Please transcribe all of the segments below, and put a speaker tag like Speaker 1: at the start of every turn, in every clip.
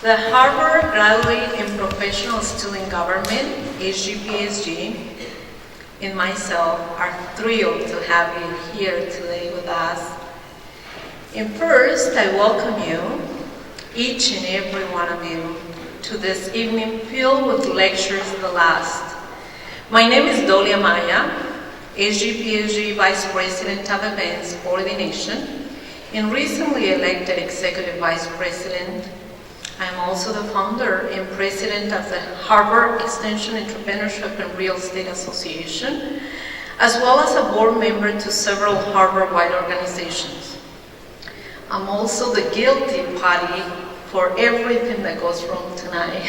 Speaker 1: The Harvard Graduate in Professional Student Government, HGPSG, and myself are thrilled to have you here today with us. And first, I welcome you, each and every one of you, to this evening filled with lectures the last. My name is Dolia Maya, HGPSG Vice President of Events Coordination, and recently elected Executive Vice President. I am also the founder and president of the Harvard Extension Entrepreneurship and Real Estate Association, as well as a board member to several Harvard-wide organizations. I'm also the guilty party for everything that goes wrong tonight.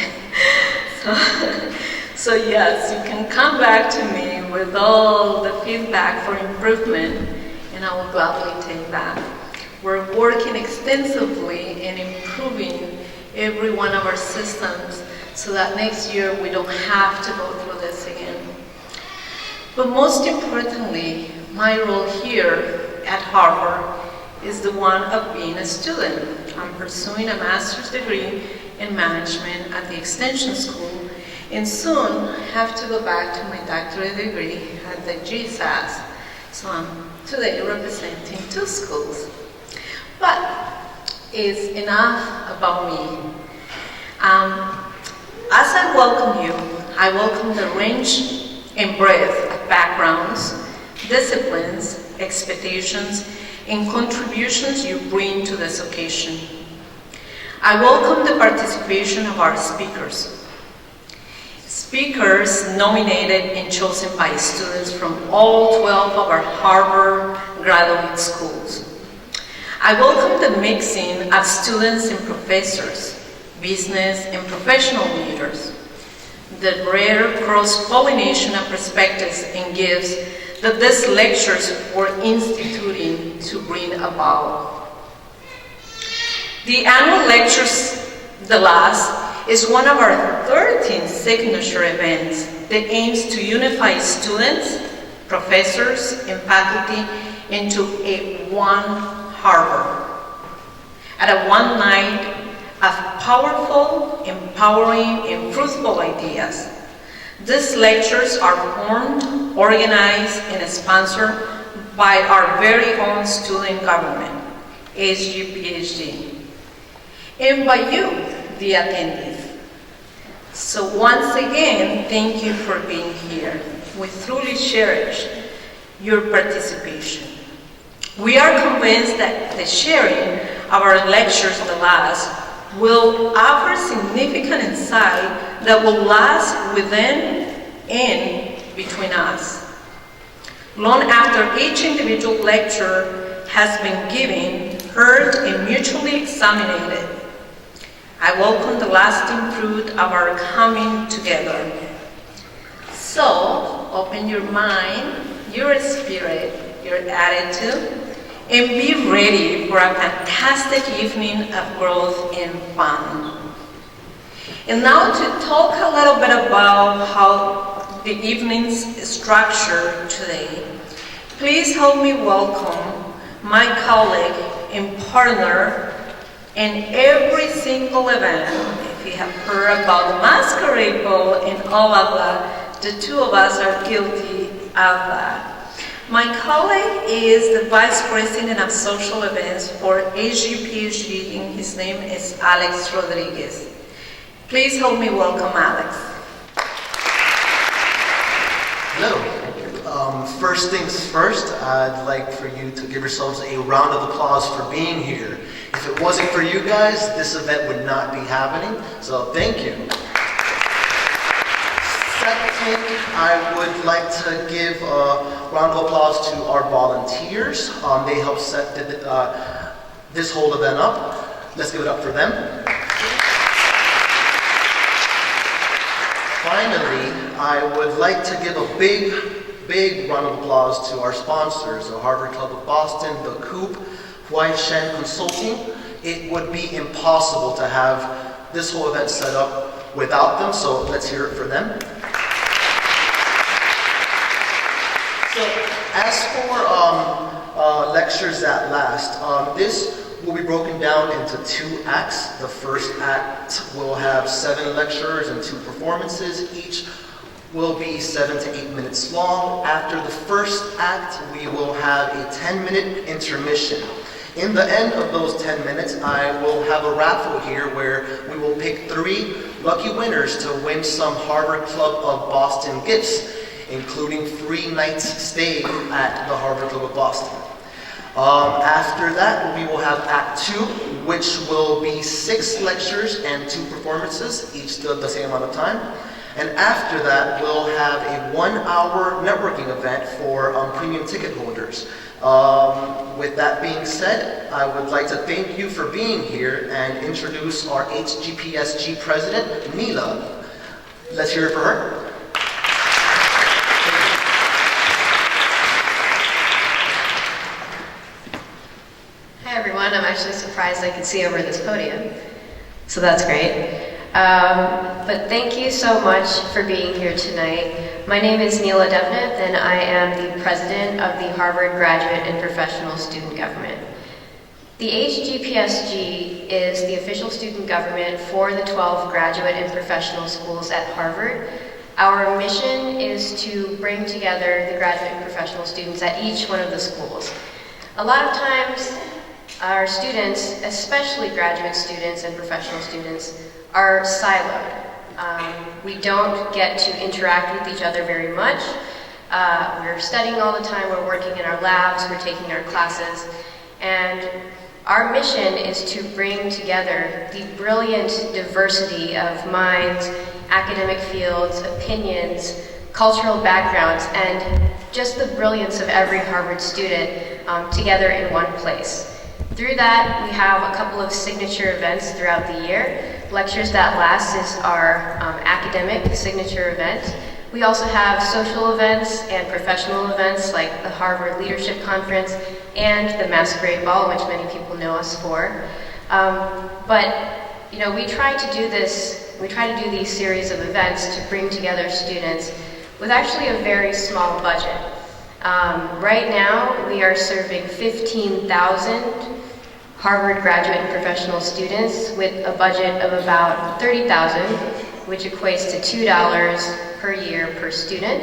Speaker 1: So yes, you can come back to me with all the feedback for improvement, and I will gladly take that. We're working extensively in improving every one of our systems so that next year we don't have to go through this again. But most importantly, my role here at Harvard is the one of being a student. I'm pursuing a master's degree in management at the Extension School, and soon have to go back to my doctorate degree at the GSAS. So I'm today representing two schools. But it's enough about me. As I welcome you, I welcome the range and breadth of backgrounds, disciplines, expectations, and contributions you bring to this occasion. I welcome the participation of our speakers. Speakers nominated and chosen by students from all 12 of our Harvard graduate schools. I welcome the mixing of students and professors, business and professional leaders, the rare cross-pollination of perspectives and gifts that these lectures were instituting to bring about. The annual lectures, the last, is one of our 13 signature events that aims to unify students, professors, and faculty into a one Harvard, at a one night of powerful, empowering, and fruitful ideas. These lectures are formed, organized, and sponsored by our very own student government, HGPSG, and by you, the attendees. So once again, thank you for being here. We truly cherish your participation. We are convinced that the sharing of our lectures the last will offer significant insight that will last within and between us. Long after each individual lecture has been given, heard, and mutually examined, I welcome the lasting fruit of our coming together. So, open your mind, your spirit, your attitude, and be ready for a fantastic evening of growth and fun. And now to talk a little bit about how the evening's structured today, please help me welcome my colleague and partner in every single event. If you have heard about the masquerade ball and all of that, the two of us are guilty of that. My colleague is the Vice President of Social Events for HGPSG, and his name is Alex Rodriguez. Please help me welcome Alex.
Speaker 2: Hello. First things first, I'd like for you to give yourselves a round of applause for being here. If it wasn't for you guys, this event would not be happening, so thank you. Second, I would like to give a round of applause to our volunteers. They helped set this whole event up. Let's give it up for them. Finally, I would like to give a big round of applause to our sponsors, the Harvard Club of Boston, the Coop, Huai Shen Consulting. It would be impossible to have this whole event set up without them, so let's hear it for them. So, as for lectures that last, this will be broken down into 2 acts. The first act will have 7 lecturers and 2 performances. Each will be 7 to 8 minutes long. After the first act, we will have a 10-minute intermission. In the end of those 10 minutes, I will have a raffle here where we will pick 3 lucky winners to win some Harvard Club of Boston gifts, including 3 nights stay at the Harvard Club of Boston. After that, we will have Act 2, which will be 6 lectures and 2 performances, each the same amount of time. And after that, we'll have a 1-hour networking event for premium ticket holders. With that being said, I would like to thank you for being here and introduce our HGPSG president, Nila. Let's hear it for her.
Speaker 3: Hi everyone, I'm actually surprised I can see over this podium, so that's great. But thank you so much for being here tonight. My name is Neela Devnath, and I am the president of the Harvard Graduate and Professional Student Government. The HGPSG is the official student government for the 12 graduate and professional schools at Harvard. Our mission is to bring together the graduate and professional students at each one of the schools. A lot of times, our students, especially graduate students and professional students, are siloed. We don't get to interact with each other very much. We're studying all the time, we're working in our labs, we're taking our classes, and our mission is to bring together the brilliant diversity of minds, academic fields, opinions, cultural backgrounds, and just the brilliance of every Harvard student together in one place. Through that, we have a couple of signature events throughout the year. Lectures That Last is our academic signature event. We also have social events and professional events like the Harvard Leadership Conference and the Masquerade Ball, which many people know us for. But we try to do these series of events to bring together students with actually a very small budget. Right now, we are serving 15,000 Harvard graduate and professional students with a budget of about $30,000, which equates to $2 per year per student.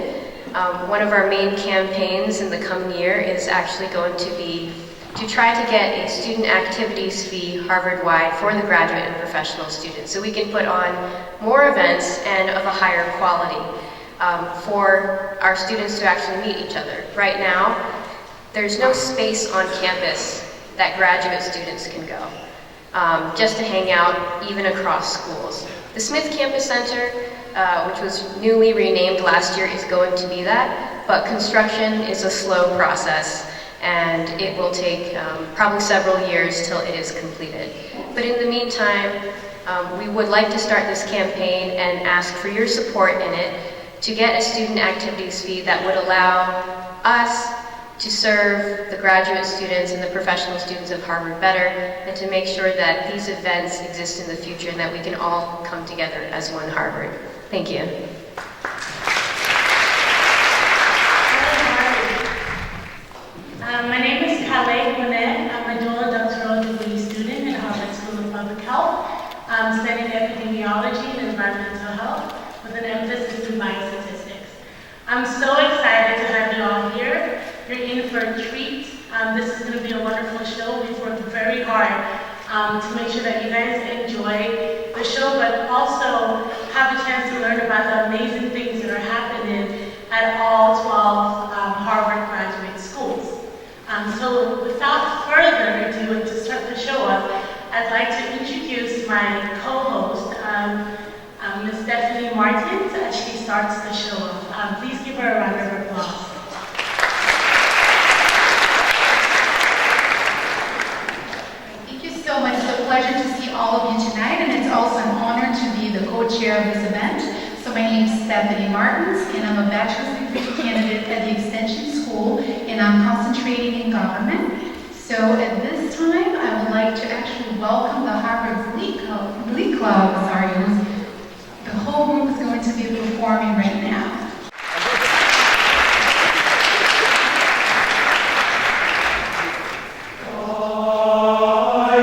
Speaker 3: One of our main campaigns in the coming year is actually going to be to try to get a student activities fee Harvard-wide for the graduate and professional students, so we can put on more events and of a higher quality for our students to actually meet each other. Right now, there's no space on campus that graduate students can go, just to hang out even across schools. The Smith Campus Center, which was newly renamed last year, is going to be that, but construction is a slow process, and it will take probably several years till it is completed. But in the meantime, we would like to start this campaign and ask for your support in it to get a student activities fee that would allow us to serve the graduate students and the professional students of Harvard better, and to make sure that these events exist in the future and that we can all come together as one Harvard. Thank you.
Speaker 4: My name is Calais Bonet. I'm a dual doctoral degree student at Harvard School of Public Health. I'm studying epidemiology and environmental health with an emphasis in biostatistics. I'm so excited to have you all here. You're in for a treat. This is going to be a wonderful show. We've worked very hard to make sure that you guys enjoy the show, but also have a chance to learn about the amazing things that are happening at all 12 Harvard graduate schools. So without further ado, and to start the show up, I'd like to introduce my co-host, Ms. Stephanie Martins, as she starts the show up. Please give her a round of applause.
Speaker 5: So much. It's a pleasure to see all of you tonight, and it's also an honor to be the co-chair of this event. So my name is Stephanie Martins, and I'm a bachelor's degree candidate at the Extension School, and I'm concentrating in government. So at this time, I would like to actually welcome the Harvard Glee Club. The whole group is going to be performing right now.
Speaker 6: Oh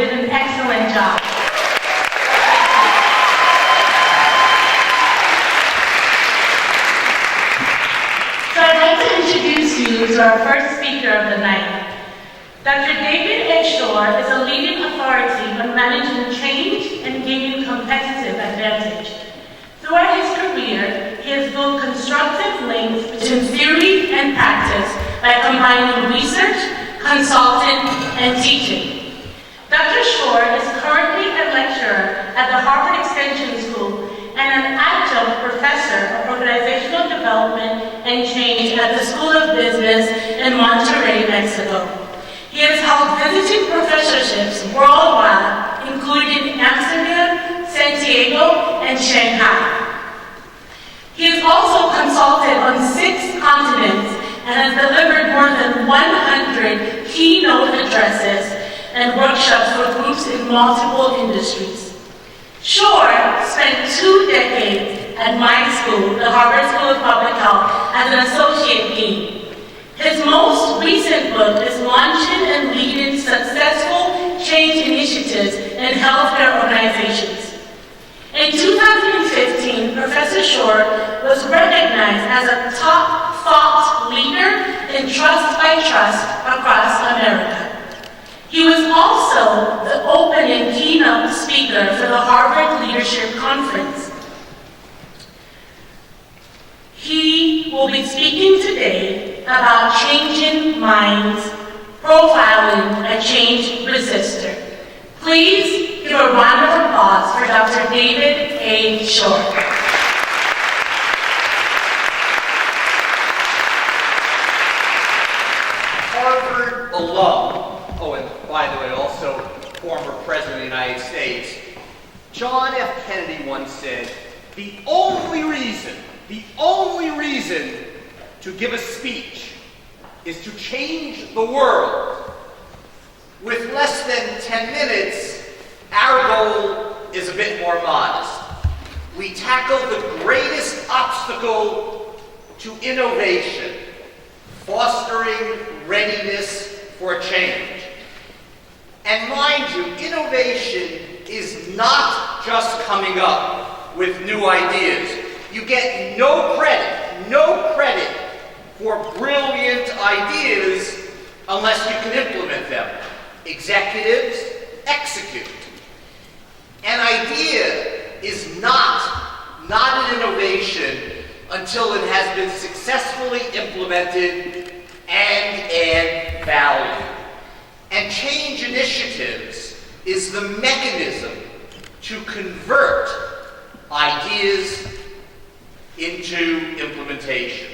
Speaker 4: did an excellent job. So I'd like to introduce you to our first speaker of the night. Dr. David A. Shore is a leading authority on managing change and gaining competitive advantage. Throughout his career, he has built constructive links between theory and practice by combining research, consulting, and teaching. Dr. Shore is currently a lecturer at the Harvard Extension School and an adjunct professor of organizational development and change at the School of Business in Monterrey, Mexico. He has held visiting professorships worldwide, including Amsterdam, San Diego, and Shanghai. He has also consulted on 6 continents and has delivered more than 100 keynote addresses and workshops for groups in multiple industries. Shore spent 2 decades at my school, the Harvard School of Public Health, as an associate dean. His most recent book is Launching and Leading Successful Change Initiatives in Healthcare Organizations. In 2015, Professor Shore was recognized as a top thought leader in Trust by Trust across America. He was also the opening keynote speaker for the Harvard Leadership Conference. He will be speaking today about changing minds, profiling a change resistor. Please give a round of applause for Dr. David A. Shore.
Speaker 6: Harvard alum, oh, and by the way, also former President of the United States, John F. Kennedy once said, the only reason to give a speech is to change the world. With less than 10 minutes, our goal is a bit more modest. We tackle the greatest obstacle to innovation, fostering readiness for change. And mind you, innovation is not just coming up with new ideas. You get no credit for brilliant ideas unless you can implement them. Executives execute. An idea is not an innovation until it has been successfully implemented and add value. And change initiatives is the mechanism to convert ideas into implementation.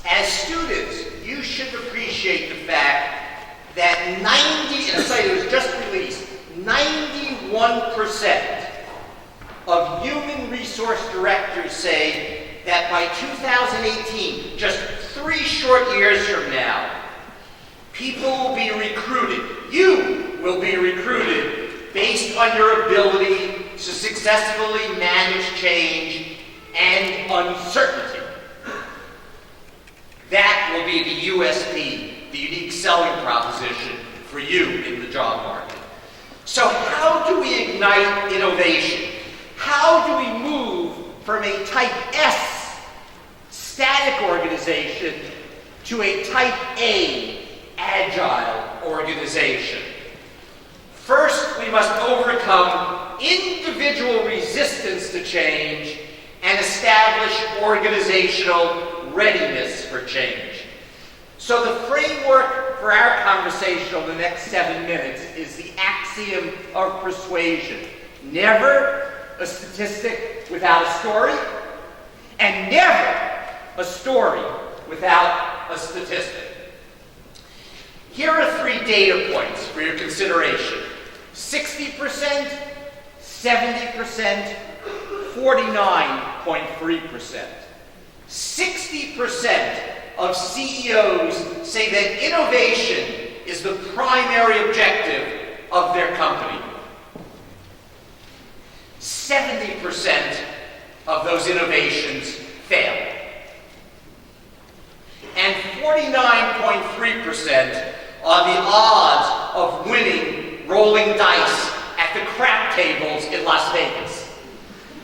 Speaker 6: As students, you should appreciate the fact that in a study that was just released, 91% of human resource directors say that by 2018, just 3 short years from now, people will be recruited, you will be recruited based on your ability to successfully manage change and uncertainty. That will be the USP, the unique selling proposition for you in the job market. So how do we ignite innovation? How do we move from a type S static organization to a type A agile organization? First, we must overcome individual resistance to change and establish organizational readiness for change. So the framework for our conversation over the next 7 minutes is the axiom of persuasion. Never a statistic without a story, and never a story without a statistic. Here are 3 data points for your consideration. 60%, 70%, 49.3%. 60% of CEOs say that innovation is the primary objective of their company. 70% of those innovations fail. And 49.3% are the odds of winning rolling dice at the crap tables in Las Vegas.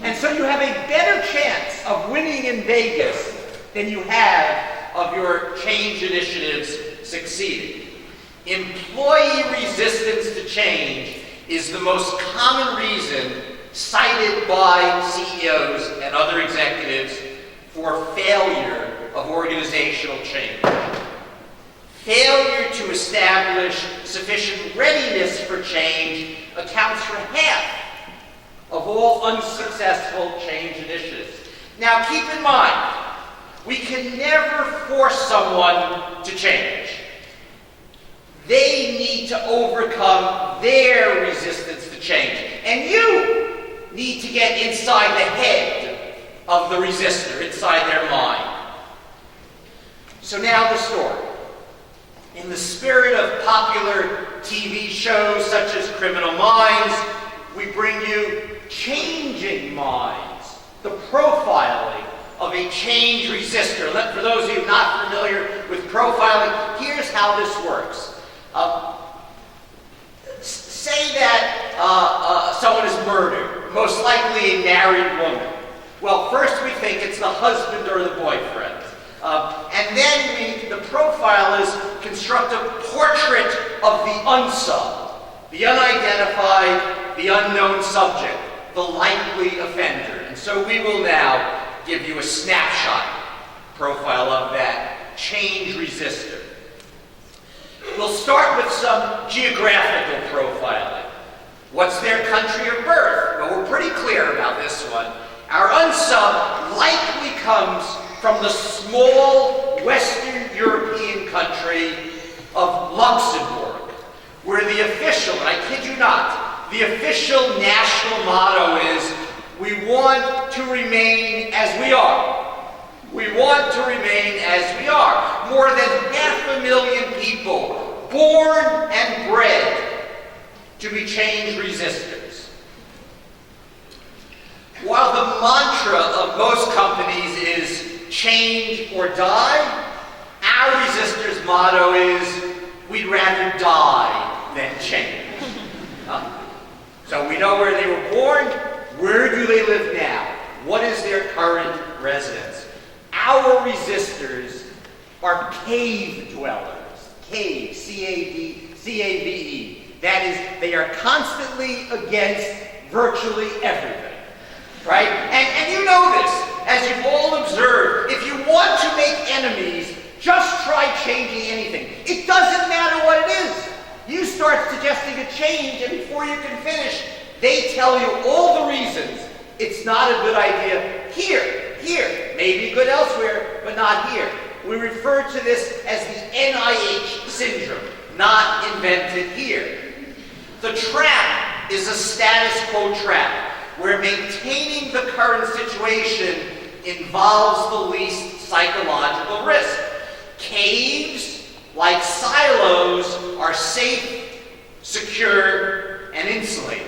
Speaker 6: And so you have a better chance of winning in Vegas than you have of your change initiatives succeeding. Employee resistance to change is the most common reason cited by CEOs and other executives for failure of organizational change. Failure to establish sufficient readiness for change accounts for half of all unsuccessful change initiatives. Now keep in mind, we can never force someone to change. They need to overcome their resistance to change. And you need to get inside the head of the resistor, inside their mind. So now the story. In the spirit of popular TV shows such as Criminal Minds, we bring you Changing Minds, the profiling of a change resistor. For those of you not familiar with profiling, here's how this works. Say that someone is murdered, most likely a married woman. Well, first we think it's the husband or the boyfriend. And then the profilers construct a portrait of the unsub, the unidentified, the unknown subject, the likely offender. And so we will now give you a snapshot profile of that change resistor. We'll start with some geographical profiling. What's their country of birth? Well, we're pretty clear about this one. Our unsub likely comes from the small Western European country of Luxembourg, where the official, and I kid you not, the official national motto is, we want to remain as we are. We want to remain as we are. More than 500,000 people born and bred to be change resistors. While the mantra of most companies is change or die, our resistors' motto is, we'd rather die than change. So we know where they were born. Where do they live now? What is their current residence? Our resistors are cave dwellers. Cave, C-A-V-E. That is, they are constantly against virtually everything. Right? And you know this, as you've all observed. If you want to make enemies, just try changing anything. It doesn't matter what it is. You start suggesting a change, and before you can finish, they tell you all the reasons it's not a good idea here, maybe good elsewhere, but not here. We refer to this as the NIH syndrome, not invented here. The trap is a status quo trap, where maintaining the current situation involves the least psychological risk. Caves, like silos, are safe, secure, and insulated.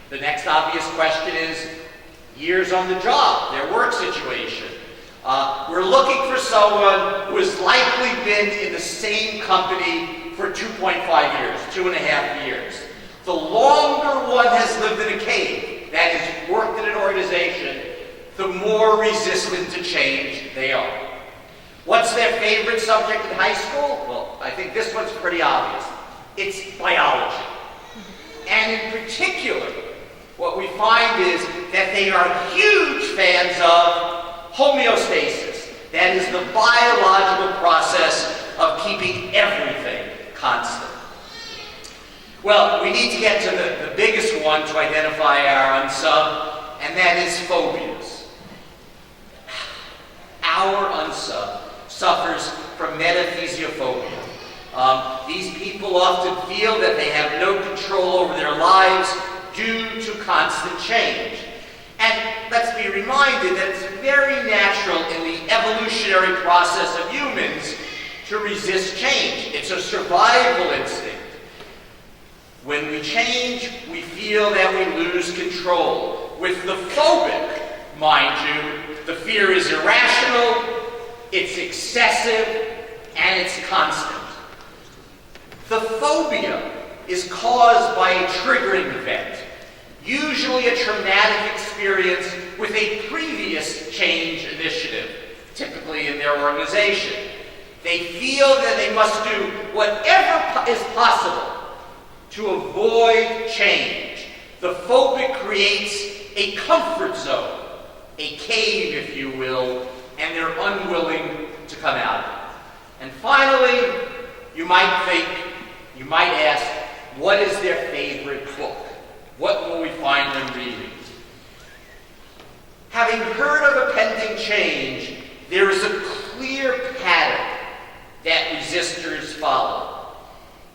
Speaker 6: The next obvious question is years on the job, their work situation. We're looking for someone who has likely been in the same company for 2.5 years, 2.5 years. The longer one has lived in a cave, that is, worked in an organization, the more resistant to change they are. What's their favorite subject in high school? Well, I think this one's pretty obvious. It's biology. And in particular, what we find is that they are huge fans of homeostasis. That is the biological process of keeping everything constant. Well, we need to get to the biggest one to identify our unsub, and that is phobias. Our unsub suffers from metaphysiophobia. These people often feel that they have no control over their lives due to constant change. And let's be reminded that it's very natural in the evolutionary process of humans to resist change. It's a survival instinct. When we change, we feel that we lose control. With the phobic, mind you, the fear is irrational, it's excessive, and it's constant. The phobia is caused by a triggering event, usually a traumatic experience with a previous change initiative, typically in their organization. They feel that they must do whatever is possible to avoid change. The phobic creates a comfort zone, a cave, if you will, and they're unwilling to come out of it. And finally, you might ask, what is their favorite book? What will we find them reading? Having heard of a pending change, there is a clear pattern that resistors follow.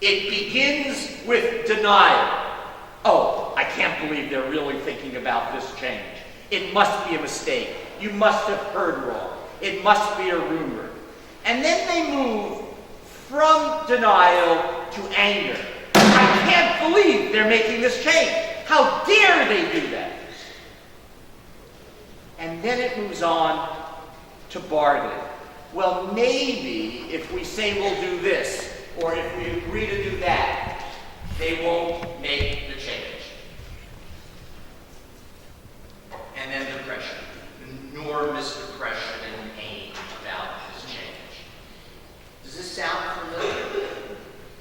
Speaker 6: It begins with denial. Oh, I can't believe they're really thinking about this change. It must be a mistake. You must have heard wrong. It must be a rumor. And then they move from denial to anger. I can't believe they're making this change. How dare they do that? And then it moves on to bargaining. Well, maybe if we say we'll do this, or if we agree to do that, they won't make the change. And then depression, enormous depression and pain about this change. Does this sound familiar?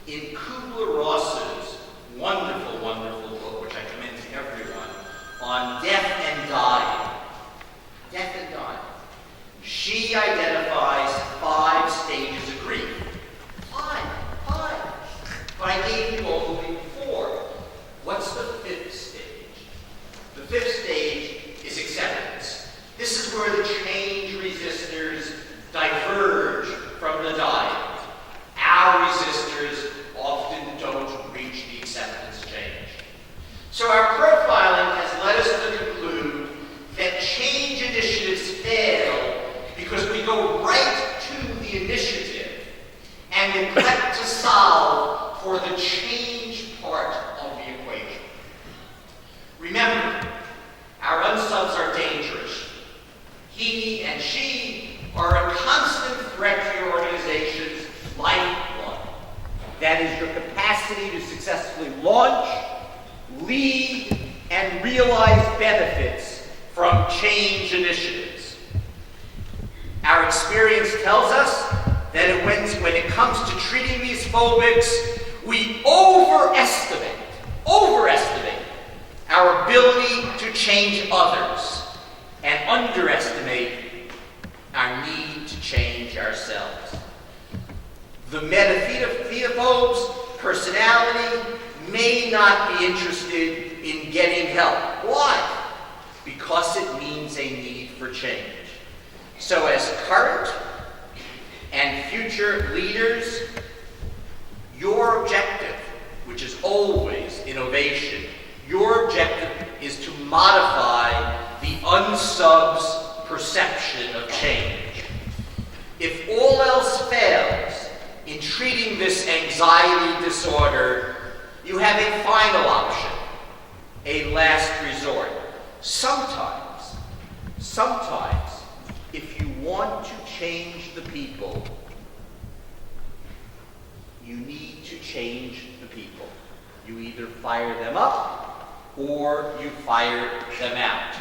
Speaker 6: In Kubler-Ross's wonderful, wonderful book, which I commend to everyone, on death and dying, she identifies 5 stages of grief. 5. But I gave you only 4. What's the 5th stage? The 5th stage is acceptance. This is where the change resistors diverge from the dying. Our resistors often don't reach the acceptance stage. So our profiling has led us to conclude that change initiatives fail because we go right to the initiative and neglect to solve for the change part of the equation. Remember, our unsubs are dangerous. He and she are a constant threat to your organization's lifeblood. That is your capacity to successfully launch, lead, and realize benefits from change initiatives. Our experience tells us that when it comes to treating these phobics, we overestimate our ability to change others and underestimate our need to change ourselves. The metaphenophobes personality may not be interested in getting help. Why? Because it means a need for change. So as current and future leaders, your objective, which is always innovation, your objective is to modify the unsub's perception of change. If all else fails in treating this anxiety disorder, you have a final option, a last resort. Sometimes, if you want to change the people, you need to change the people. You either fire them up or you fire them out.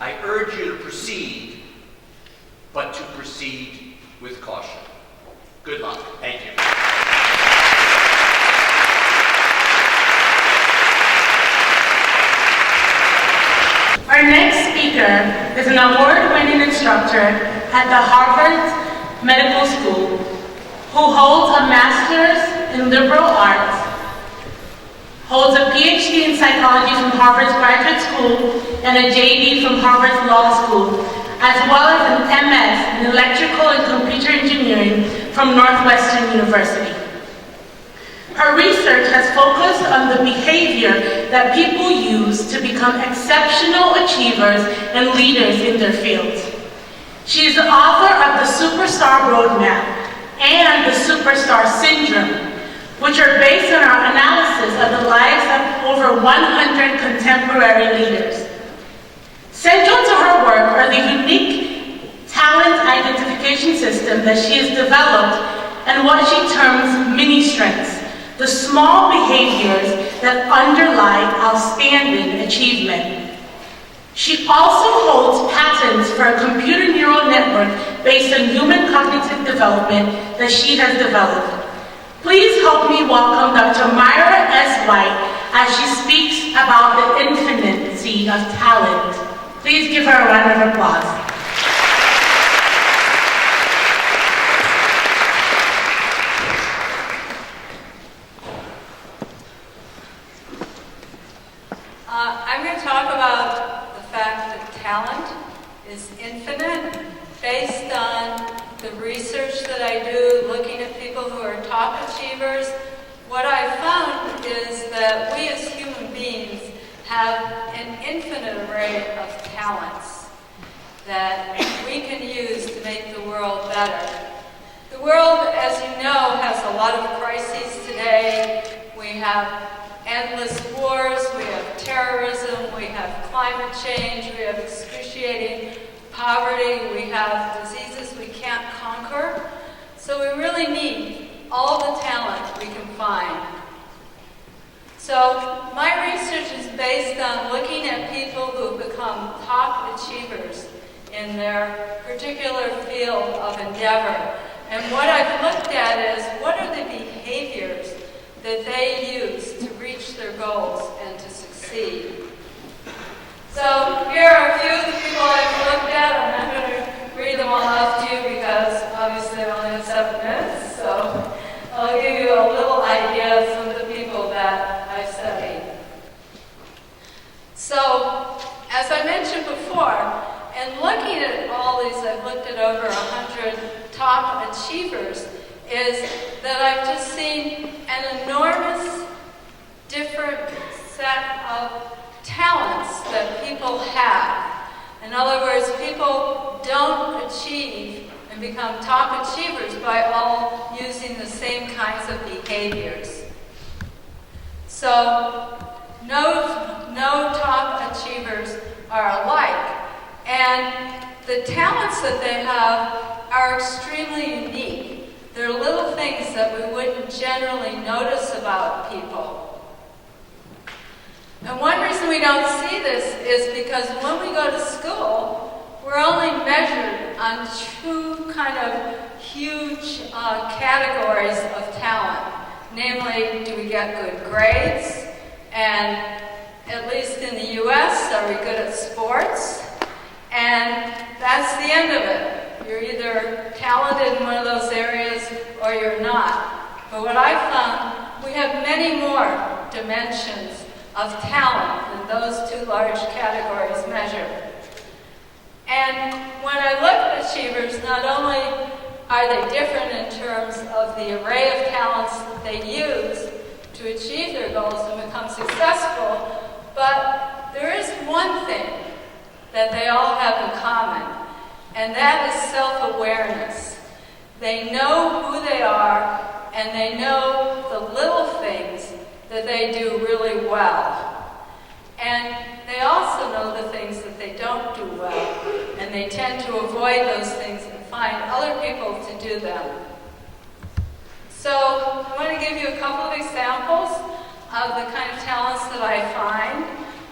Speaker 6: I urge you to proceed, but to proceed with caution. Good luck. Thank you.
Speaker 4: Our next speaker is an award-winning instructor at the Harvard Medical School who holds a master's in liberal arts, holds a PhD in psychology from Harvard's Graduate School and a JD from Harvard's Law School, as well as an MS in electrical and computer engineering from Northwestern University. Her research has focused on the behavior that people use to become exceptional achievers and leaders in their fields. She is the author of the Superstar Roadmap and the Superstar Syndrome, which are based on our analysis of the lives of over 100 contemporary leaders. Central to her work are the unique talent identification system that she has developed and what she terms mini strengths, the small behaviors that underlie outstanding achievement. She also holds patents for a computer neural network based on human cognitive development that she has developed. Please help me welcome Dr. Myra S. White as she speaks about the infinity of talent. Please give her a round of applause.
Speaker 7: I'm going to talk about the fact that talent is infinite based on the research that I do looking at people who are top achievers. What I found is that we as human beings have an infinite array of talents that we can use to make the world better. The world, as you know, has a lot of crises today. We have endless wars, we have terrorism, we have climate change, we have excruciating poverty, we have diseases we can't conquer. So we really need all the talent we can find. So my research is based on looking at people who have become top achievers in their particular field of endeavor. And what I've looked at is what are the behaviors that they use to reach their goals and to succeed. So here are a few of the people I've looked at. I'm not going to read them all off to you because obviously I only have 7 minutes. So I'll give you a little idea of some of the people that I've studied. So, as I mentioned before, and looking at all these, I've looked at over 100 top achievers, is that I've just seen an enormous different set of talents that people have. In other words, people don't achieve and become top achievers by all using the same kinds of behaviors. So no top achievers are alike. And the talents that they have are extremely unique. They're little things that we wouldn't generally notice about people. And one reason we don't see this is because when we go to school, we're only measured on 2 kind of huge categories of talent. Namely, do we get good grades? And at least in the US, are we good at sports? And that's the end of it. You're either talented in one of those areas or you're not. But what I found, we have many more dimensions of talent than those 2 large categories measure. And when I look at achievers, not only are they different in terms of the array of talents that they use to achieve their goals and become successful, but there is one thing that they all have in common, and that is self-awareness. They know who they are, and they know the little things that they do really well. And they also know the things that they don't do well, and they tend to avoid those things and find other people to do them. So I want to give you a couple of examples of the kind of talents that I find.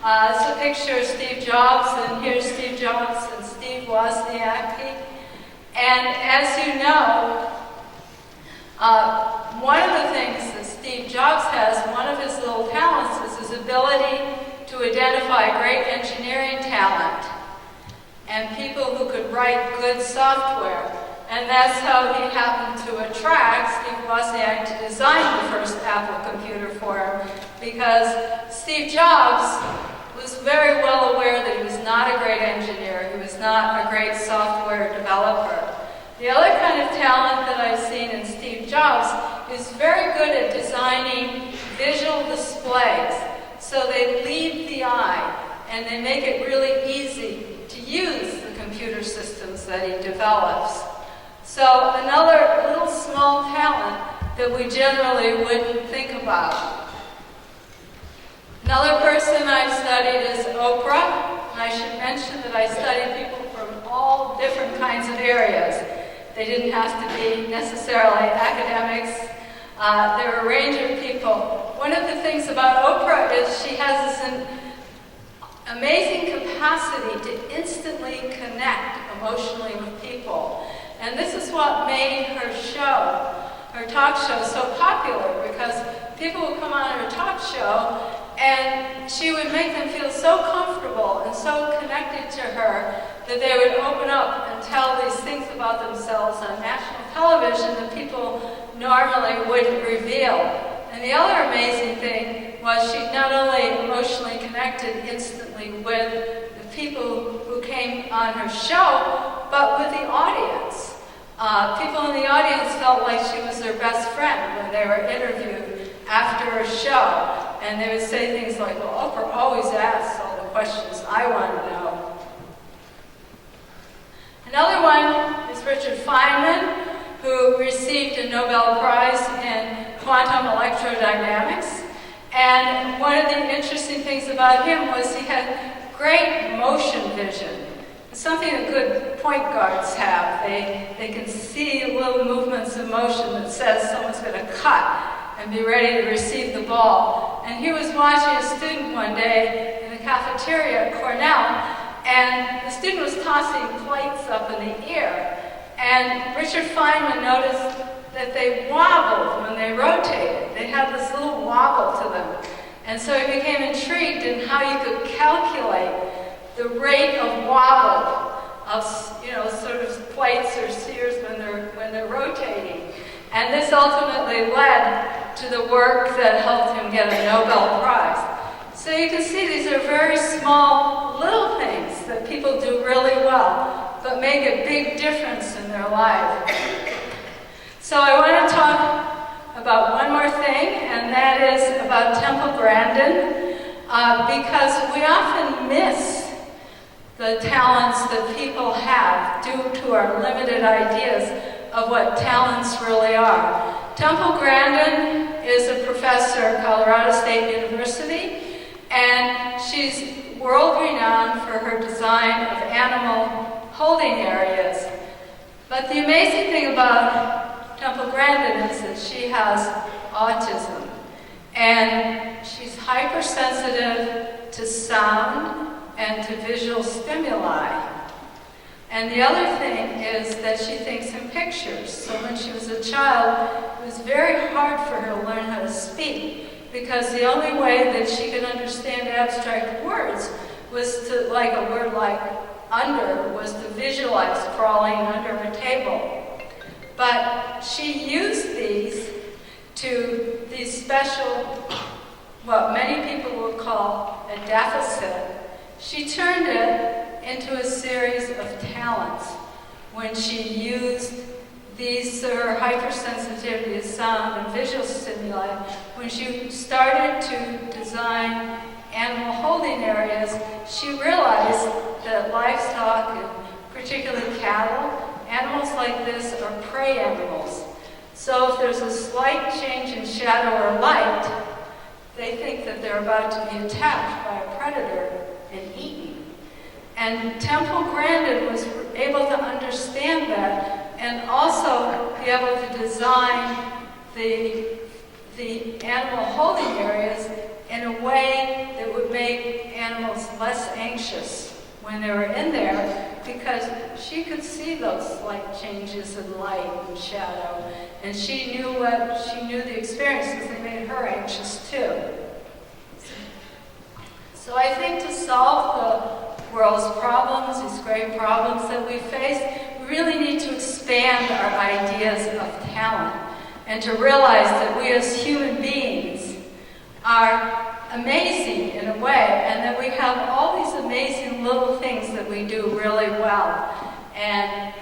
Speaker 7: It's a picture of Steve Jobs, and here's Steve Jobs and Steve Wozniacki. And as you know, one of the things that Steve Jobs has, one of his little talents, is his ability to identify great engineering talent and people who could write good software. And that's how he happened to attract Steve Wozniak to design the first Apple computer for him, because Steve Jobs was very well aware that he was not a great engineer, he was not a great software developer. The other kind of talent that I've seen in Steve Jobs is very good at designing visual displays. So they lead the eye, and they make it really easy to use the computer systems that he develops. So another little small talent that we generally wouldn't think about. Another person I've studied is Oprah. And I should mention that I studied people from all different kinds of areas. They didn't have to be necessarily academics. There are a range of people. One of the things about Oprah is she has this amazing capacity to instantly connect emotionally with people. And this is what made her show, her talk show, so popular, because people would come on her talk show and she would make them feel so comfortable and so connected to her that they would open up and tell these things about themselves on national television that people normally wouldn't reveal. And the other amazing thing was she not only emotionally connected instantly with the people who came on her show, but with the audience. People in the audience felt like she was their best friend when they were interviewed after a show. And they would say things like, well, Oprah always asks all the questions I want to know. Another one is Richard Feynman, who received a Nobel Prize in quantum electrodynamics. And one of the interesting things about him was he had great motion vision. It's something that good point guards have. They can see little movements of motion that says someone's going to cut and be ready to receive the ball. And he was watching a student one day in the cafeteria at Cornell, and the student was tossing plates up in the air. And Richard Feynman noticed that they wobbled when they rotated. They had this little wobble to them. And so he became intrigued in how you could calculate the rate of wobble of, sort of plates or spheres when they're rotating. And this ultimately led to the work that helped him get a Nobel Prize. So you can see these are very small, little things that people do really well, but make a big difference in their life. So I want to talk about one more thing, and that is about Temple Grandin, because we often miss the talents that people have due to our limited ideas of what talents really are. Temple Grandin is a professor at Colorado State University, and she's world-renowned for her design of animal holding areas. But the amazing thing about Temple Grandin is that she has autism, and she's hypersensitive to sound and to visual stimuli. And the other thing is that she thinks in pictures. So when she was a child, it was very hard for her to learn how to speak, because the only way that she could understand abstract words was to, like a word like under, was to visualize crawling under a table. But she used these special, what many people would call a deficit. She turned it into a series of talents when she used her hypersensitivity to sound and visual stimuli. When she started to design animal holding areas, she realized that livestock, and particularly cattle, animals like this are prey animals. So if there's a slight change in shadow or light, they think that they're about to be attacked by a predator and eaten. And Temple Grandin was able to understand that and also be able to design the animal holding areas in a way that would make animals less anxious when they were in there, because she could see those slight changes in light and shadow, and she knew the experiences that made her anxious too. So I think to solve the world's problems, these great problems that we face, we really need to expand our ideas of talent and to realize that we as human beings are amazing in a way, and that we have all these amazing little things that we do really well. And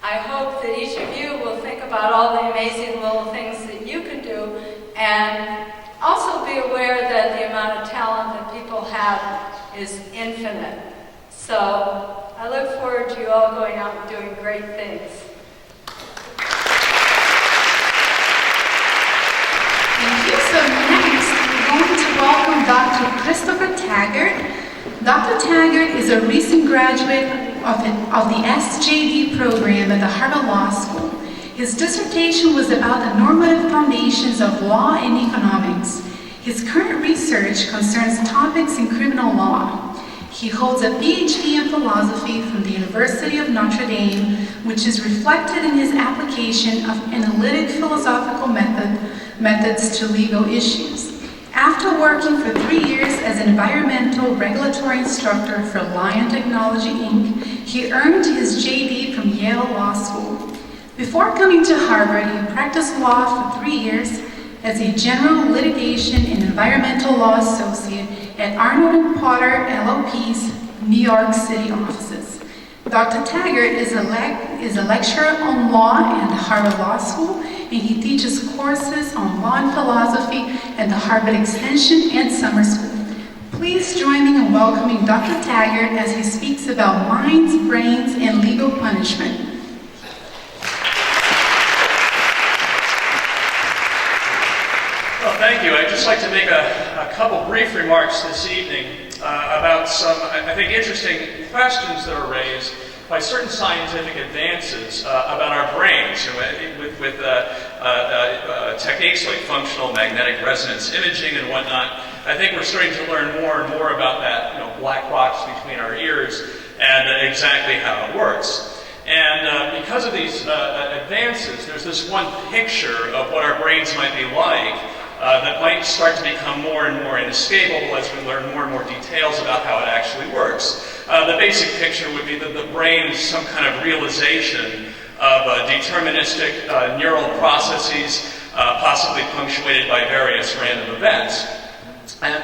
Speaker 7: I hope that each of you will think about all the amazing little things that you can do, and also be aware that the amount of talent that people have is infinite. So I look forward to you all going out and doing great things.
Speaker 5: Thank you. So next, we're going to welcome Dr. Christopher Taggart. Dr. Taggart is a recent graduate of the SJD program at the Harvard Law School. His dissertation was about the normative foundations of law and economics. His current research concerns topics in criminal law. He holds a PhD in philosophy from the University of Notre Dame, which is reflected in his application of analytic philosophical methods to legal issues. After working for 3 years as an environmental regulatory instructor for Lion Technology, Inc., he earned his JD from Yale Law School. Before coming to Harvard, he practiced law for 3 years as a general litigation and environmental law associate at Arnold & Potter LLP's New York City offices. Dr. Taggart is a lecturer on law at the Harvard Law School, and he teaches courses on law and philosophy at the Harvard Extension and Summer School. Please join me in welcoming Dr. Taggart as he speaks about minds, brains, and legal punishment.
Speaker 8: Well, thank you. I'd just like to make a couple brief remarks this evening about some, I think, interesting questions that are raised by certain scientific advances about our brains, with techniques like functional magnetic resonance imaging and whatnot. I think we're starting to learn more and more about that, black box between our ears and exactly how it works. And because of these advances, there's this one picture of what our brains might be like that might start to become more and more inescapable as we learn more and more details about how it actually works. The basic picture would be that the brain is some kind of realization of deterministic neural processes, possibly punctuated by various random events. And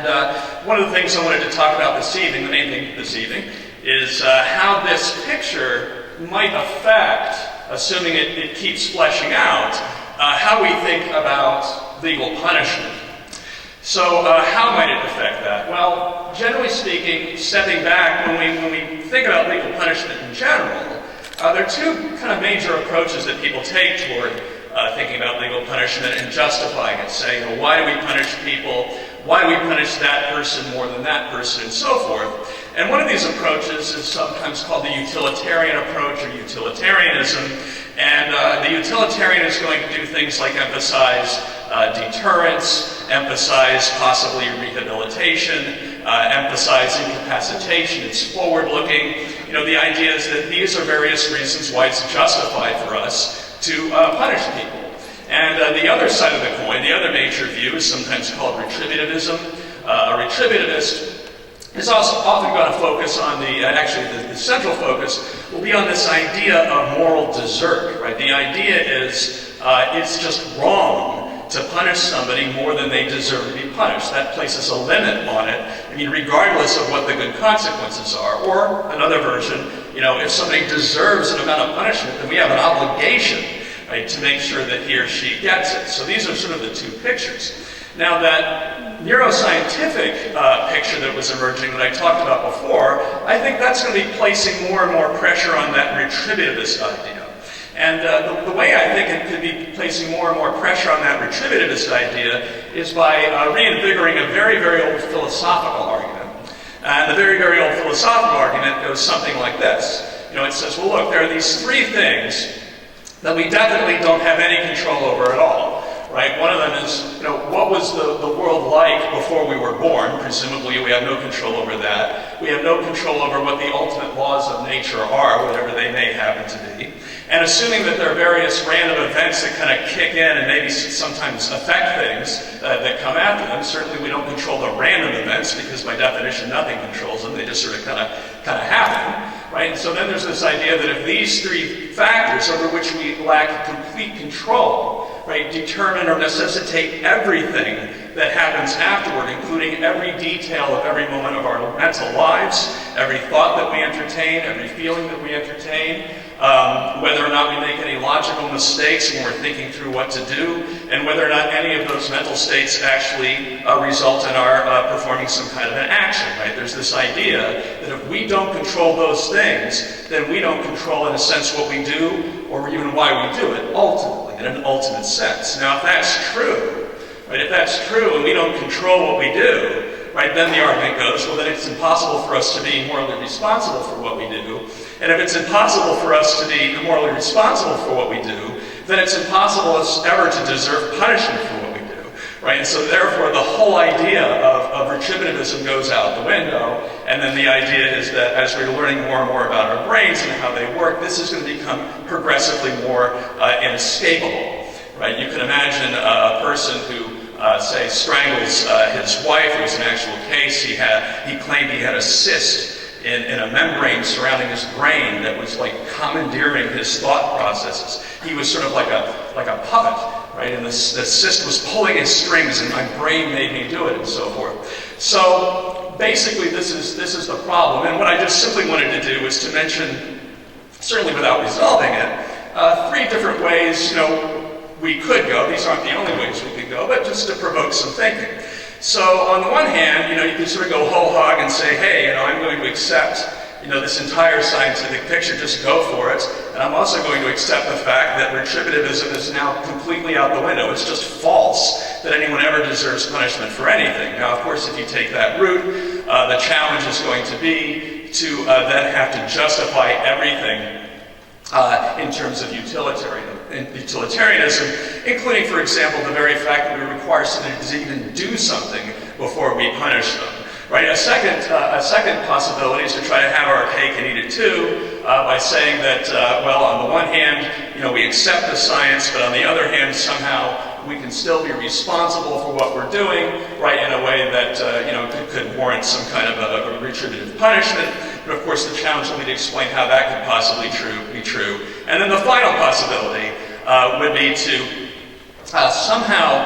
Speaker 8: one of the things I wanted to talk about this evening, the main thing this evening, is how this picture might affect, assuming it keeps fleshing out, how we think about legal punishment. So how might it affect that? Well, generally speaking, stepping back, when we think about legal punishment in general, there are two kind of major approaches that people take toward thinking about legal punishment and justifying it, saying, why do we punish people? Why do we punish that person more than that person, and so forth? And one of these approaches is sometimes called the utilitarian approach or utilitarianism. And the utilitarian is going to do things like emphasize deterrence, emphasize possibly rehabilitation, emphasize incapacitation. It's forward-looking. The idea is that these are various reasons why it's justified for us to punish people. And the other side of the coin, the other major view, is sometimes called retributivism. A retributivist is also often going to focus on the central focus will be on this idea of moral desert, right? The idea is it's just wrong to punish somebody more than they deserve to be punished. That places a limit on it, regardless of what the good consequences are. Or another version, if somebody deserves an amount of punishment, then we have an obligation, right, to make sure that he or she gets it. So these are sort of the two pictures. Now that neuroscientific picture that was emerging that I talked about before, I think that's going to be placing more and more pressure on that retributivist idea. And the way I think it could be placing more and more pressure on that retributivist idea is by reinvigorating a very, very old philosophical argument. And the very, very old philosophical argument goes something like this. It says, well, look, there are these three things that we definitely don't have any control over at all. Right? One of them is, what was the world like before we were born? Presumably we have no control over that. We have no control over what the ultimate laws of nature are, whatever they may happen to be. And assuming that there are various random events that kind of kick in and maybe sometimes affect things that come after them, certainly we don't control the random events because by definition nothing controls them. They just sort of kind of happen. Right? And so then there's this idea that if these three factors over which we lack complete control, right, determine or necessitate everything that happens afterward, including every detail of every moment of our mental lives, every thought that we entertain, every feeling that we entertain, whether or not we make any logical mistakes when we're thinking through what to do, and whether or not any of those mental states actually result in our performing some kind of an action, right? There's this idea that if we don't control those things, then we don't control, in a sense, what we do, or even why we do it, ultimately, in an ultimate sense. Now, if that's true, right, if that's true and we don't control what we do, right, then the argument goes, well, then it's impossible for us to be morally responsible for what we do. And if it's impossible for us to be morally responsible for what we do, then it's impossible ever to deserve punishment for what we do, right? And so therefore the whole idea of retributivism goes out the window, and then the idea is that as we're learning more and more about our brains and how they work, this is going to become progressively more inescapable, right? You can imagine a person who say strangles his wife. It was an actual case. He claimed he had a cyst in a membrane surrounding his brain that was like commandeering his thought processes. He was sort of like a puppet, right? And the cyst was pulling his strings, and my brain made me do it, and so forth. So basically, this is the problem. And what I just simply wanted to do was to mention, certainly without resolving it, 3 different ways, we could go. These aren't the only ways we could go, but just to provoke some thinking. So on the one hand, you can sort of go whole hog and say, hey, I'm going to accept, this entire scientific picture, just go for it. And I'm also going to accept the fact that retributivism is now completely out the window. It's just false that anyone ever deserves punishment for anything. Now, of course, if you take that route, the challenge is going to be to then have to justify everything in terms of utilitarianism, including, for example, the very fact that we require citizens to even do something before we punish them. Right? A second possibility is to try to have our cake and eat it too, by saying that, well, on the one hand, we accept the science, but on the other hand, somehow we can still be responsible for what we're doing, right, in a way that could warrant some kind of a retributive punishment. But of course, the challenge will be to explain how that could possibly be true. And then the final possibility would be to somehow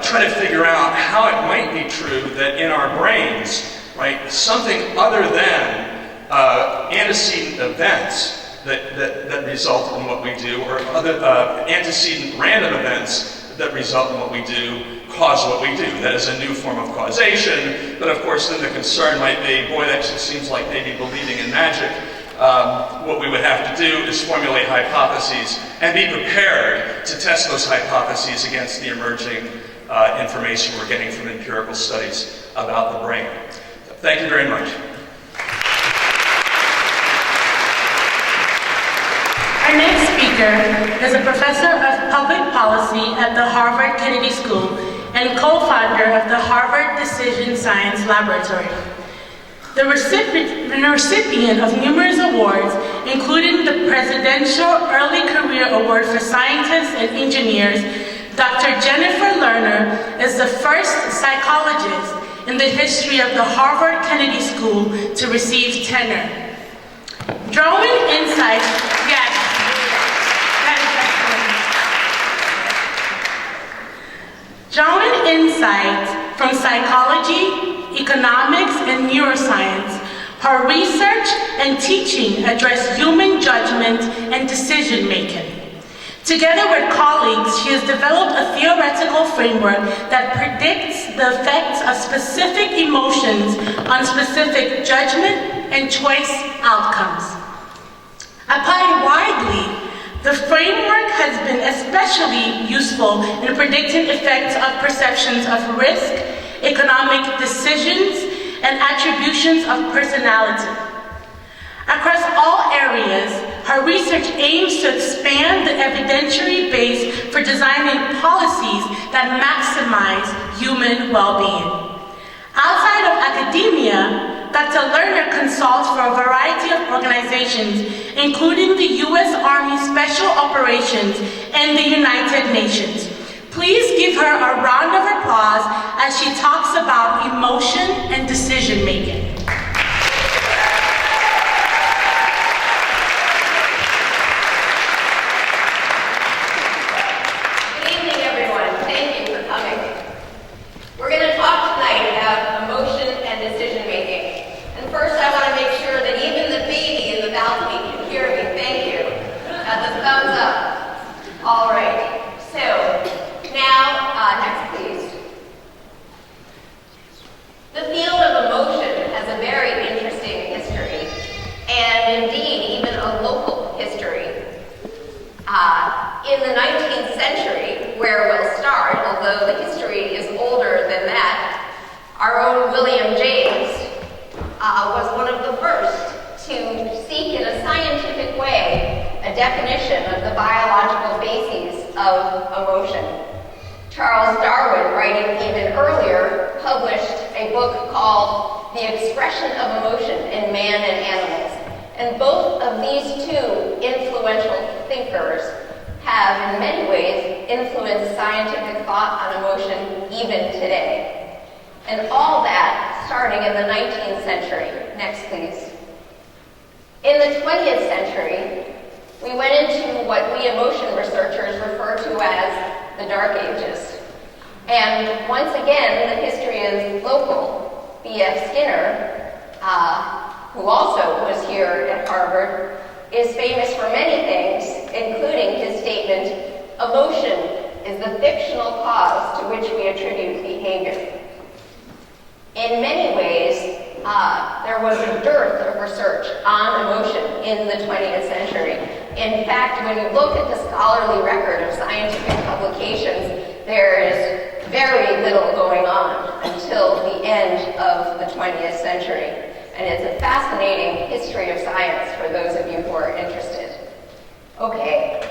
Speaker 8: try to figure out how it might be true that in our brains, right, something other than antecedent events that result in what we do, or other antecedent random events that result in what we do, cause what we do. That is a new form of causation, but of course then the concern might be, boy, that just seems like maybe believing in magic. What we would have to do is formulate hypotheses and be prepared to test those hypotheses against the emerging information we're getting from empirical studies about the brain. Thank you very much.
Speaker 4: Our next speaker is a professor of public policy at the Harvard Kennedy School and co-founder of the Harvard Decision Science Laboratory. The recipient of numerous awards, including the Presidential Early Career Award for Scientists and Engineers, Dr. Jennifer Lerner is the first psychologist in the history of the Harvard Kennedy School to receive tenure. Drawing insights, yes. Drawing insights from psychology, economics, and neuroscience, her research and teaching address human judgment and decision-making. Together with colleagues, she has developed a theoretical framework that predicts the effects of specific emotions on specific judgment and choice outcomes. Applied widely, the framework has been especially useful in predicting effects of perceptions of risk, economic decisions, and attributions of personality. Across all areas, her research aims to expand the evidentiary base for designing policies that maximize human well-being. Outside of academia, Dr. Lerner consults for a variety of organizations, including the U.S. Army Special Operations and the United Nations. Please give her a round of applause as she talks about emotion and decision-making.
Speaker 9: Good evening, everyone. Thank you for coming. We're going to talk tonight about emotion and decision-making. And first, I want to make sure that even the baby in the balcony can hear me. Thank you. Got the thumbs up. All right. So, now, next please. The field of emotion has a very interesting history, and indeed even a local history. In the 19th century, where we'll start, although the history is older than that, our own William James was one of the first to seek in a scientific way a definition of the biological bases Charles Darwin, writing even earlier, published a book called The Expression of Emotion in Man and Animals. And both of these two influential thinkers have, in many ways, influenced scientific thought on emotion even today. And all that starting in the 19th century. Next, please. In the 20th century, we went into what we emotion researchers refer to as the Dark Ages. And once again, the history is local. B.F. Skinner, who also was here at Harvard, is famous for many things, including his statement, "Emotion is the fictional cause to which we attribute behavior." In many ways, there was a dearth of research on emotion in the 20th century. In fact, when you look at the scholarly record of scientific publications, there is very little going on until the end of the 20th century. And it's a fascinating history of science for those of you who are interested. Okay,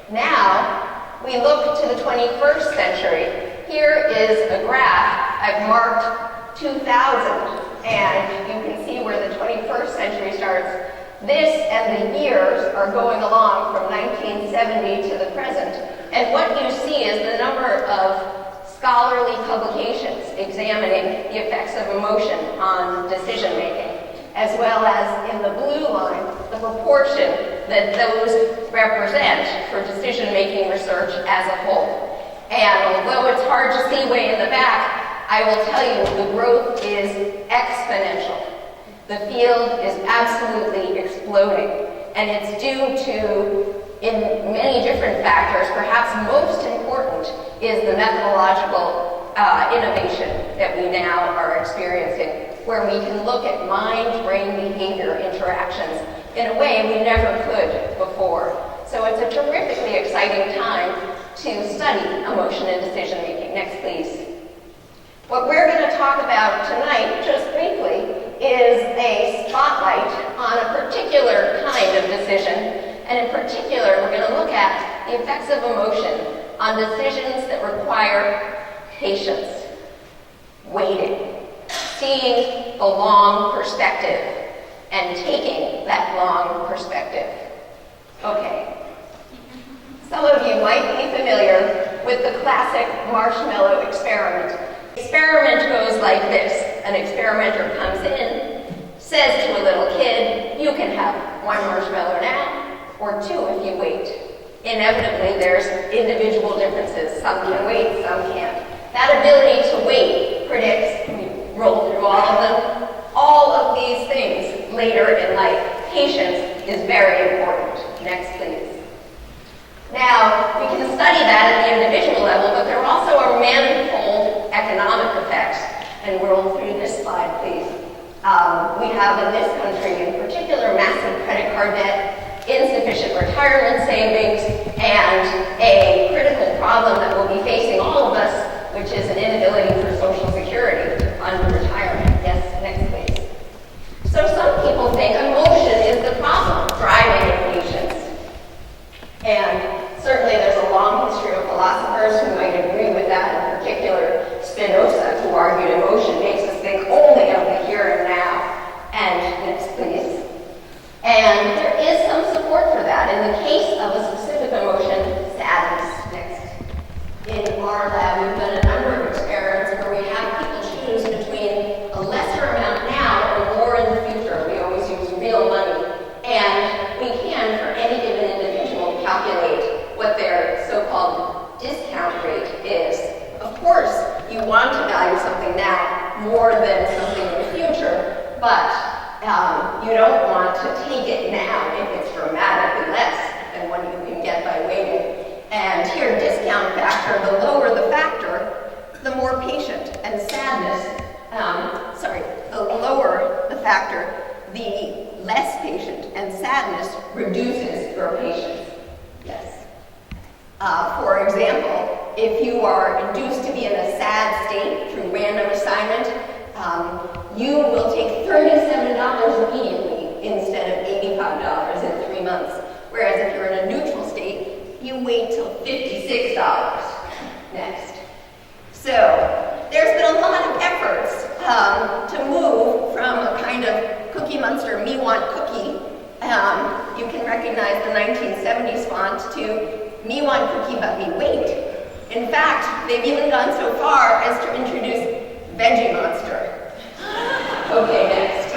Speaker 9: now we look to the 21st century. Here is a graph. I've marked 2000, and you can see where the 21st century starts. This and the years are going along from 1970 to the present. And what you see is the number of scholarly publications examining the effects of emotion on decision making, as well as in the blue line, the proportion that those represent for decision making research as a whole. And although it's hard to see way in the back, I will tell you the growth is exponential. The field is absolutely exploding, and it's due to, in many different factors, perhaps most important is the methodological innovation that we now are experiencing, where we can look at mind-brain behavior interactions in a way we never could before. So it's a terrifically exciting time to study emotion and decision making. Next, please. What we're going to talk about tonight, just briefly, is a spotlight on a particular kind of decision. And in particular, we're going to look at the effects of emotion on decisions that require patience, waiting, seeing the long perspective, and taking that long perspective. Okay. Some of you might be familiar with the classic marshmallow experiment. The experiment goes like this. An experimenter comes in, says to a little kid, "You can have one marshmallow now, or two if you wait." Inevitably, there's individual differences. Some can wait, some can't. That ability to wait predicts, we roll through all of these things later in life. Patience is very important. Next, please. Now, we can study that at the individual level, but there also are manifold economic effects. And roll through this slide, please. We have in this country, in particular, massive credit card debt, insufficient retirement savings, and a critical problem that will be facing all of us, which is an inability for Social Security to fund retirement. Yes, next, please. So some people think emotion is the problem driving impatience. And certainly there's a long history of philosophers who might agree with that, in particular Spinoza, who argued emotion makes us think only of the here and now. And next, please. And there is some support for that. In the case of a specific emotion, sadness. Next. In our lab, we've done a number of experiments where we have people choose between a lesser amount now or more in the future. We always use real money. And we can, for any given individual, calculate what their so-called discount rate is. Of course, you want to value something now more than something in the future, but you don't want to take it now if it's dramatically less than what you can get by waiting. And here, discount factor, the lower the factor, the more patient. And sadness, the lower the factor, the less patient. And sadness reduces your patience. Yes. For example, if you are induced to be in a sad state through random assignment, you will take $37 immediately instead of $85 in 3 months. Whereas if you're in a neutral state, you wait till $56. Next. So there's been a lot of efforts to move from a kind of Cookie Monster Me Want Cookie. You can recognize the 1970s font to Me Want Cookie But Me Wait. In fact, they've even gone so far as to introduce Veggie Monster. Okay, next.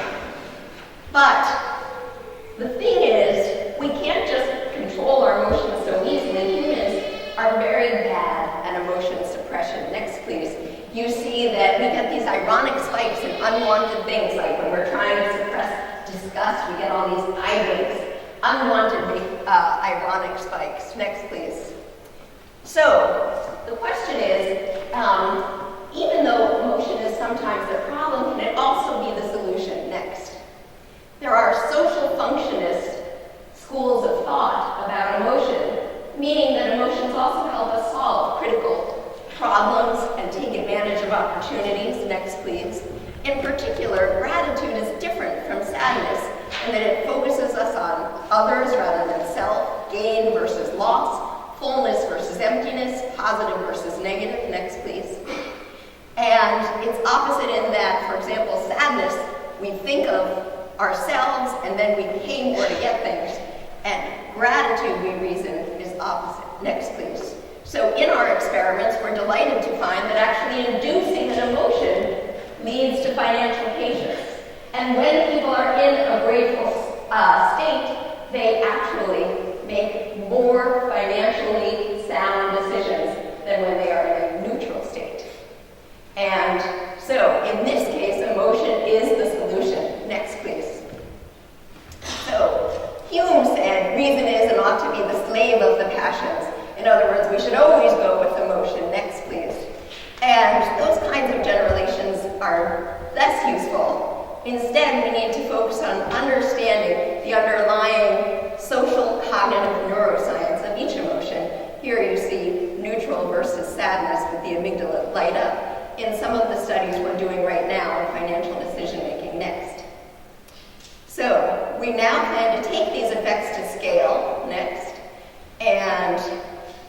Speaker 9: But the thing is, we can't just control our emotions so easily. Humans are very bad at emotion suppression. Next, please. You see that we get these ironic spikes and unwanted things, like when we're trying to suppress disgust, we get all these eye blinks. Unwanted ironic spikes. Next, please. So, the question is, even though emotion is sometimes the problem, can it also be the solution? Next. There are social functionist schools of thought about emotion, meaning that emotions also help us solve critical problems and take advantage of opportunities. Next, please. In particular, gratitude is different from sadness in that it focuses us on others rather than self, gain versus loss, fullness versus emptiness, positive versus negative. Next, please. And it's opposite in that, for example, sadness, we think of ourselves and then we pay more to get things. And gratitude, we reason, is opposite. Next, please. So in our experiments, we're delighted to find that actually inducing an emotion leads to financial patience. And when people are in a grateful state, they actually make more financially sound decisions than when they are in a neutral state. And so, in this case, emotion is the solution. Next, please. So, Hume said, reason is and ought to be the slave of the passions. In other words, we should always go with emotion. Next, please. And those kinds of generalizations are less useful. Instead, we need to focus on understanding the underlying social cognitive neuroscience of each emotion. Here you see neutral versus sadness with the amygdala light up in some of the studies we're doing right now in financial decision making. Next. So we now plan to take these effects to scale. Next. And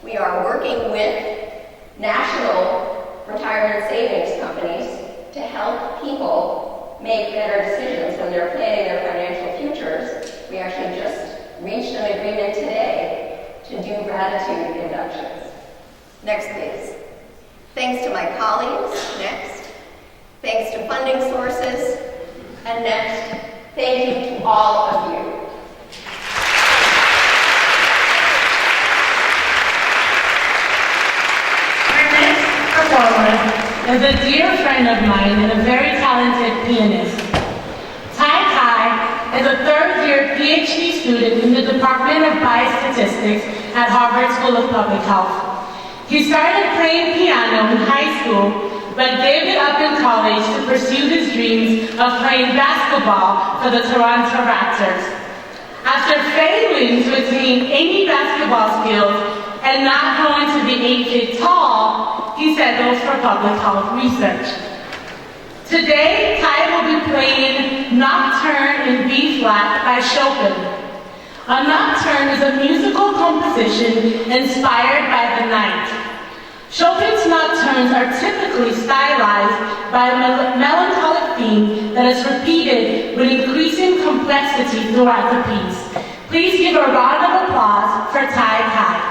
Speaker 9: we are working with national retirement savings companies to help people make better decisions when they're planning their financial futures. We actually just reached an agreement today to do gratitude inductions. Next, please. Thanks to my colleagues. Next. Thanks to funding sources. And next, thank you to all of you.
Speaker 4: Our next performer is a dear friend of mine and a very talented pianist. Tai Tai is a third-year PhD student in the Department of Biostatistics at Harvard School of Public Health. He started playing piano in high school, but gave it up in college to pursue his dreams of playing basketball for the Toronto Raptors. After failing to attain any basketball skills and not growing to be 8 feet tall, he settled for public health research. Today, Tai will be playing Nocturne in B-flat by Chopin. A nocturne is a musical composition inspired by the night. Chopin's nocturnes are typically stylized by a melancholic theme that is repeated with increasing complexity throughout the piece. Please give a round of applause for Tai Tai.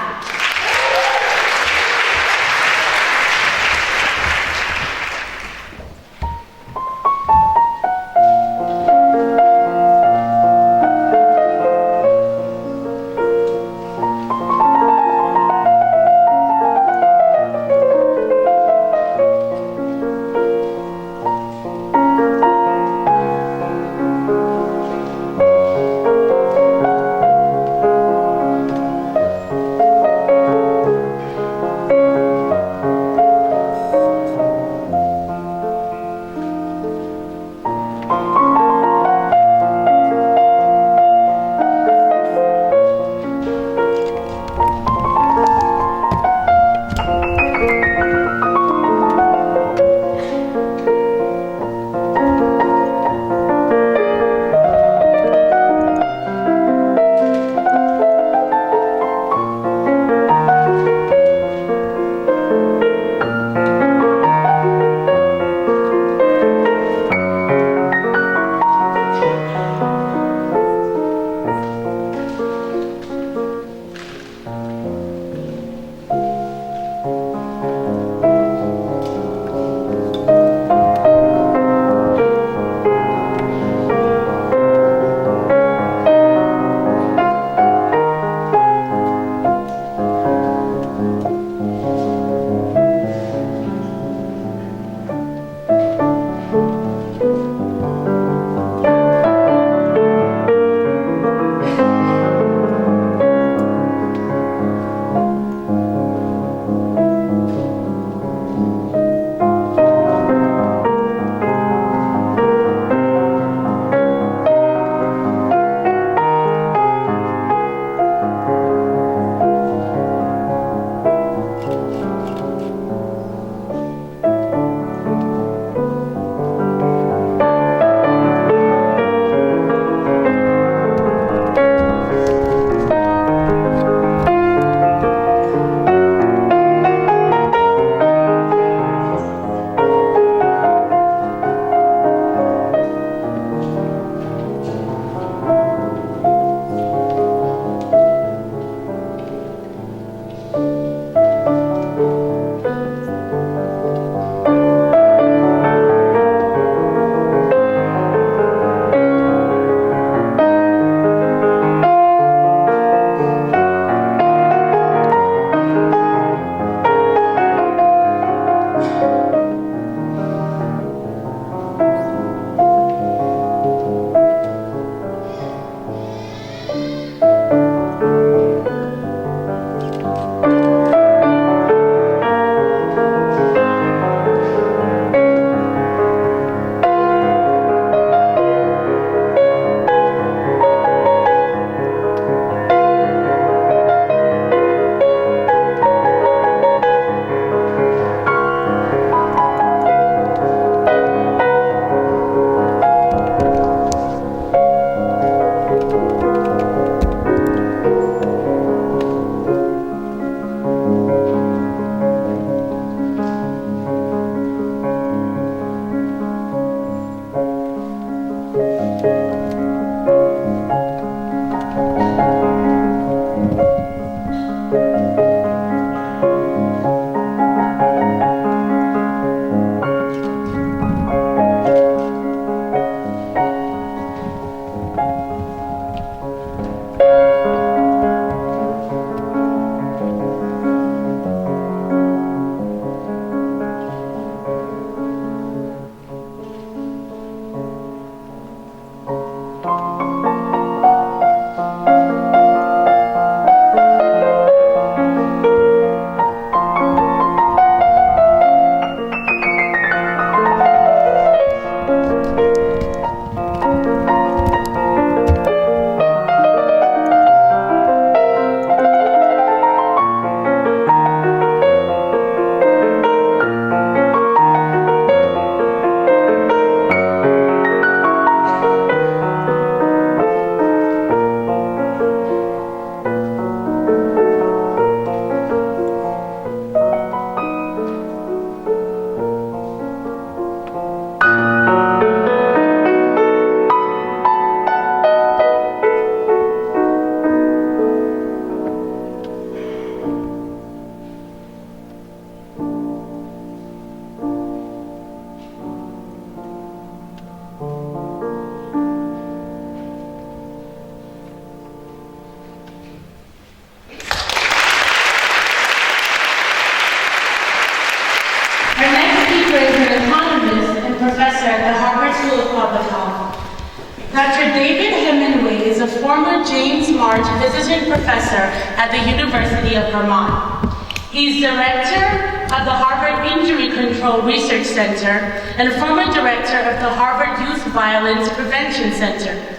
Speaker 4: Public Health. Dr. David Hemingway is a former James March Visiting Professor at the University of Vermont. He's Director of the Harvard Injury Control Research Center and former Director of the Harvard Youth Violence Prevention Center.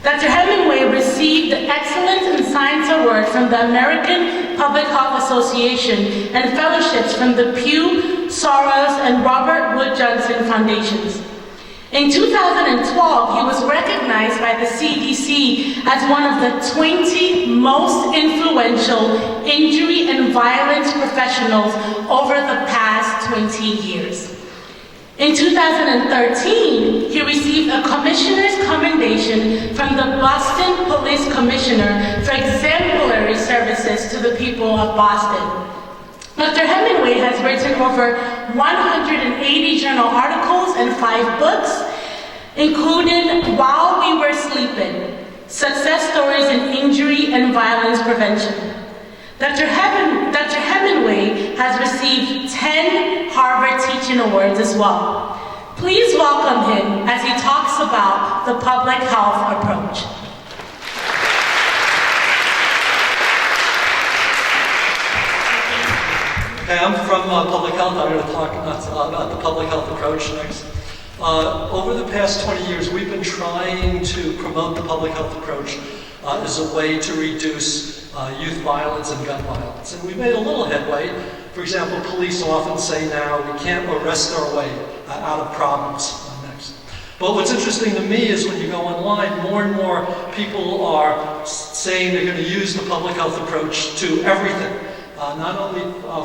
Speaker 4: Dr. Hemingway received the Excellence in Science Award from the American Public Health Association and fellowships from the Pew, Soros, and Robert Wood Johnson Foundations. In 2012, he was recognized by the CDC as one of the 20 most influential injury and violence professionals over the past 20 years. In 2013, he received a Commissioner's Commendation from the Boston Police Commissioner for exemplary services to the people of Boston. Dr. Hemingway has written over 180 journal articles and 5 books, including While We Were Sleeping, Success Stories in Injury and Violence Prevention. Dr. Hemingway has received 10 Harvard Teaching Awards as well. Please welcome him as he talks about the public health approach.
Speaker 10: Okay, I'm from Public Health. I'm going to talk about the public health approach next. Over the past 20 years, we've been trying to promote the public health approach as a way to reduce youth violence and gun violence. And we've made a little headway. For example, police often say now we can't arrest our way out of problems. Next. But what's interesting to me is when you go online, more and more people are saying they're going to use the public health approach to everything. Not only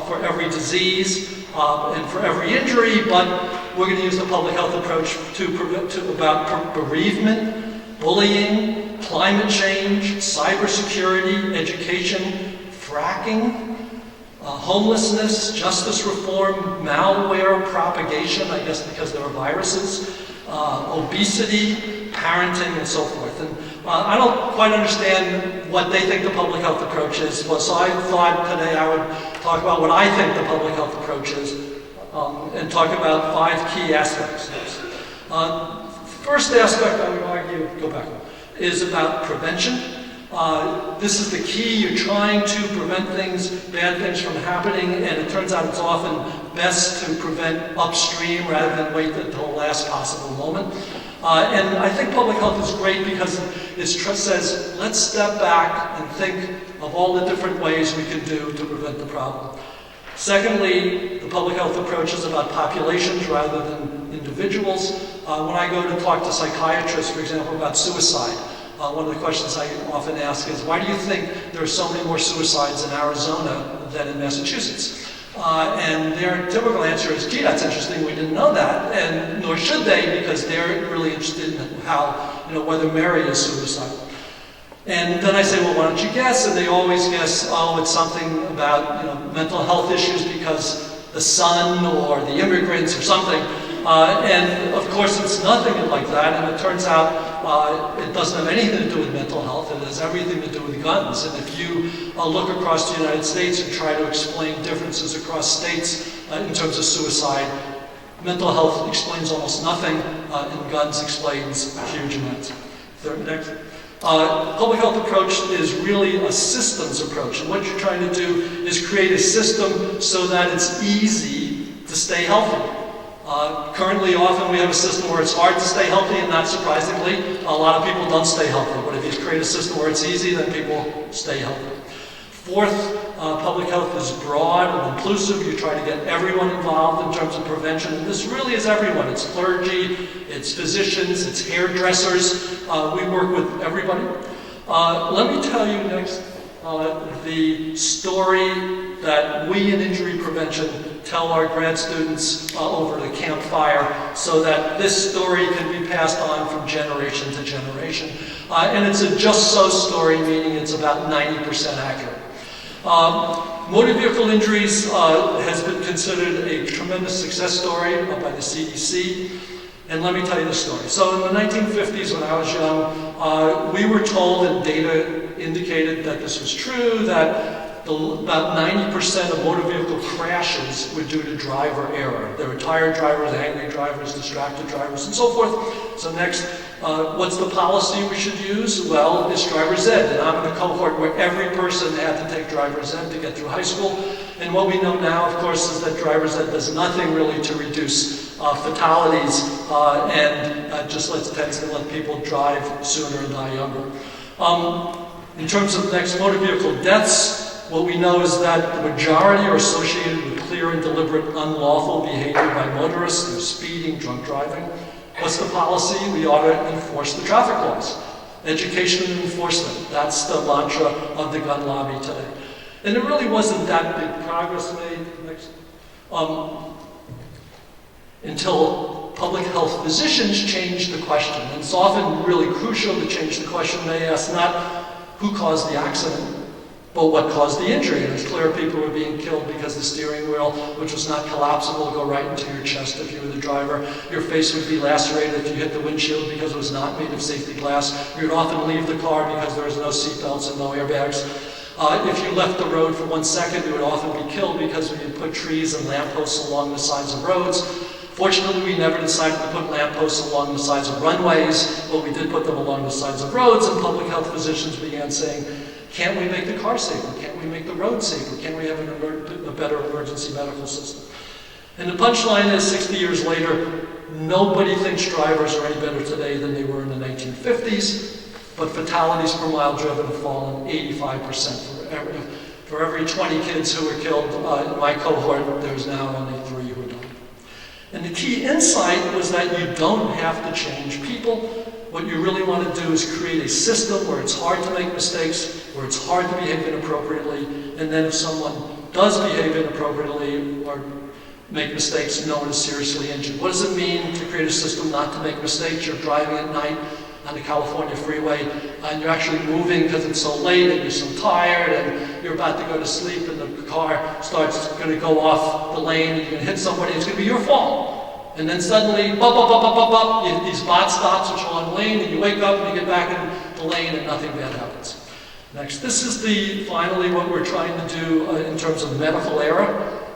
Speaker 10: for every disease and for every injury, but we're going to use the public health approach about bereavement, bullying, climate change, cybersecurity, education, fracking, homelessness, justice reform, malware propagation, I guess because there are viruses, obesity, parenting, and so forth. And I don't quite understand what they think the public health approach is, so I thought today I would talk about what I think the public health approach is and talk about 5 key aspects. First aspect, I would argue, go back, is about prevention. This is the key. You're trying to prevent bad things from happening, and it turns out it's often best to prevent upstream rather than wait until the last possible moment. And I think public health is great because it says, let's step back and think of all the different ways we can do to prevent the problem. Secondly, the public health approach is about populations rather than individuals. When I go to talk to psychiatrists, for example, about suicide, one of the questions I often ask is, why do you think there are so many more suicides in Arizona than in Massachusetts? And their typical answer is, gee, that's interesting, we didn't know that, and nor should they, because they're really interested in how, whether Mary is suicidal. And then I say, well, why don't you guess? And they always guess, oh, it's something about, mental health issues because the son or the immigrants or something. And of course, it's nothing like that, and it turns out it doesn't have anything to do with mental health. It has everything to do with guns. And if you look across the United States and try to explain differences across states in terms of suicide, mental health explains almost nothing, and guns explains huge amounts. Next. Public health approach is really a systems approach, and what you're trying to do is create a system so that it's easy to stay healthy. Currently, often we have a system where it's hard to stay healthy, and not surprisingly, a lot of people don't stay healthy. But if you create a system where it's easy, then people stay healthy. Fourth, public health is broad and inclusive. You try to get everyone involved in terms of prevention. And this really is everyone. It's clergy, it's physicians, it's hairdressers. We work with everybody. Let me tell you next the story that we in injury prevention tell our grad students over the campfire so that this story can be passed on from generation to generation. And it's a just so story, meaning it's about 90% accurate. Motor vehicle injuries has been considered a tremendous success story by the CDC. And let me tell you the story. So in the 1950s, when I was young, we were told, and data indicated that this was true, that about 90% of motor vehicle crashes were due to driver error. There were tired drivers, angry drivers, distracted drivers, and so forth. So next, what's the policy we should use? Well, it's driver's ed. And I'm in a cohort where every person had to take driver's ed to get through high school. And what we know now, of course, is that driver's ed does nothing really to reduce fatalities and just tends to let people drive sooner and die younger. In terms of next motor vehicle deaths, what we know is that the majority are associated with clear and deliberate unlawful behavior by motorists. They're speeding, drunk driving. What's the policy? We ought to enforce the traffic laws. Education and enforcement. That's the mantra of the gun lobby today. And there really wasn't that big progress made until public health physicians changed the question. And it's often really crucial to change the question. They ask not who caused the accident, but what caused the injury. And it's clear people were being killed because the steering wheel, which was not collapsible, would go right into your chest if you were the driver. Your face would be lacerated if you hit the windshield because it was not made of safety glass. You would often leave the car because there was no seatbelts and no airbags. If you left the road for 1 second, you would often be killed because we had put trees and lampposts along the sides of roads. Fortunately, we never decided to put lampposts along the sides of runways, but we did put them along the sides of roads, and public health physicians began saying, can't we make the car safer? Can't we make the road safer? Can't we have a better emergency medical system? And the punchline is, 60 years later, nobody thinks drivers are any better today than they were in the 1950s, but fatalities per mile driven have fallen 85%. For every 20 kids who were killed in my cohort, there's now only 3 who died. And the key insight was that you don't have to change people. What you really want to do is create a system where it's hard to make mistakes, where it's hard to behave inappropriately, and then if someone does behave inappropriately or make mistakes, no one is seriously injured. What does it mean to create a system not to make mistakes? You're driving at night on the California freeway, and you're actually moving because it's so late and you're so tired and you're about to go to sleep and the car starts going to go off the lane and you're going to hit somebody, it's going to be your fault. And then suddenly, these bot stops which are on the lane, and you wake up and you get back in the lane and nothing bad happens. Next, this is finally what we're trying to do in terms of medical error.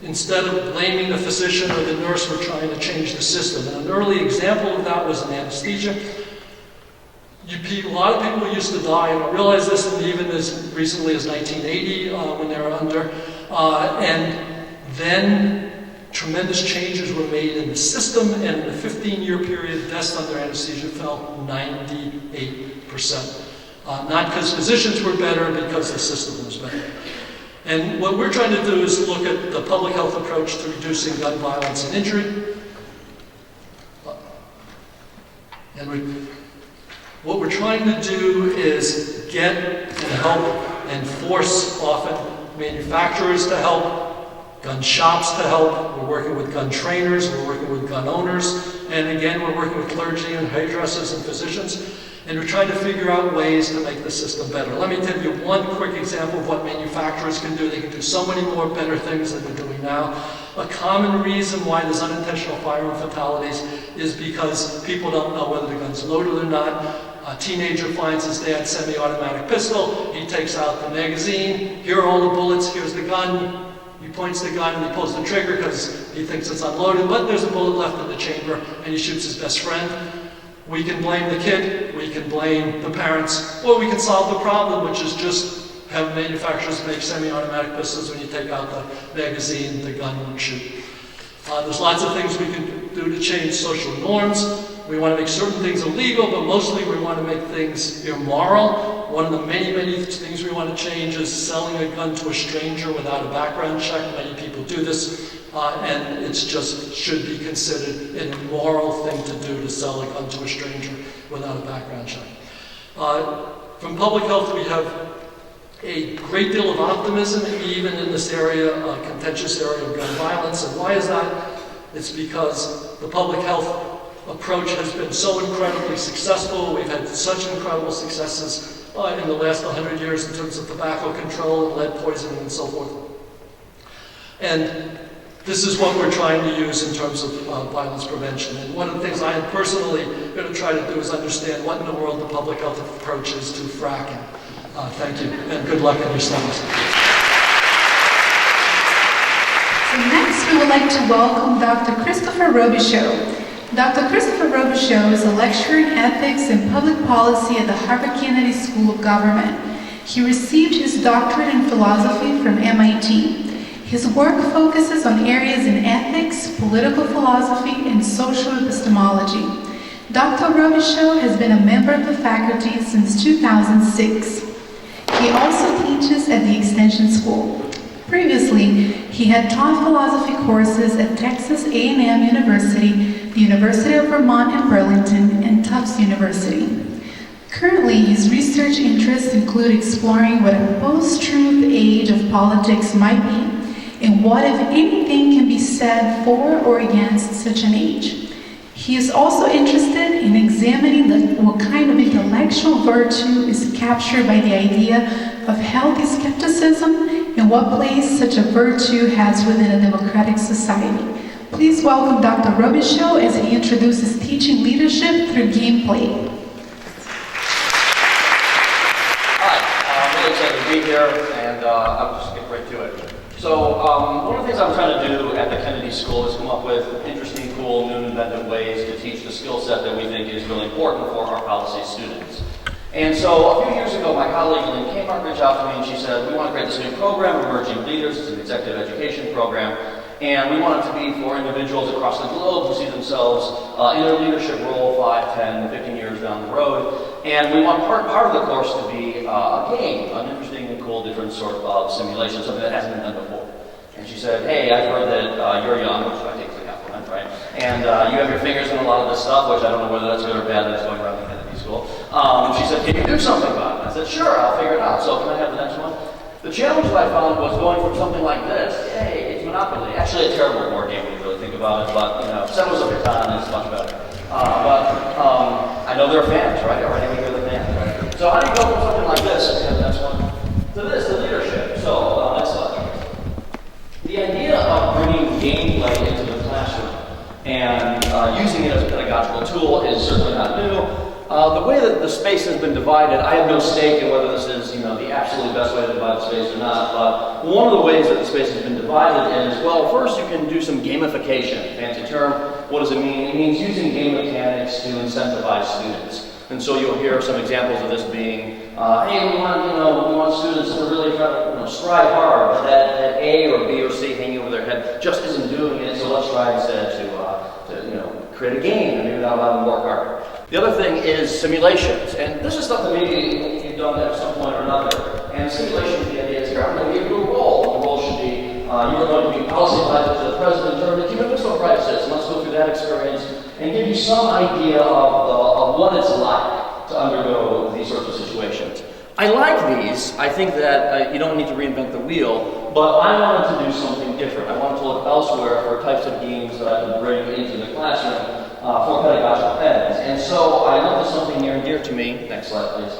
Speaker 10: Instead of blaming the physician or the nurse, we're trying to change the system. And an early example of that was in anesthesia. A lot of people used to die, and I realized this even as recently as 1980 when they were under. And then tremendous changes were made in the system, and in a 15-year period, deaths under anesthesia fell 98%. Not because physicians were better, because the system was better. And what we're trying to do is look at the public health approach to reducing gun violence and injury. And what we're trying to do is get and help and force often manufacturers to help, gun shops to help. We're working with gun trainers, we're working with gun owners, and again, we're working with clergy and hairdressers and physicians, and we're trying to figure out ways to make the system better. Let me tell you one quick example of what manufacturers can do. They can do so many more better things than they're doing now. A common reason why there's unintentional firearm fatalities is because people don't know whether the gun's loaded or not. A teenager finds his dad's semi-automatic pistol, he takes out the magazine, here are all the bullets, here's the gun, he points the gun and he pulls the trigger because he thinks it's unloaded, but there's a bullet left in the chamber, and he shoots his best friend. We can blame the kid, we can blame the parents, or we can solve the problem, which is just have manufacturers make semi-automatic pistols. When you take out the magazine, the gun won't shoot. There's lots of things we can do to change social norms. We want to make certain things illegal, but mostly we want to make things immoral. One of the many things we want to change is selling a gun to a stranger without a background check. Many people do this, and it's just should be considered an immoral thing to do, to sell a gun to a stranger without a background check. From public health, we have a great deal of optimism, even in this area, contentious area of gun violence. And why is that? It's because the public health approach has been so incredibly successful. We've had such incredible successes in the last 100 years in terms of tobacco control and lead poisoning and so forth. And this is what we're trying to use in terms of violence prevention. And one of the things I am personally going to try to do is understand what in the world the public health approach is to fracking. Thank you, and good luck in your studies.
Speaker 5: Next, we would like to welcome Dr. Christopher Robichaud. Dr. Christopher Robichaud is a lecturer in ethics and public policy at the Harvard Kennedy School of Government. He received his doctorate in philosophy from MIT. His work focuses on areas in ethics, political philosophy, and social epistemology. Dr. Robichaud has been a member of the faculty since 2006. He also teaches at the Extension School. Previously, he had taught philosophy courses at Texas A&M University, the University of Vermont in Burlington, and Tufts University. Currently, his research interests include exploring what a post-truth age of politics might be, and what, if anything, can be said for or against such an age. He is also interested in examining what kind of intellectual virtue is captured by the idea of healthy skepticism and what place such a virtue has within a democratic society. Please welcome Dr. Robichaud as he introduces teaching leadership through gameplay.
Speaker 11: Hi, I'm really excited to be here, and I'll just get right to it. So one of the things I'm trying to do at the Kennedy School is come up with interesting, cool, new, inventive ways to teach the skill set that we think is really important for our policy students. And so a few years ago, my colleague Lynn Kmart reached out to me and she said, we want to create this new program, Emerging Leaders. It's an executive education program. And we want it to be for individuals across the globe who see themselves in a leadership role 5, 10, 15 years down the road. And we want part of the course to be a game, an interesting and cool different sort of simulation, something that hasn't been done before. And she said, hey, I've heard that you're young, which I take as a compliment, right? And you have your fingers in a lot of this stuff, which I don't know whether that's good or bad that's going around the Kennedy School. She said, can you do something about it? I said, sure, I'll figure it out. So can I have the next one? The challenge that I found was going from something like this, hey, it's Monopoly. Actually a terrible board game when you really think about it, but Settlers of Catan is much better. I know there are fans, right? Already we hear the fans, right? So how do you go from something like this, and the next one, to this, to leadership? So, next slide. The idea of bringing gameplay into the classroom and using it as a pedagogical tool is certainly not new. The way that the space has been divided, I have no stake in whether this is, the absolutely best way to divide the space or not, but one of the ways that the space has been divided is, well, first you can do some gamification. Fancy term. What does it mean? It means using game mechanics to incentivize students. And so you'll hear some examples of this being, hey, we want students to really try to strive hard, but that A or B or C hanging over their head just isn't doing it, so let's try instead to create a game and maybe not allow them to work harder. The other thing is simulations, and this is stuff that maybe you've done at some point or another. And simulations, the idea is you're going to give you a role. The role should be you're going to be policy advisor to the president during the Cuban Missile Crisis, and let's go through that experience and give you some idea of what it's like to undergo these sorts of situations. I like these. I think that you don't need to reinvent the wheel, but I wanted to do something different. I wanted to look elsewhere for types of games that I could bring into the classroom for pedagogical ends. And so I looked at something near and dear to me. Next slide, please.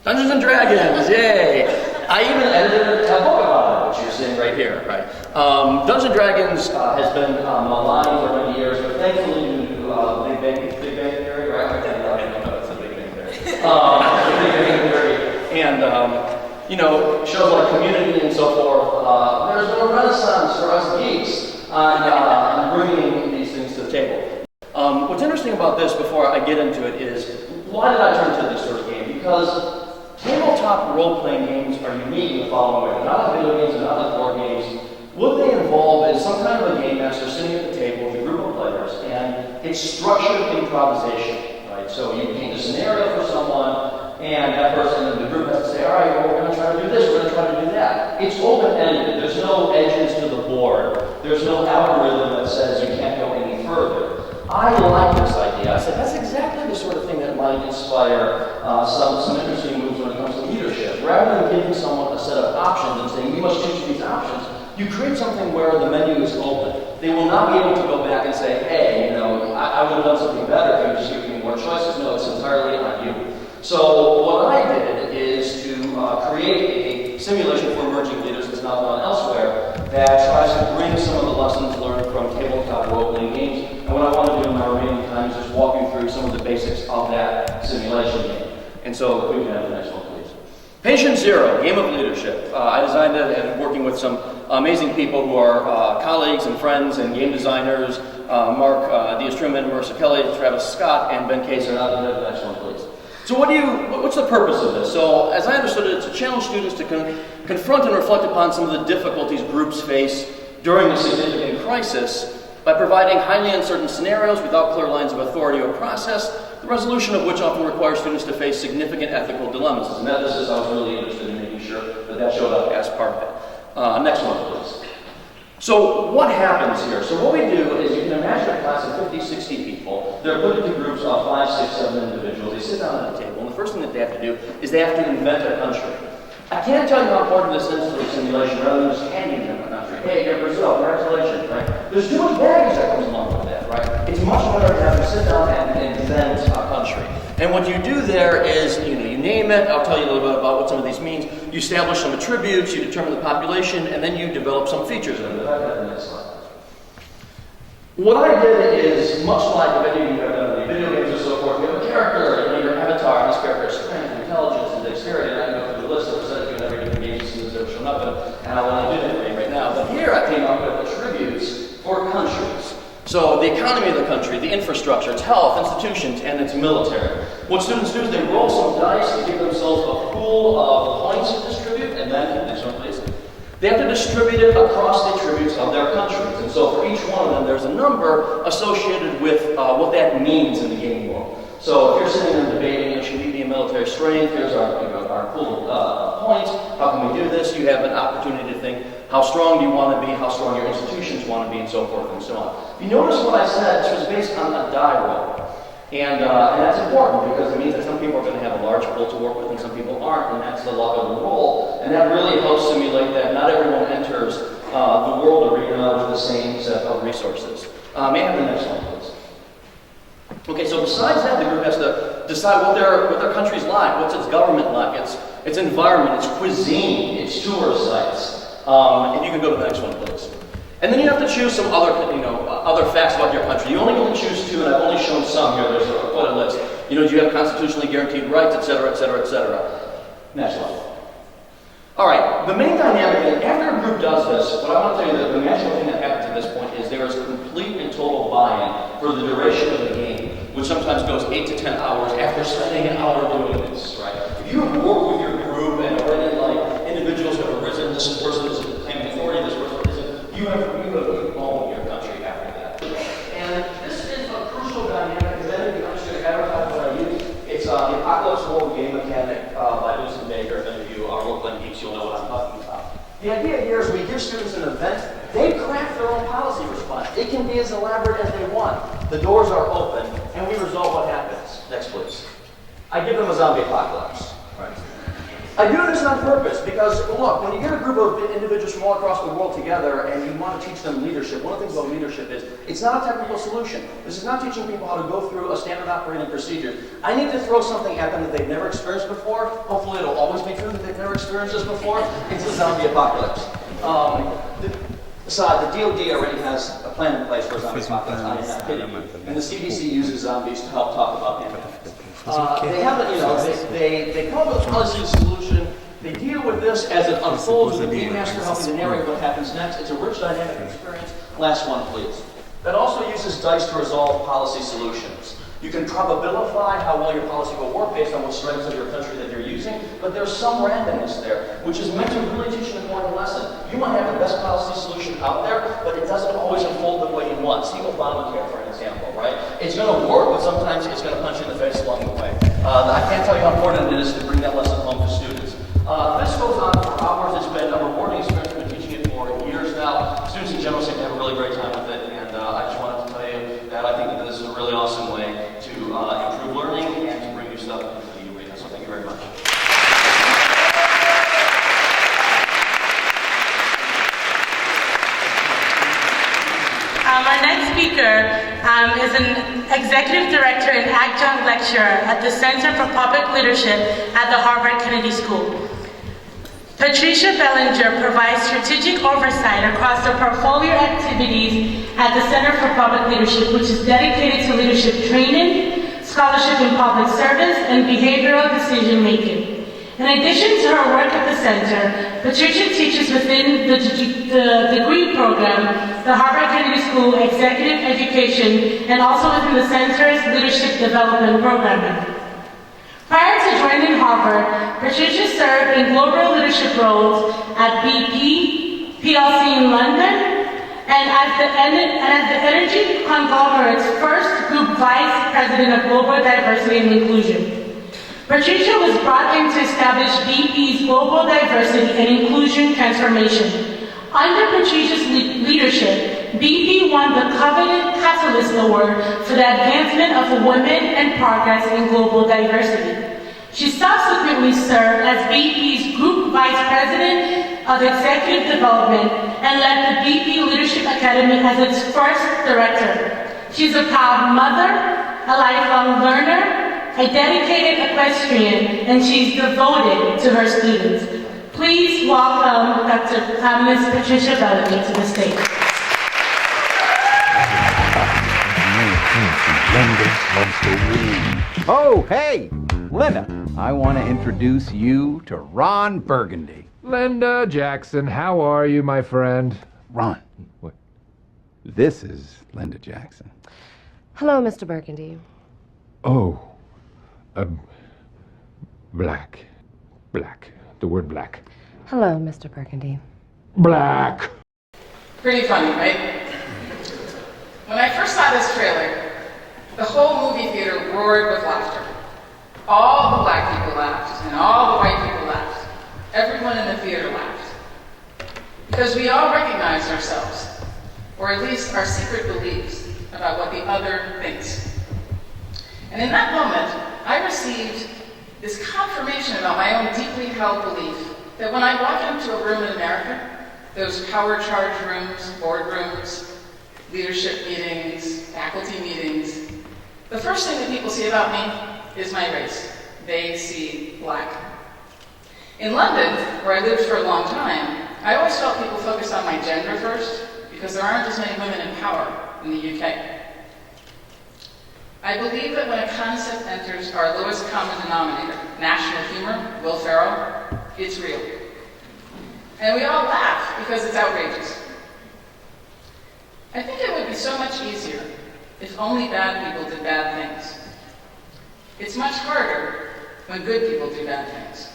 Speaker 11: Dungeons and Dragons, yay! I even edited a book about it, which you're seeing right here, right? Dungeons and Dragons has been maligned for many years, but thankfully due to Big Bang Theory, right? It's a Big Bang Theory. Big Bang Theory. And, shows like Community and so forth. There's been a renaissance for us geeks on bringing these things to the table. What's interesting about this, before I get into it, is why did I turn to this sort of game? Because tabletop role-playing games are unique in the following way. They're not like video games, they're not like board games. What they involve is some kind of a game master sitting at the table with a group of players, and it's structured improvisation, right? So you paint a scenario for someone, and that person in the group has to say, all right, well, we're going to try to do this, we're going to try to do that. It's open-ended. There's no edges to the board. There's no algorithm that says you can't go any further. I like this idea. I said, that's exactly the sort of thing that might inspire some interesting moves when it comes to leadership. Rather than giving someone a set of options and saying, you must choose these options, you create something where the menu is open. They will not be able to go back and say, hey, I would have done something better if you just given me more choices. No, it's entirely on you. So what I did is to create a simulation for emerging leaders that's not done elsewhere that tries to bring some of the lessons learned from tabletop role-playing games. And what I want to do in my remaining time is just walk you through some of the basics of that simulation game. And so we can have the next one, please. Patient Zero, Game of Leadership. I designed it and working with some amazing people who are colleagues and friends and game designers, Mark Diaz-Truman, Marissa Kelly, Travis Scott, and Ben Kaiser. The next one, please. So what's the purpose of this? So as I understood it, it's to challenge students to confront and reflect upon some of the difficulties groups face during a significant crisis by providing highly uncertain scenarios without clear lines of authority or process, the resolution of which often requires students to face significant ethical dilemmas. And I was really interested in making sure that showed up as part of it. Next one, please. So what happens here? So what we do is, you can imagine a class of 50, 60 people. They're put into groups of 5, 6, 7 individuals. They sit down at a table, and the first thing that they have to do is they have to invent a country. I can't tell you how important this is for a simulation rather than just handing them a country. Hey, you're Brazil, congratulations, right? There's too much baggage that comes along with that, right? It's much better to have them sit down and invent a country. And what you do there is, you name it. I'll tell you a little bit about what some of these means. You establish some attributes, you determine the population, and then you develop some features of it. The next slide. What I did is, much like if any of you have done any video games or so forth, you have a character, your avatar, and this character has strength, intelligence, and dexterity, and I can go through the list of presented you in every different game system that's ever shown up in, and I want to do that for you right now. But here I came up with attributes for countries. So the economy of the country, the infrastructure, its health, institutions, and its military. What students do is they roll some dice to give themselves a pool of points to distribute, and then, next one please, they have to distribute it across the attributes of their countries. And so for each one of them, there's a number associated with what that means in the game world. So if you're sitting and debating, should we be in military strength? Here's our pool of points. How can we do this? You have an opportunity to think, how strong do you want to be? How strong your institutions want to be? And so forth and so on. If you notice what I said, this was based on a die roll. And that's important because it means that some people are going to have a large pool to work with and some people aren't, and that's the luck of the roll. And that really helps simulate that not everyone enters the world arena with the same set of resources. May I have the next one, please? Okay, so besides that, the group has to decide what their country's like, what's its government like, its environment, its cuisine, its tour sites. And you can go to the next one, please. And then you have to choose some other facts about your country. You only can choose 2, and I've only shown some here. There's quite a list. Do you have constitutionally guaranteed rights, et cetera, et cetera, et cetera. Next one. All right, the main dynamic, after a group does this, what I want to tell you that the natural thing that happens at this point is there is complete and total buy-in for the duration of the game, which sometimes goes 8 to 10 hours after spending an hour doing this, right? If you have worked with your group and already individuals have arisen, this person is claiming authority, this person isn't, you have owned your country after that. And this is a crucial dynamic, because then you understand advertise what I use. It's the Apocalypse World Game Mechanic by Lucy Baker. If any of you are Brooklyn geeks, you'll know what I'm talking about. The idea here is we give students an event, they craft their own policy response. It can be as elaborate as they want. The doors are open, and we resolve what happens. Next, please. I give them a zombie apocalypse. Right. I do this on purpose because, look, when you get a group of individuals from all across the world together and you want to teach them leadership, one of the things about leadership is it's not a technical solution. This is not teaching people how to go through a standard operating procedure. I need to throw something at them that they've never experienced before. Hopefully it'll always be true that they've never experienced this before. It's a zombie apocalypse. The DOD already has a plan in place for a zombie apocalypse. I'm not kidding. And the CDC uses zombies to help talk about pandemics. They have they come up with a policy solution. They deal with this as it unfolds with the game master helping to narrate what happens next. It's a rich dynamic experience. Last one, please. That also uses dice to resolve policy solutions. You can probabilify how well your policy will work based on what strengths of your country that you're using, but there's some randomness there, which is meant to really teach an important lesson. You might have the best policy solution out there, but it doesn't always unfold the way you want. See Obamacare, for an example, right? It's going to work, but sometimes it's going to punch you in the face along the way. I can't tell you how important it is to bring that lesson home to students. This goes on for hours. It's been a rewarding experience. I've been teaching it for years now. Students in general seem to have a really great time with it, and I just wanted to tell you that I think that this is a really awesome way to improve learning and to bring new stuff into the arena. So thank you very much.
Speaker 4: Our next speaker is an executive director and adjunct lecturer at the Center for Public Leadership at the Harvard Kennedy School. Patricia Bellinger provides strategic oversight across the portfolio activities at the Center for Public Leadership, which is dedicated to leadership training, scholarship in public service, and behavioral decision making. In addition to her work at the center, Patricia teaches within the degree program, the Harvard Kennedy School Executive Education, and also within the center's Leadership Development Programming. Prior to joining Harvard, Patricia served in global leadership roles at BP plc in London, and as the energy conglomerate's first group vice president of global diversity and inclusion. Patricia was brought in to establish BP's global diversity and inclusion transformation. Under Patricia's leadership, BP won the coveted Catalyst Award for the advancement of women and progress in global diversity. She subsequently served as BP's Group Vice President of Executive Development and led the BP Leadership Academy as its first director. She's a proud mother, a lifelong learner, a dedicated equestrian, and she's devoted to her students. Please welcome Ms. Patricia Bellamy to the stage.
Speaker 12: Oh, hey, Linda, I want to introduce you to Ron Burgundy.
Speaker 13: Linda Jackson, how are you, my friend?
Speaker 12: Ron.
Speaker 13: What?
Speaker 12: This is Linda Jackson.
Speaker 14: Hello, Mr. Burgundy.
Speaker 13: Oh, black. The word black.
Speaker 14: Hello, Mr. Burgundy.
Speaker 13: Black.
Speaker 15: Pretty funny, right? When I first saw this trailer, the whole movie theater roared with laughter. All the black people laughed, and all the white people laughed. Everyone in the theater laughed. Because we all recognized ourselves, or at least our secret beliefs about what the other thinks. And in that moment, I received this confirmation about my own deeply held belief that when I walk into a room in America, those power-charged rooms, boardrooms, leadership meetings, faculty meetings, the first thing that people see about me is my race. They see black. In London, where I lived for a long time, I always felt people focused on my gender first because there aren't as many women in power in the UK. I believe that when a concept enters our lowest common denominator, national humor, Will Ferrell, it's real. And we all laugh because it's outrageous. I think it would be so much easier if only bad people did bad things. It's much harder when good people do bad things,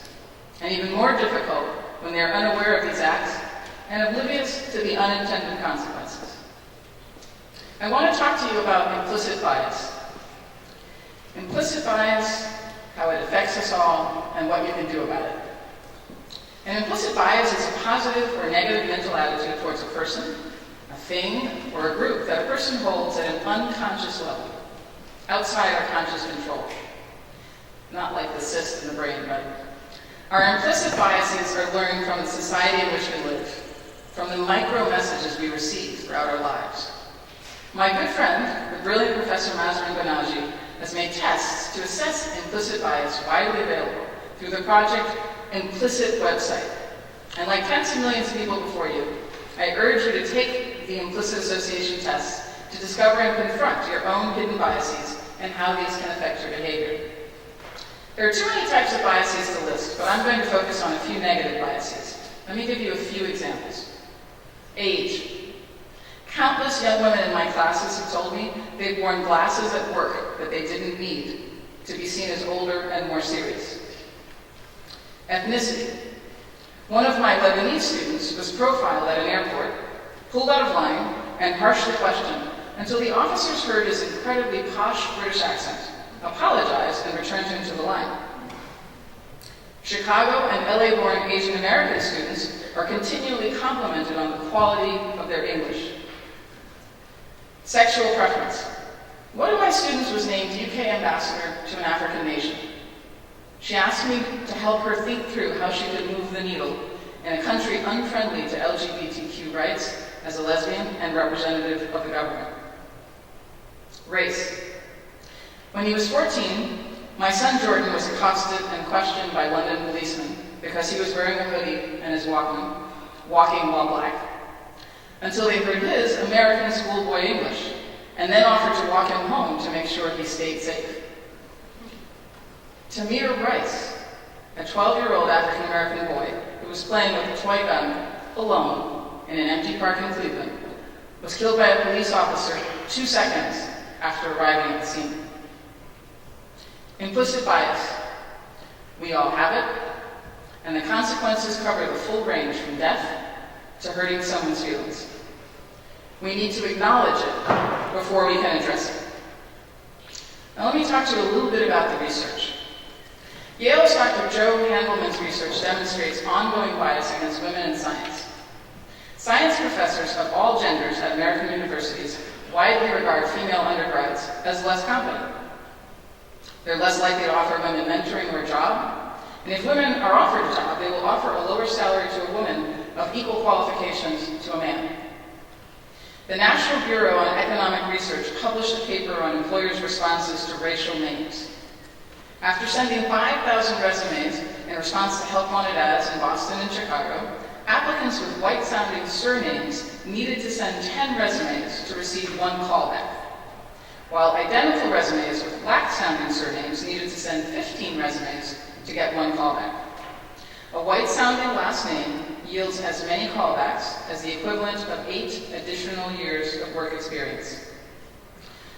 Speaker 15: and even more difficult when they're unaware of these acts and oblivious to the unintended consequences. I want to talk to you about implicit bias. Implicit bias, how it affects us all, and what you can do about it. An implicit bias is a positive or negative mental attitude towards a person, a thing, or a group that a person holds at an unconscious level, outside our conscious control. Not like the cyst in the brain, but our implicit biases are learned from the society in which we live, from the micro messages we receive throughout our lives. My good friend, the brilliant Professor Mahzarin Banaji, has made tests to assess implicit bias widely available through the project Implicit website. And like tens of millions of people before you, I urge you to take the implicit association tests to discover and confront your own hidden biases and how these can affect your behavior. There are too many types of biases to list, but I'm going to focus on a few negative biases. Let me give you a few examples. Age. Countless young women in my classes have told me they've worn glasses at work that they didn't need to be seen as older and more serious. Ethnicity. One of my Lebanese students was profiled at an airport, pulled out of line, and harshly questioned until the officers heard his incredibly posh British accent, apologized, and returned him to the line. Chicago and LA-born Asian American students are continually complimented on the quality of their English. Sexual preference. One of my students was named UK ambassador to an African nation. She asked me to help her think through how she could move the needle in a country unfriendly to LGBTQ rights as a lesbian and representative of the government. Race. When he was 14, my son Jordan was accosted and questioned by London policemen because he was wearing a hoodie and is walking while black, until they heard his American schoolboy English, and then offered to walk him home to make sure he stayed safe. Tamir Rice, a a 12-year-old African-American boy who was playing with a toy gun alone in an empty park in Cleveland, was killed by a police officer 2 seconds after arriving at the scene. Implicit bias. We all have it, and the consequences cover the full range from death to hurting someone's feelings. We need to acknowledge it before we can address it. Now let me talk to you a little bit about the research. Yale's Dr. Joe Handelman's research demonstrates ongoing bias against women in science. Science professors of all genders at American universities widely regard female undergrads as less competent. They're less likely to offer women mentoring or a job, and if women are offered a job, they will offer a lower salary to a woman of equal qualifications to a man. The National Bureau on Economic Research published a paper on employers' responses to racial names. After sending 5,000 resumes in response to help wanted ads in Boston and Chicago, applicants with white-sounding surnames needed to send 10 resumes to receive 1 callback, while identical resumes with black-sounding surnames needed to send 15 resumes to get 1 callback. A white-sounding last name yields as many callbacks as the equivalent of 8 additional years of work experience.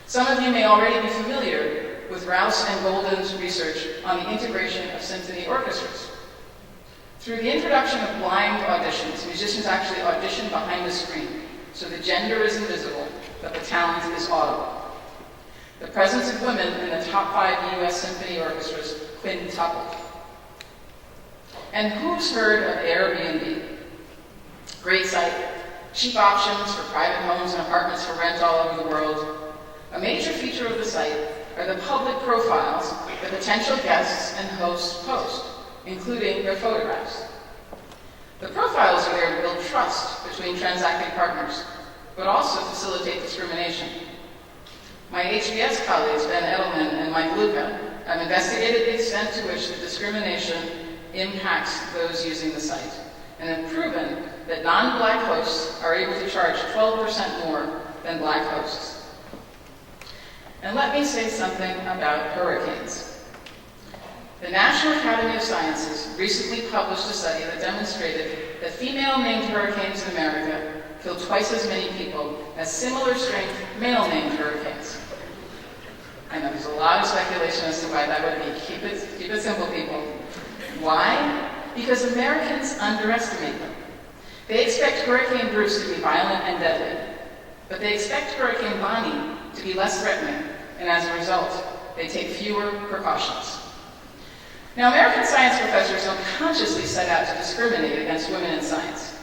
Speaker 15: Some of you may already be familiar with Rouse and Golden's research on the integration of symphony orchestras. Through the introduction of blind auditions, musicians actually audition behind the screen, so the gender is invisible, but the talent is audible. The presence of women in the top 5 U.S. symphony orchestras quintupled. And who's heard of Airbnb? Great site, cheap options for private homes and apartments for rent all over the world. A major feature of the site are the public profiles the potential guests and hosts post, including their photographs. The profiles are there to build trust between transacting partners, but also facilitate discrimination. My HBS colleagues, Ben Edelman and Mike Luca, have investigated the extent to which the discrimination impacts those using the site, and have proven that non-black hosts are able to charge 12% more than black hosts. And let me say something about hurricanes. The National Academy of Sciences recently published a study that demonstrated that female-named hurricanes in America kill twice as many people as similar-strength male-named hurricanes. I know there's a lot of speculation as to why that would be. Keep it simple, people. Why? Because Americans underestimate them. They expect Hurricane Bruce to be violent and deadly, but they expect Hurricane Bonnie to be less threatening, and as a result, they take fewer precautions. Now, American science professors don't consciously set out to discriminate against women in science,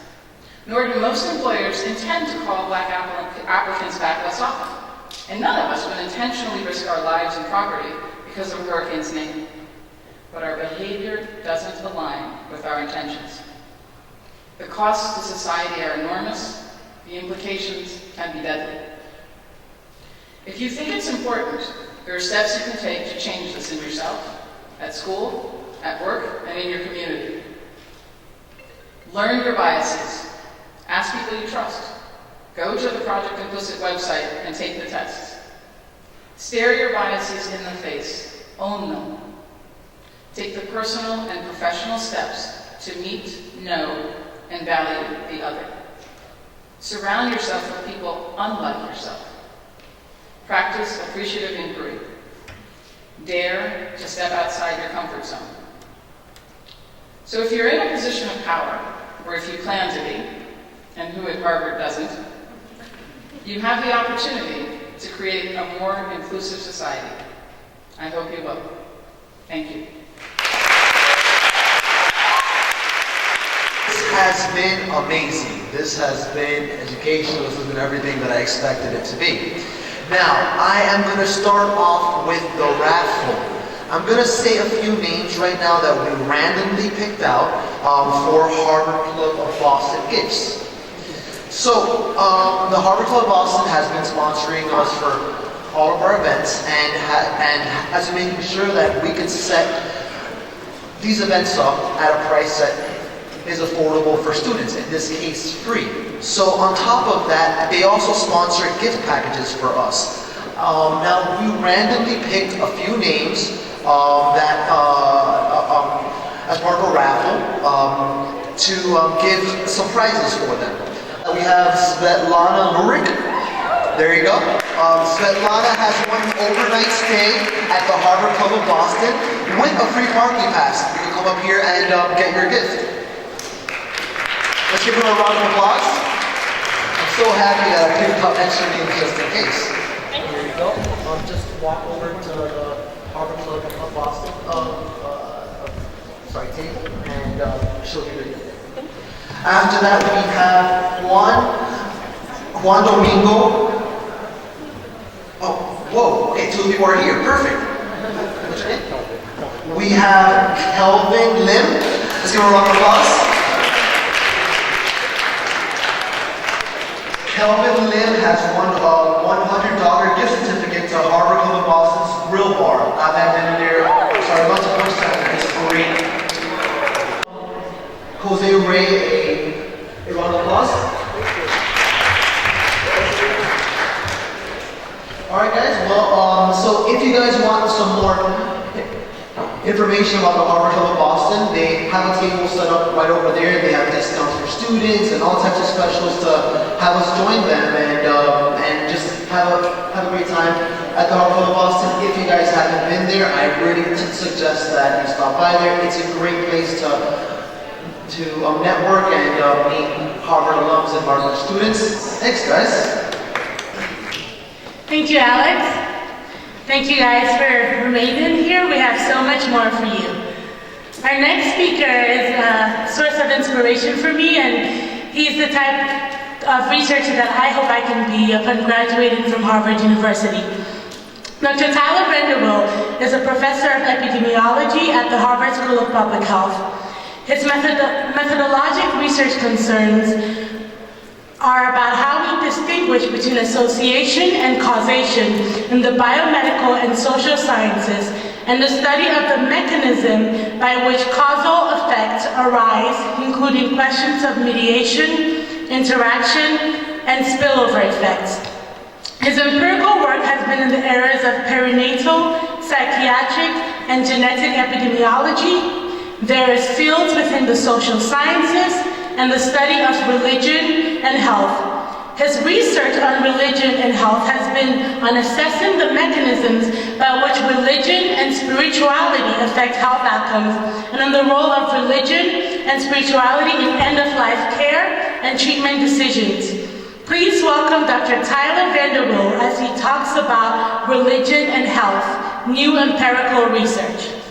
Speaker 15: nor do most employers intend to call black applicants back less often, and none of us would intentionally risk our lives and property because of a hurricane's name. But our behavior doesn't align with our intentions. The costs to society are enormous. The implications can be deadly. If you think it's important, there are steps you can take to change this in yourself, at school, at work, and in your community. Learn your biases. Ask people you trust. Go to the Project Implicit website and take the tests. Stare your biases in the face. Own them. Take the personal and professional steps to meet, know, and value the other. Surround yourself with people unlike yourself. Practice appreciative inquiry. Dare to step outside your comfort zone. So if you're in a position of power, or if you plan to be, and who at Harvard doesn't, you have the opportunity to create a more inclusive society. I hope you will. Thank you.
Speaker 2: This has been amazing. This has been educational. This has been everything that I expected it to be. Now, I am going to start off with the raffle. I'm going to say a few names right now that we randomly picked out for Harvard Club of Boston gifts. So, the Harvard Club of Boston has been sponsoring us for all of our events and has been making sure that we can set these events up at a price that is affordable for students, in this case free. So on top of that, they also sponsor gift packages for us. Now we randomly picked a few names as up a raffle to give some prizes for them. We have Svetlana Lurik. There you go. Svetlana has won an overnight stay at the Harbor Club of Boston with a free parking pass. You can come up here and get your gift. Let's give her a round of applause. I'm so happy that I picked up extra names just in case. Here you go. Just walk over to the Harbor Club of Boston table, and she'll give you the gift. After that, we have Juan Domingo. Oh, whoa, okay, two people are here, perfect. What's your name? We have Kelvin Lim. Let's give her a round of applause. Kelvin Lim has won a $100 gift certificate to Harbor Club of Boston's Grill Bar. I've had dinner there. Sorry about the first time. It's great. Jose Ray, a round of applause. Alright guys, well, so if you guys want some more information about the Harbor Club of Boston, they have a table set up right over there. They have discounts for students and all types of specials to have us join them and just have a great time at the Harbor Club of Boston. If you guys haven't been there, I really suggest that you stop by there. It's a great place to network and meet Harvard alums and Harvard students. Thanks, guys.
Speaker 4: Thank you, Alex. Thank you guys for remaining here. We have so much more for you. Our next speaker is a source of inspiration for me, and he's the type of researcher that I hope I can be upon graduating from Harvard University. Dr. Tyler Vanderwill is a professor of epidemiology at the Harvard School of Public Health. His methodologic research concerns are about how we distinguish between association and causation in the biomedical and social sciences, and the study of the mechanism by which causal effects arise, including questions of mediation, interaction, and spillover effects. His empirical work has been in the areas of perinatal, psychiatric, and genetic epidemiology, various fields within the social sciences, and the study of religion and health. His research on religion and health has been on assessing the mechanisms by which religion and spirituality affect health outcomes, and on the role of religion and spirituality in end-of-life care and treatment decisions. Please welcome Dr. Tyler Vanderwill as he talks about religion and health, new empirical research.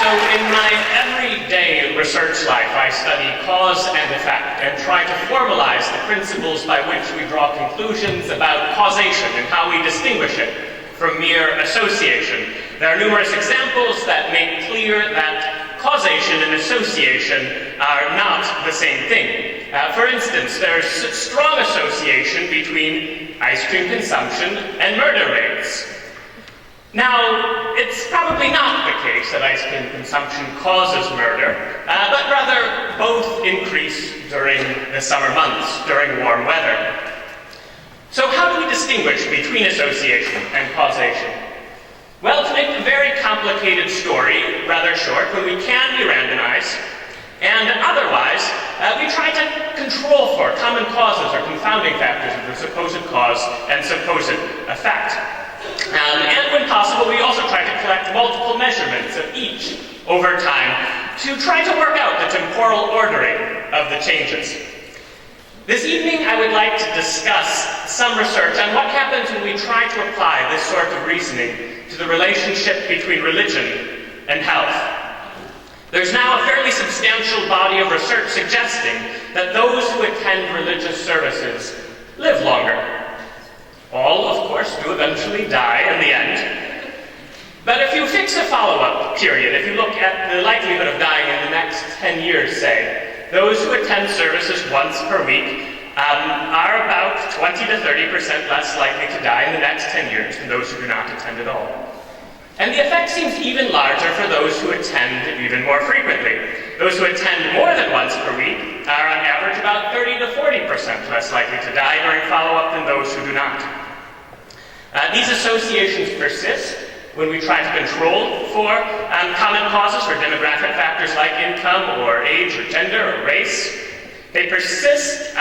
Speaker 16: So in my everyday research life, I study cause and effect and try to formalize the principles by which we draw conclusions about causation and how we distinguish it from mere association. There are numerous examples that make clear that causation and association are not the same thing. For instance, there's strong association between ice cream consumption and murder rates. Now, it's probably not the case that ice cream consumption causes murder, but rather both increase during the summer months, during warm weather. So how do we distinguish between association and causation? Well, to make the very complicated story rather short, when we can, we randomize, and otherwise, we try to control for common causes or confounding factors of the supposed cause and supposed effect. And when possible, we also try to collect multiple measurements of each over time to try to work out the temporal ordering of the changes. This evening, I would like to discuss some research on what happens when we try to apply this sort of reasoning to the relationship between religion and health. There's now a fairly substantial body of research suggesting that those who attend religious services live longer. All, of course, do eventually die in the end. But if you fix a follow-up period, if you look at the likelihood of dying in the next 10 years, say, those who attend services once per week are about 20 to 30% less likely to die in the next 10 years than those who do not attend at all. And the effect seems even larger for those who attend even more frequently. Those who attend more than once per week are on average about 30 to 40% less likely to die during follow-up than those who do not. These associations persist when we try to control for common causes, for demographic factors like income or age or gender or race. They persist,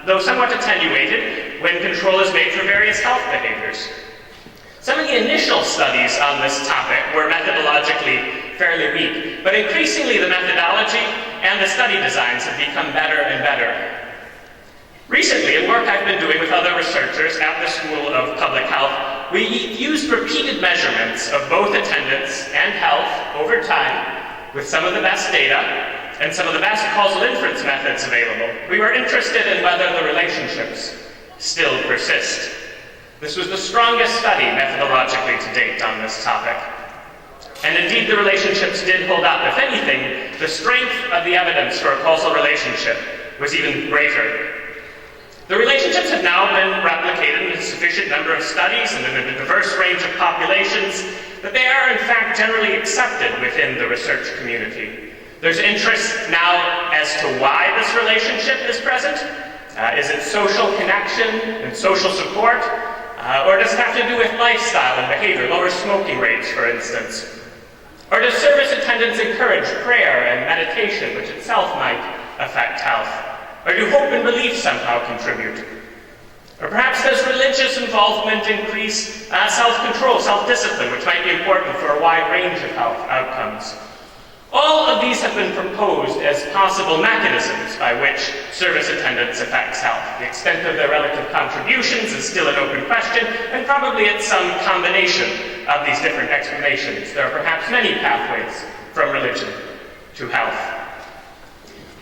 Speaker 16: though somewhat attenuated, when control is made for various health behaviors. Some of the initial studies on this topic were methodologically fairly weak, but increasingly the methodology and the study designs have become better and better. Recently, in work I've been doing with other researchers at the School of Public Health, we used repeated measurements of both attendance and health over time with some of the best data and some of the best causal inference methods available. We were interested in whether the relationships still persist. This was the strongest study methodologically to date on this topic. And indeed, the relationships did hold up. If anything, the strength of the evidence for a causal relationship was even greater. The relationships have now been replicated in a sufficient number of studies and in a diverse range of populations that they are in fact generally accepted within the research community. There's interest now as to why this relationship is present. Is it social connection and social support? Or does it have to do with lifestyle and behavior, lower smoking rates, for instance? Or does service attendance encourage prayer and meditation, which itself might affect health? Or do hope and belief somehow contribute? Or perhaps does religious involvement increase self-control, self-discipline, which might be important for a wide range of health outcomes? All of these have been proposed as possible mechanisms by which service attendance affects health. The extent of their relative contributions is still an open question, and probably it's some combination of these different explanations. There are perhaps many pathways from religion to health.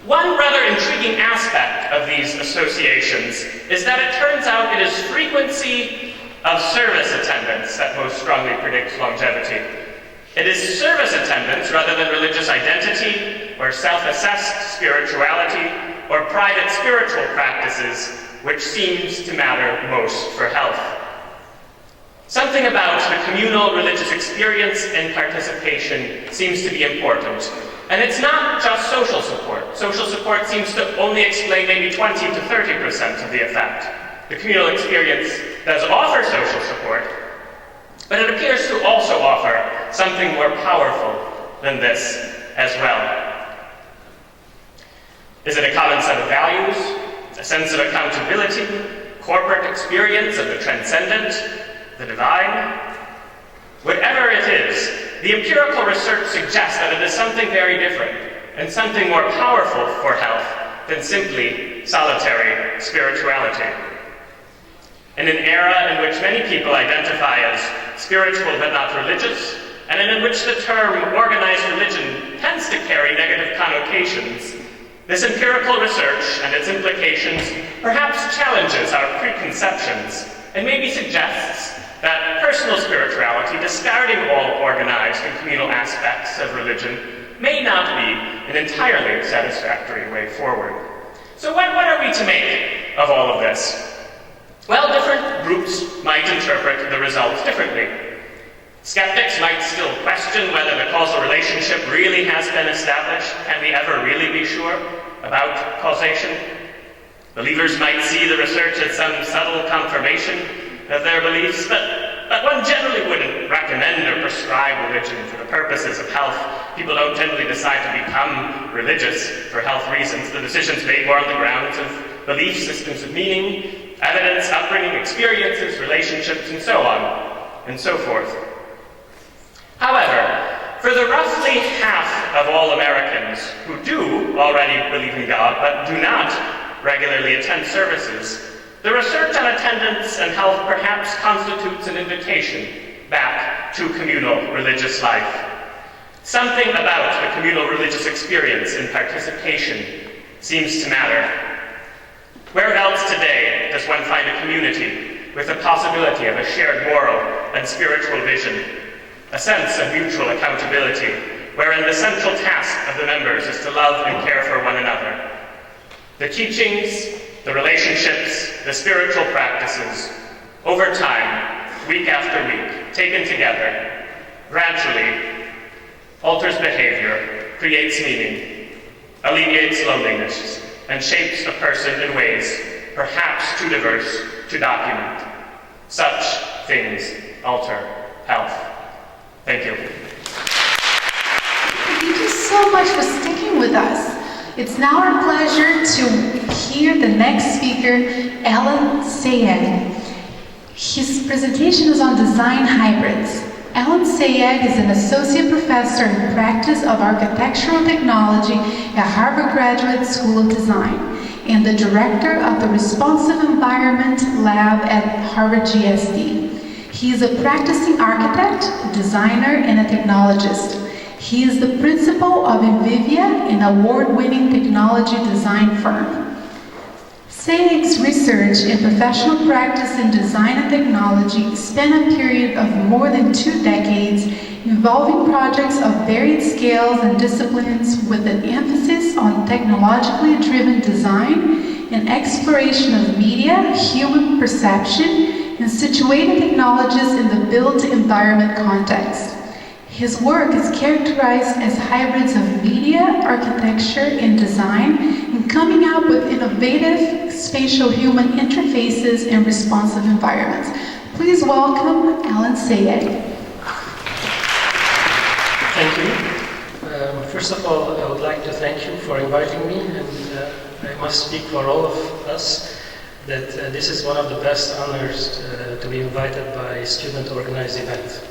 Speaker 16: One rather intriguing aspect of these associations is that it turns out it is frequency of service attendance that most strongly predicts longevity. It is service attendance rather than religious identity or self-assessed spirituality or private spiritual practices which seems to matter most for health. Something about the communal religious experience and participation seems to be important. And it's not just social support. Social support seems to only explain maybe 20 to 30% of the effect. The communal experience does offer social support, but it appears to also offer something more powerful than this as well. Is it a common set of values, a sense of accountability, corporate experience of the transcendent, the divine? Whatever it is, the empirical research suggests that it is something very different and something more powerful for health than simply solitary spirituality. In an era in which many people identify as spiritual but not religious, and in which the term organized religion tends to carry negative connotations, this empirical research and its implications perhaps challenges our preconceptions and maybe suggests that personal spirituality, discarding all organized and communal aspects of religion, may not be an entirely satisfactory way forward. So what are we to make of all of this? Well, different groups might interpret the results differently. Skeptics might still question whether the causal relationship really has been established. Can we ever really be sure about causation? Believers might see the research as some subtle confirmation of their beliefs, but one generally wouldn't recommend or prescribe religion for the purposes of health. People don't generally decide to become religious for health reasons. The decision's made more on the grounds of belief systems of meaning, evidence, upbringing, experiences, relationships, and so on, and so forth. However, for the roughly half of all Americans who do already believe in God but do not regularly attend services, the research on attendance and health perhaps constitutes an invitation back to communal religious life. Something about the communal religious experience and participation seems to matter. Where else today does one find a community with the possibility of a shared moral and spiritual vision, a sense of mutual accountability, wherein the central task of the members is to love and care for one another? The teachings, the relationships, the spiritual practices, over time, week after week, taken together, gradually alters behavior, creates meaning, alleviates loneliness, and shapes a person in ways perhaps too diverse to document. Such things alter health. Thank you.
Speaker 5: Thank you so much for sticking with us. It's now our pleasure to hear the next speaker, Alan Sayegh. His presentation is on design hybrids. Alan Sayegh is an associate professor in practice of architectural technology at Harvard Graduate School of Design and the director of the Responsive Environment Lab at Harvard GSD. He is a practicing architect, designer, and a technologist. He is the principal of Envivia, an award-winning technology design firm. Sayegh's research and professional practice in design and technology span a period of more than 2 decades, involving projects of varied scales and disciplines with an emphasis on technologically driven design and exploration of media, human perception, and situating technologies in the built environment context. His work is characterized as hybrids of media, architecture, and design, and coming up with innovative spatial human interfaces and responsive environments. Please welcome Alan Sayegh.
Speaker 17: Thank you. First of all, I would like to thank you for inviting me, and I must speak for all of us that this is one of the best honors to be invited by a student-organized event.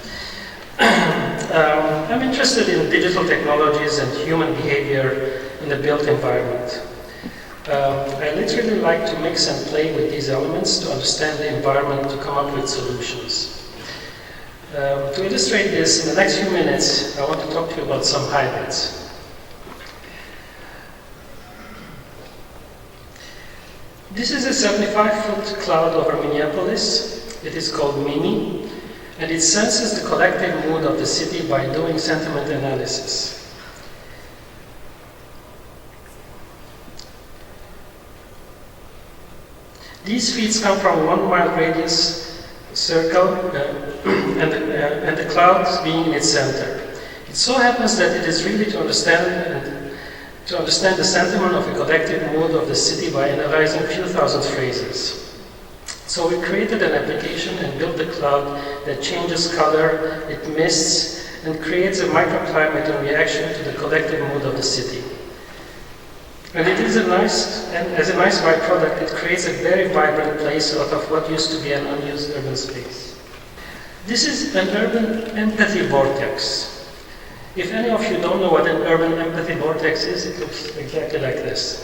Speaker 17: I'm interested in digital technologies and human behavior in the built environment. I literally like to mix and play with these elements to understand the environment to come up with solutions. To illustrate this, in the next few minutes, I want to talk to you about some hybrids. This is a 75-foot cloud over Minneapolis. It is called MIMI. And it senses the collective mood of the city by doing sentiment analysis. These feeds come from a 1-mile radius circle and the clouds being in its center. It so happens that it is really to understand the sentiment of a collective mood of the city by analyzing a few thousand phrases. So we created an application and built a cloud that changes color, it mists, and creates a microclimate in reaction to the collective mood of the city. And it is as a nice byproduct, it creates a very vibrant place out of what used to be an unused urban space. This is an urban empathy vortex. If any of you don't know what an urban empathy vortex is, it looks exactly like this.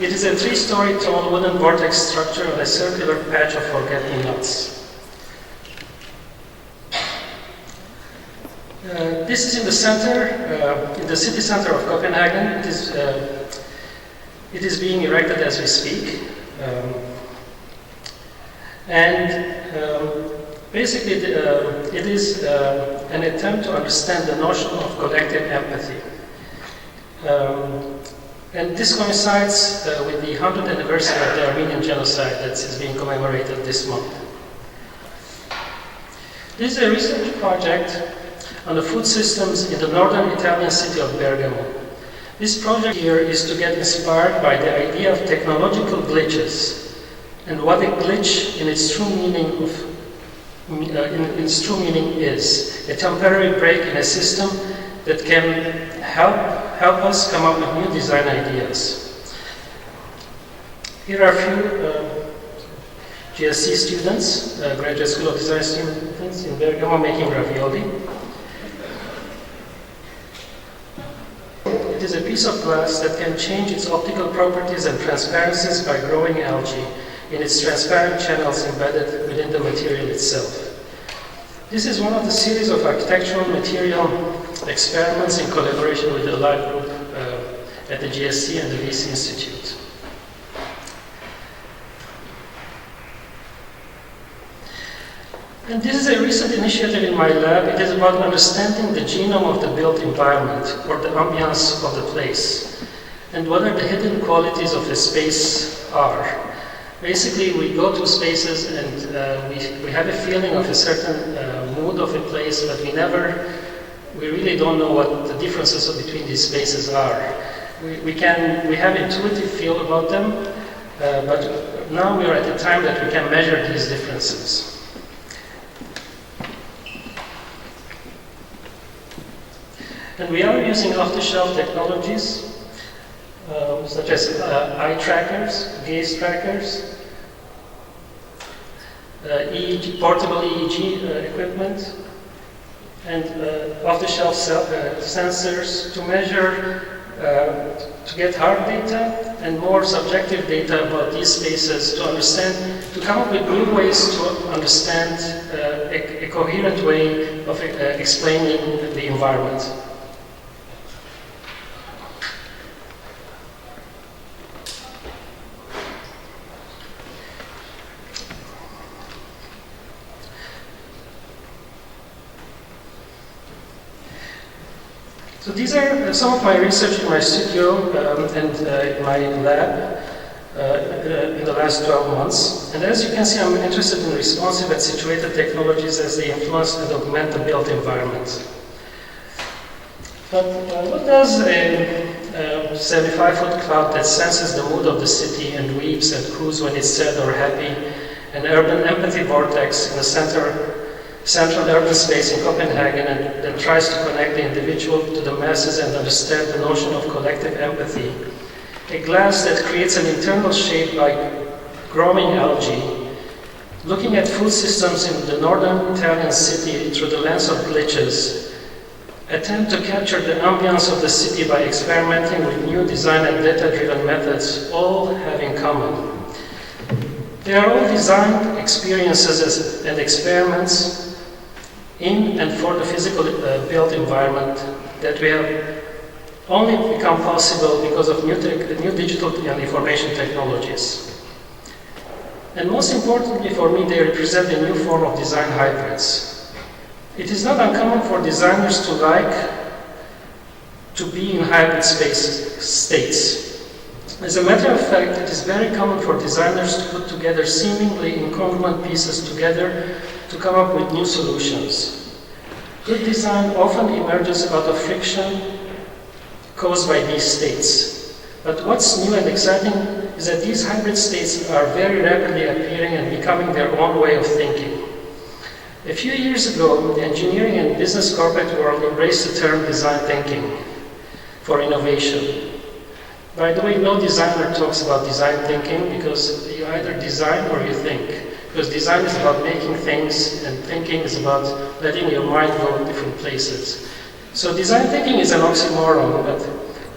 Speaker 17: It is a 3-story tall wooden vortex structure on a circular patch of forget-me-nots. This is in the center, in the city center of Copenhagen. It is being erected as we speak. Basically, it is an attempt to understand the notion of collective empathy. And this coincides with the 100th anniversary of the Armenian genocide that is being commemorated this month. This is a research project on the food systems in the northern Italian city of Bergamo. This project here is to get inspired by the idea of technological glitches and what a glitch in its true meaning is. A temporary break in a system that can help us come up with new design ideas. Here are a few GSC students, Graduate School of Design students in Bergamo making ravioli. It is a piece of glass that can change its optical properties and transparencies by growing algae in its transparent channels embedded within the material itself. This is one of the series of architectural material experiments in collaboration with the Live Group at the GSC and the VC Institute. And this is a recent initiative in my lab. It is about understanding the genome of the built environment, or the ambiance of the place, and what are the hidden qualities of a space are. Basically, we go to spaces and we have a feeling of a certain mood of a place, but we really don't know what the differences between these spaces are. We have intuitive feel about them, but now we are at a time that we can measure these differences. And we are using off-the-shelf technologies, such as eye trackers, gaze trackers, portable EEG equipment, and off-the-shelf sensors to measure, to get hard data and more subjective data about these spaces to understand, to come up with new ways to understand a coherent way of explaining the environment. So these are some of my research in my studio and in my lab in the last 12 months. And as you can see, I'm interested in responsive and situated technologies as they influence and augment the built environment. But what does a 75-foot cloud that senses the mood of the city and weeps and coos when it's sad or happy, an urban empathy vortex in the central urban space in Copenhagen and that tries to connect the individual to the masses and understand the notion of collective empathy. A glass that creates an internal shade like growing algae, looking at food systems in the northern Italian city through the lens of glitches, attempt to capture the ambience of the city by experimenting with new design and data-driven methods, all have in common. They are all designed experiences and experiments in and for the physical built environment that we have only become possible because of new digital and information technologies. And most importantly for me, they represent a new form of design hybrids. It is not uncommon for designers to like to be in hybrid states. As a matter of fact, it is very common for designers to put together seemingly incongruent pieces together to come up with new solutions. Good design often emerges out of friction caused by these states. But what's new and exciting is that these hybrid states are very rapidly appearing and becoming their own way of thinking. A few years ago, the engineering and business corporate world embraced the term design thinking for innovation. By the way, no designer talks about design thinking because you either design or you think. Because design is about making things and thinking is about letting your mind go in different places. So design thinking is an oxymoron,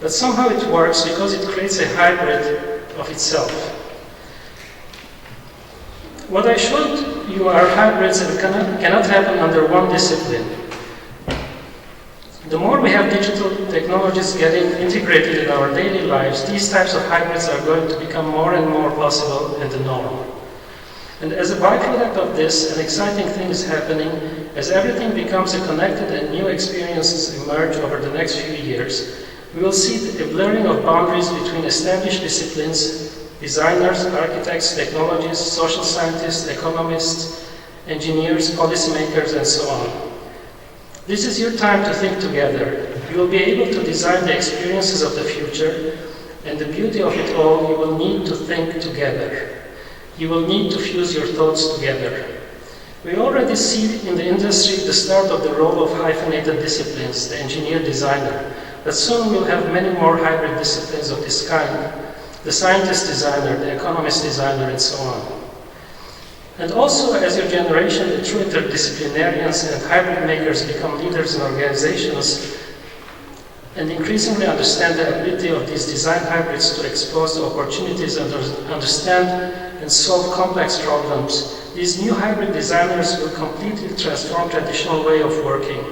Speaker 17: but somehow it works because it creates a hybrid of itself. What I showed you are hybrids that cannot happen under one discipline. The more we have digital technologies getting integrated in our daily lives, these types of hybrids are going to become more and more possible and the norm. And as a byproduct of this, an exciting thing is happening as everything becomes a connected and new experiences emerge over the next few years. We will see a blurring of boundaries between established disciplines, designers, architects, technologists, social scientists, economists, engineers, policymakers, and so on. This is your time to think together. You will be able to design the experiences of the future, and the beauty of it all, you will need to think together. You will need to fuse your thoughts together. We already see in the industry the start of the role of hyphenated disciplines, the engineer-designer, but soon we'll have many more hybrid disciplines of this kind, the scientist-designer, the economist-designer, and so on. And also, as your generation, the true interdisciplinarians and hybrid makers become leaders in organizations and increasingly understand the ability of these design hybrids to expose the opportunities and understand and solve complex problems, these new hybrid designers will completely transform traditional way of working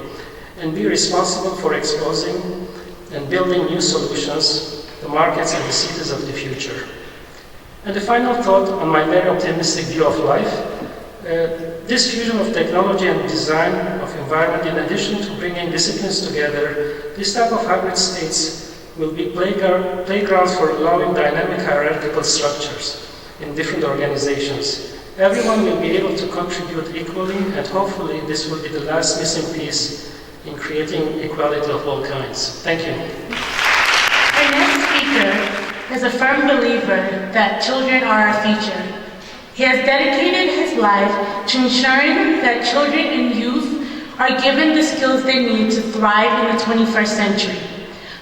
Speaker 17: and be responsible for exposing and building new solutions, the markets and the cities of the future. And the final thought on my very optimistic view of life, this fusion of technology and design of environment, in addition to bringing disciplines together, this type of hybrid states will be playgrounds for allowing dynamic hierarchical structures in different organizations. Everyone will be able to contribute equally, and hopefully this will be the last missing piece in creating equality of all kinds. Thank you.
Speaker 4: Our next speaker is a firm believer that children are our future. He has dedicated his life to ensuring that children and youth are given the skills they need to thrive in the 21st century.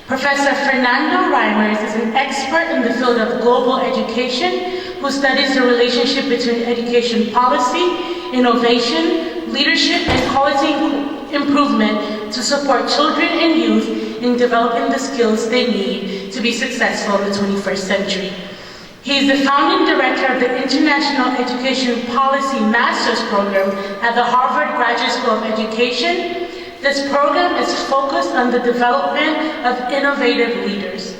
Speaker 4: Professor Fernando Reimers is an expert in the field of global education who studies the relationship between education policy, innovation, leadership, and quality improvement to support children and youth in developing the skills they need to be successful in the 21st century. He is the founding director of the International Education Policy Master's Program at the Harvard Graduate School of Education. This program is focused on the development of innovative leaders.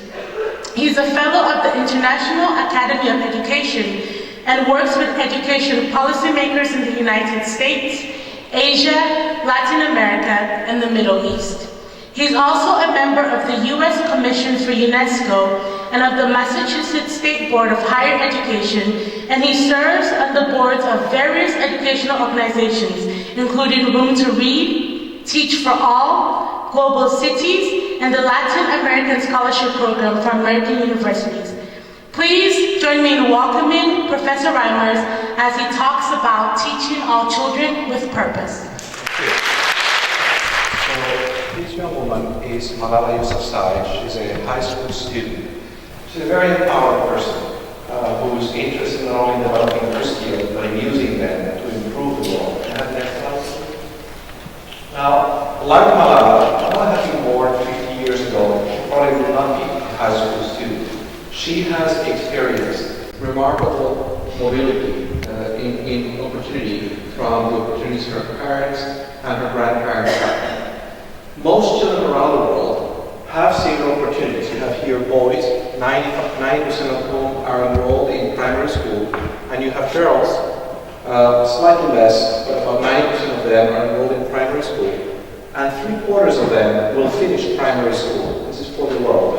Speaker 4: He is a fellow of the International Academy of Education and works with education policymakers in the United States, Asia, Latin America, and the Middle East. He is also a member of the U.S. Commission for UNESCO and of the Massachusetts State Board of Higher Education, and he serves on the boards of various educational organizations, including Room to Read, Teach for All, Global Cities, and the Latin American Scholarship Program for American universities. Please join me in welcoming Professor Reimers as he talks about teaching all children with purpose.
Speaker 18: This young woman is Malala Yousafzai. She's a high school student. She's a very empowered person who's interested not only in developing her skills, but in using them to improve the world. Can I have the next slide? Now, like Malala had been born 50 years ago, she probably would not be a high school student. She has experienced remarkable mobility in opportunity from the opportunities her parents and her grandparents had. Most children around the world have similar opportunities. You have here boys, 90% of whom are enrolled in primary school, and you have girls, slightly less, but about 90% of them are enrolled in primary school, and 3/4 of them will finish primary school. This is for the world.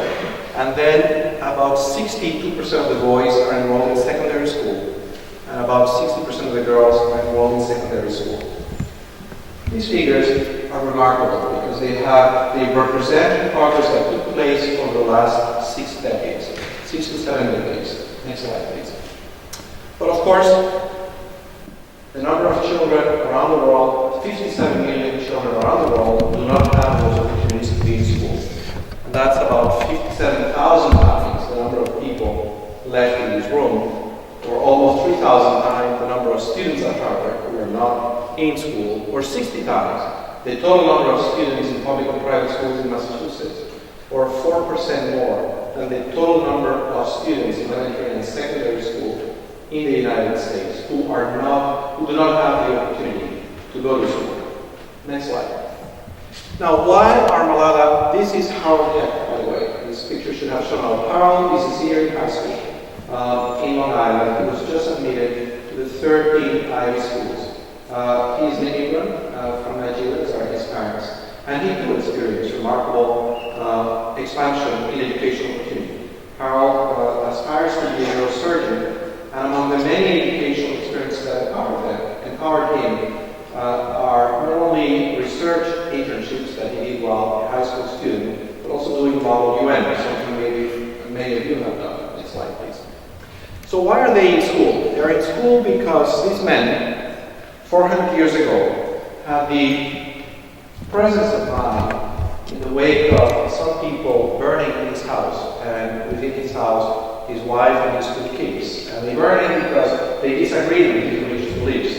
Speaker 18: And then about 62% of the boys are enrolled in secondary school, and about 60% of the girls are enrolled in secondary school. These figures are remarkable because they represent progress that took place over the last 6 decades, 6 to 7 decades. Next slide, please. But of course, the number of children around the world, 57 million children around the world, do not have those opportunities to be in school. And that's about 57,000 times the number of people left in this room, or almost 3,000 times the number of students at Harvard who are not in school, or 60 times the total number of students in public and private schools in Massachusetts, or 4% more than the total number of students in elementary and secondary school in the United States who do not have the opportunity to go to school. Next slide. Now, why are Malala? This is Harold Heck, by the way. This picture should have shown up. Harold is a senior in high school in Long Island. He was just admitted to the 13 Ivy schools. He's an immigrant from Nigeria, as are his parents, and he too experienced remarkable expansion in educational opportunity. Harold aspires to be a neurosurgeon, and among the many educational experiences that empowered him are not only research internships that he did while a high school student, but also doing Model UN, something maybe many of you have done. Next slide, please. So why are they in school? They're in school because these men, 400 years ago, had the presence of mind in the wake of some people burning his house, and within his house, his wife and his 2 kids. And they burned him because they disagreed with his religious beliefs.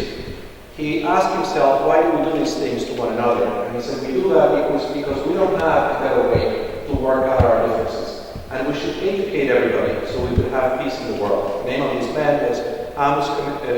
Speaker 18: He asked himself, why do we do these things to one another? And he said, we do that because we don't have a better way to work out our differences. And we should educate everybody so we could have peace in the world. The name of this man was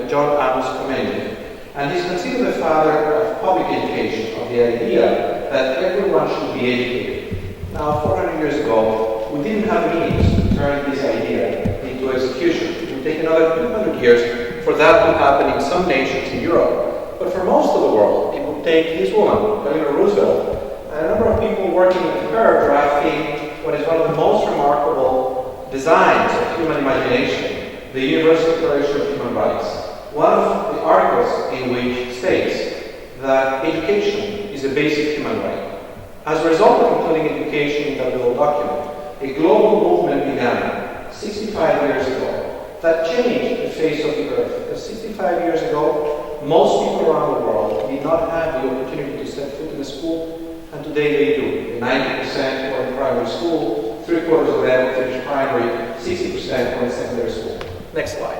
Speaker 18: John Amos Khomeini. And he's considered the father of public education, of the idea that everyone should be educated. Now, 400 years ago, we didn't have means to turn this idea into execution. It would take another 200 years for that to happen in some nations in Europe. But for most of the world, it would take this woman, Eleanor Roosevelt, and a number of people working with her drafting what is one of the most remarkable designs of human imagination, the Universal Declaration of Human Rights. One of the articles in which states that education is a basic human right. As a result of including education in that little document, a global movement began 65 years ago that changed the face of the earth. Because 65 years ago, most people around the world did not have the opportunity to set foot in a school, and today they do. 90% were in primary school, 3/4 of them finished primary, 60% were in secondary school. Next slide.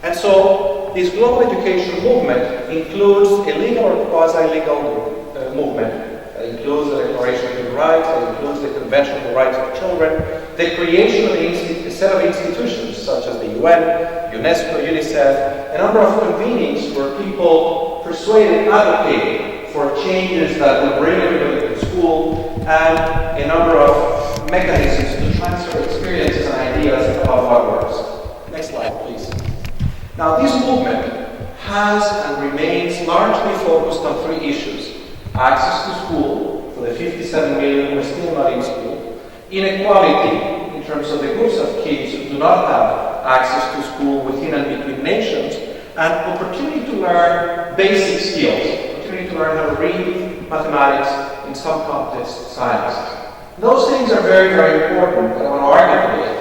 Speaker 18: And so this global education movement includes a legal or quasi-legal movement. It includes the Declaration of Human Rights, it includes the Convention on the Rights of Children, the creation of a set of institutions such as the UN, UNESCO, UNICEF, a number of convenings where people persuaded, advocated for changes that would bring everybody to school, and a number of mechanisms to transfer experiences and ideas about what works. Next slide, please. Now, this movement has and remains largely focused on three issues: access to school for the 57 million who are still not in school, inequality in terms of the groups of kids who do not have access to school within and between nations, and opportunity to learn basic skills, opportunity to learn how to read, mathematics, in some contexts, science. Those things are very, very important, but I want to argue today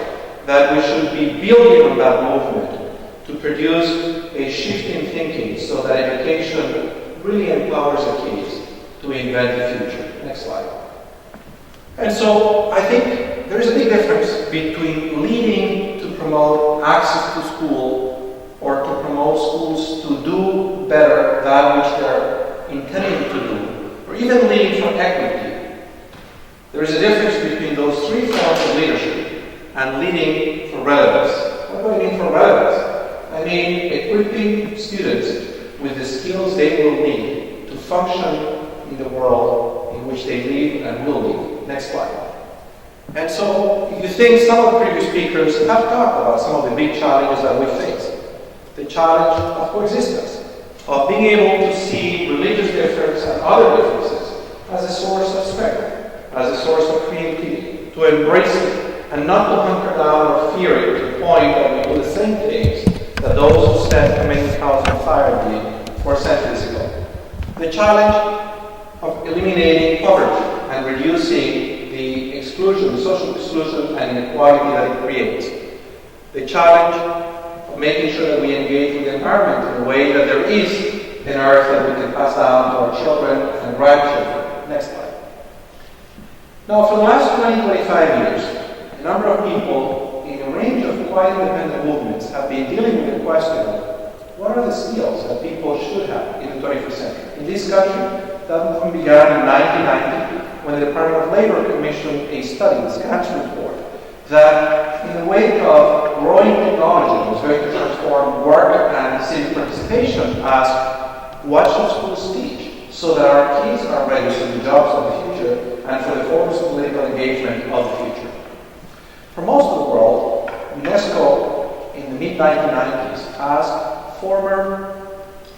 Speaker 18: that we should be building on that movement to produce a shift in thinking so that education really empowers the kids to invent the future. Next slide. And so I think there is a big difference between leading to promote access to school or to promote schools to do better that which they're intending to do, or even leading from equity. There is a difference between those three forms of leadership and leading for relevance. What do I mean for relevance? I mean equipping students with the skills they will need to function in the world in which they live and will live. Next slide. And so, if you think some of the previous speakers have talked about some of the big challenges that we face. The challenge of coexistence, of being able to see religious difference and other differences as a source of strength, as a source of creativity, to embrace it, and not to hunker down or fear it to the point that we do the same things that those who set Communist House on fire did 4 centuries ago. The challenge of eliminating poverty and reducing the exclusion, the social exclusion and inequality that it creates. The challenge of making sure that we engage with the environment in a way that there is an earth that we can pass down to our children and grandchildren. Next slide. Now, for the last 20-25 years, a number of people in a range of quite independent movements have been dealing with the question of what are the skills that people should have in the 21st century. In this country, that movement began in 1990 when the Department of Labor commissioned a study, the SCATS report, that in the wake of growing technology was going to transform work and civic participation, asked, what should schools teach so that our kids are ready for the jobs of the future and for the forms of political engagement of the future. For most of the world, UNESCO in the mid-1990s asked former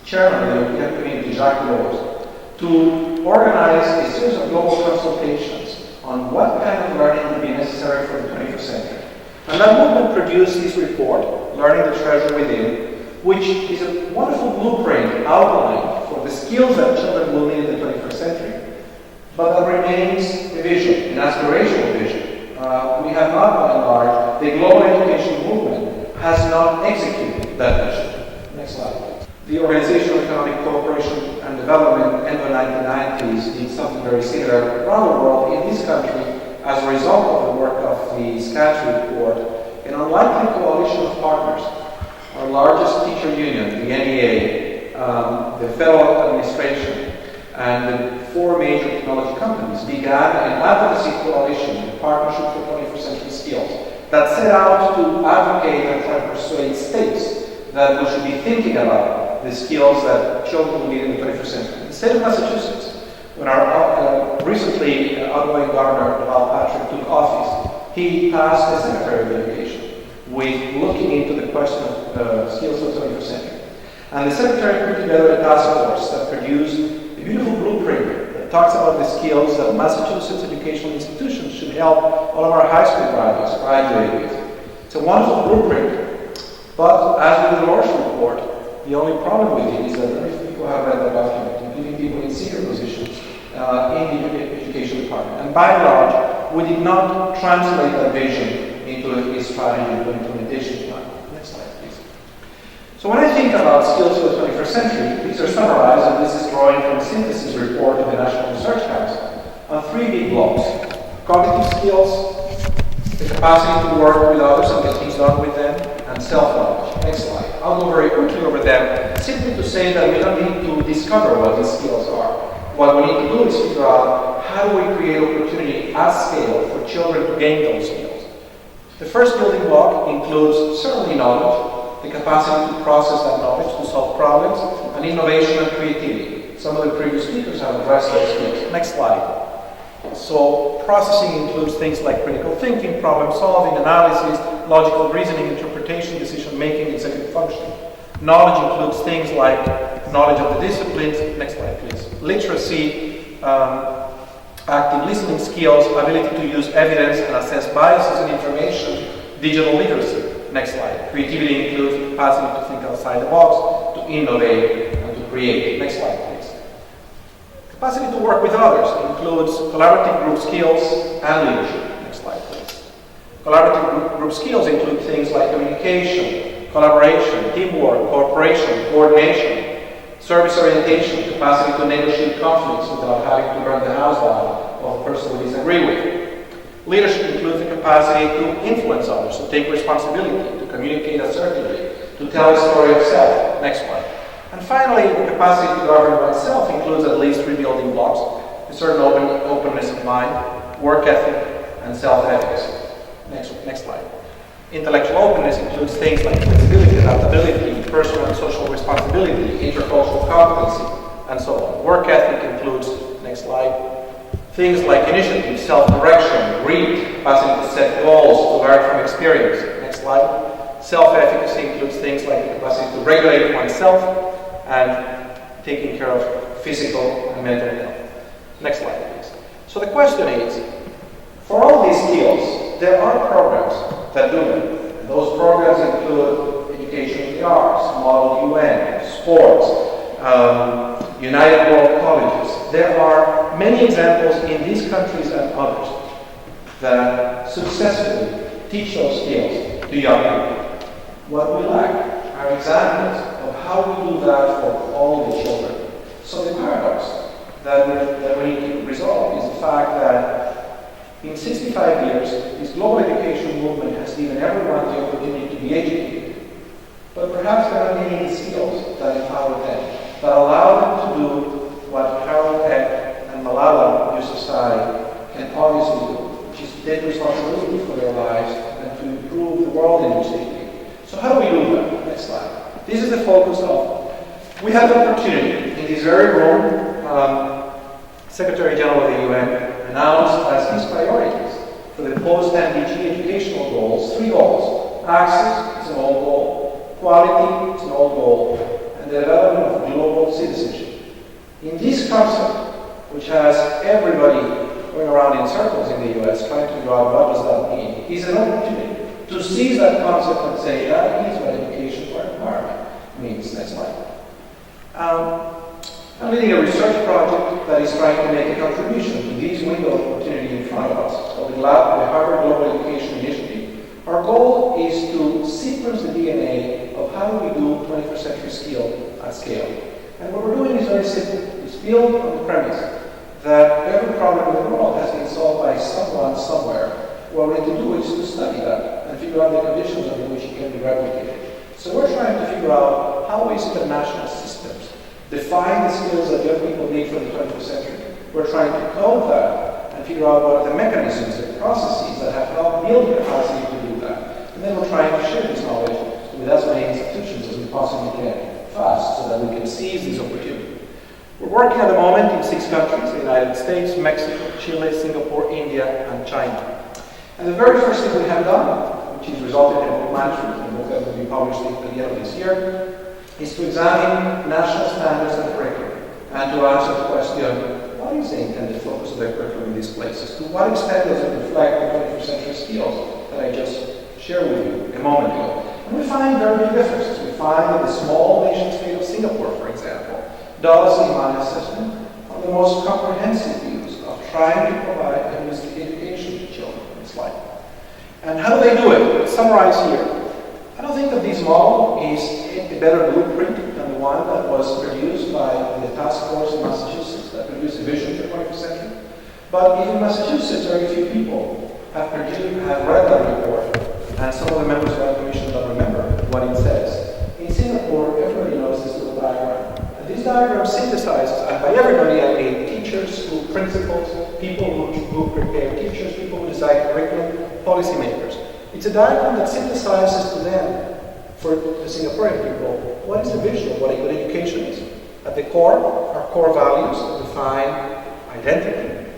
Speaker 18: chairman of the European Community, Jacques Delors, to organize a series of global consultations on what kind of learning would be necessary for the 21st century. And that movement produced this report, Learning the Treasure Within, which is a wonderful blueprint outline for the skills that children will need in the 21st century, but that remains a vision, an aspirational vision. We have not, by and large, the global education movement has not executed that vision. Next slide, please. The Organization of Economic Cooperation and Development in the 1990s did something very similar around the world. In this country, as a result of the work of the SCATS report, an unlikely coalition of partners, our largest teacher union, the NEA, the Federal Administration, and the 4 major technology companies began an advocacy coalition, the Partnership for 21st Century Skills, that set out to advocate and try to persuade states that we should be thinking about the skills that children will need in the 21st century. In the state of Massachusetts, when our recently outgoing governor, Deval Patrick, took office, he tasked the Secretary of Education with looking into the question of skills of the 21st century. And the Secretary put together a task force that produced a beautiful blueprint that talks about the skills that Massachusetts educational institutions should help all of our high school graduates graduate with. It's a wonderful blueprint, but as with the Delors report, the only problem with it is that very few people have read the document, including people in senior positions in the education department. And by and large, we did not translate that vision into a strategy or implementation plan. Next slide, please. So when I think about skills for the 21st 21st century, these are summarized, and this is drawing from a synthesis report of the National Research Council, on 3 big blocks: cognitive skills, the capacity to work with others and get things done with them, and self-knowledge. Next slide. I'll go very quickly over them, simply to say that we don't need to discover what these skills are. What we need to do is figure out how do we create opportunity at scale for children to gain those skills. The first building block includes certainly knowledge, the capacity to process that knowledge, to solve problems, and innovation and creativity. Some of the previous speakers have addressed those skills. Next slide. So processing includes things like critical thinking, problem solving, analysis, logical reasoning, interpretation, decision making, executive functioning. Knowledge includes things like knowledge of the disciplines. Next slide, please. Literacy, active listening skills, ability to use evidence and assess biases in information, digital literacy. Next slide. Creativity includes capacity to think outside the box, to innovate, and to create. Next slide, please. Capacity to work with others includes collaborative group skills and leadership. Next slide, please. Collaborative group skills include things like communication, collaboration, teamwork, cooperation, coordination, service orientation, capacity to negotiate conflicts without having to burn the house down of a person we disagree with. Leadership includes the capacity to influence others, to take responsibility, to communicate assertively, to tell a story of self. Next one. And finally, the capacity to govern oneself includes at least 3 building blocks: a certain openness of mind, work ethic, and self-efficacy. Next slide. Intellectual openness includes things like flexibility, adaptability, personal and social responsibility, intercultural competency, and so on. Work ethic includes, next slide, things like initiative, self-direction, grit, capacity to set goals, to learn from experience. Next slide. Self-efficacy includes things like the capacity to regulate oneself and taking care of physical and mental health. Next slide, please. So the question is, for all these skills, there are programs that do them. And those programs include education in the arts, Model UN, sports, United World Colleges. There are many examples in these countries and others that successfully teach those skills to young people. What we lack are examples of how we do that for all the children. So the paradox that we need to resolve is the fact that in 65 years, this global education movement has given everyone the opportunity to be educated. But perhaps there are many skills that empower them, that allow them to do what Harold Peck and Malala Yousafzai can obviously do, which is to take responsibility for their lives and to improve the world in which they live. So how do we do that? Next slide. This is the focus of. We have the opportunity in this very room. Secretary General of the UN announced as his priorities for the post-MDG educational goals 3 goals. Access is an old goal, quality is an old goal, and the development of global citizenship. In this concept, which has everybody going around in circles in the US trying to figure out what does that mean, is an opportunity to seize that concept and say that is what education for environment means. Next slide. I'm leading a research project that is trying to make a contribution to this window of opportunity in front of us. So the Harvard Global Education Initiative. Our goal is to sequence the DNA of how we do 21st century skill at scale. And what we're doing is very simple. It's built on the premise that every problem in the world has been solved by someone somewhere. What we need to do is to study that and figure out the conditions under which it can be replicated. So we're trying to figure out how is it that national systems define the skills that young people need for the 21st century. We're trying to code that and figure out what are the mechanisms and processes that have helped build the capacity to do that. And then we're trying to share this knowledge with as many institutions as we possibly can, fast, so that we can seize this opportunity. We're working at the moment in 6 countries, the United States, Mexico, Chile, Singapore, India, and China. And the very first thing we have done, which is resulted in a book manuscript, a book that will be published at the end of this year, is to examine national standards and curriculum and to answer the question, what is the intended focus of the curriculum in these places? To what extent does it reflect the 21st century skills that I just shared with you a moment ago? And we find very big differences. We find that the small nation state of Singapore, for example, does, in my assessment, one of the most comprehensive views of trying to provide a holistic education to children in this life. And how do they do it? It's summarized here. I don't think that this model is a better blueprint than the one that was produced by the task force in Massachusetts that produced a vision for the 21st century. But even in Massachusetts, very few people have read that report, and some of the members of that commission don't remember what it says. In Singapore, everybody knows this little diagram. And this diagram synthesizes, and by everybody I mean teachers, school principals, people who prepare teachers, people who decide curriculum, policymakers. It's a diagram that synthesizes to them, for the Singaporean people, what is the vision of what a good education is. At the core are core values that define identity.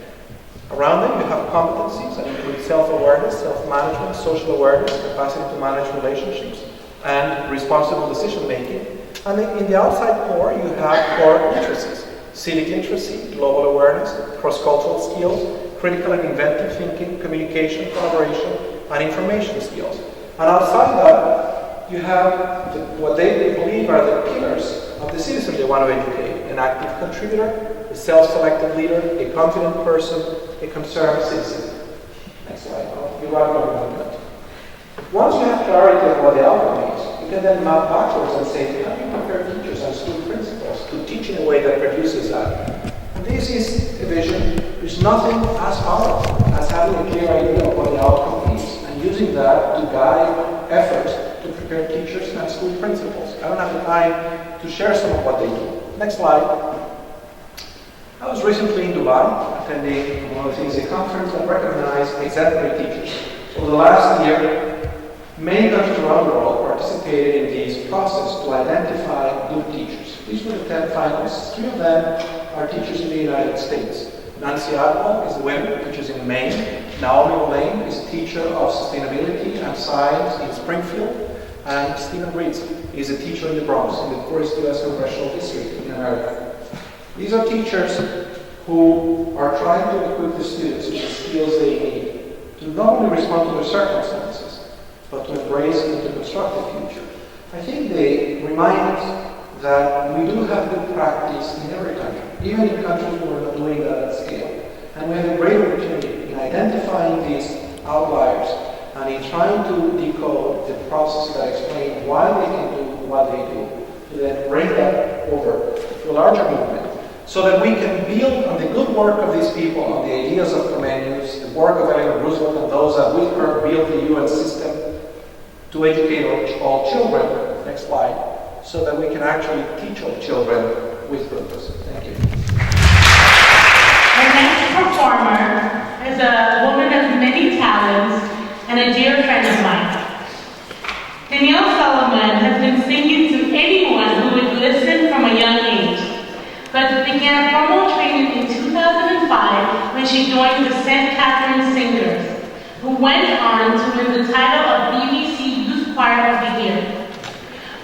Speaker 18: Around them you have competencies that include self-awareness, self-management, social awareness, capacity to manage relationships, and responsible decision-making. And in the outside core you have core literacies, civic literacy, global awareness, cross-cultural skills, critical and inventive thinking, communication, collaboration, and information skills. And outside that, you have what they believe are the pillars of the citizen they want to educate: an active contributor, a self-selected leader, a confident person, a concerned citizen. Next slide. You're right. Once you have clarity on what the outcome is, you can then map backwards and say, how do you prepare teachers and school principals to teach in a way that produces that? And this is a vision. There's nothing as powerful as having a clear idea of what the outcome is and using that to guide effort to prepare teachers and school principals. I don't have the time to share some of what they do. Next slide. I was recently in Dubai attending one of the things, a conference that recognized exemplary teachers. Over the last year, many countries around the world participated in this process to identify good teachers. These were the 10 finalists. 3 of them are teachers in the United States. Nancy Atwell is the winner, teaches in Maine. Naomi Lane is a teacher of sustainability and science in Springfield. And Stephen Reitz is a teacher in the Bronx, in the poorest U.S. congressional district in America. These are teachers who are trying to equip the students with the skills they need to not only respond to their circumstances, but to embrace and to construct a future. I think they remind us that we do have good practice in every country, even in countries where we're not doing that at scale. And we have a great opportunity in identifying these outliers and in trying to decode the process that explain why they can do what they do, to then bring that over to a larger movement, so that we can build on the good work of these people, on the ideas of Comenius, the work of Eleanor Roosevelt, and those that with her built the UN system to educate all children. Next slide. So that we can actually teach all children with purpose. Thank you.
Speaker 4: Our next performer is a woman of many talents and a dear friend of mine. Danielle Solomon has been singing to anyone who would listen from a young age, but began formal training in 2005 when she joined the St. Catherine Singers, who went on to win the title of BBC Youth Choir of the Year.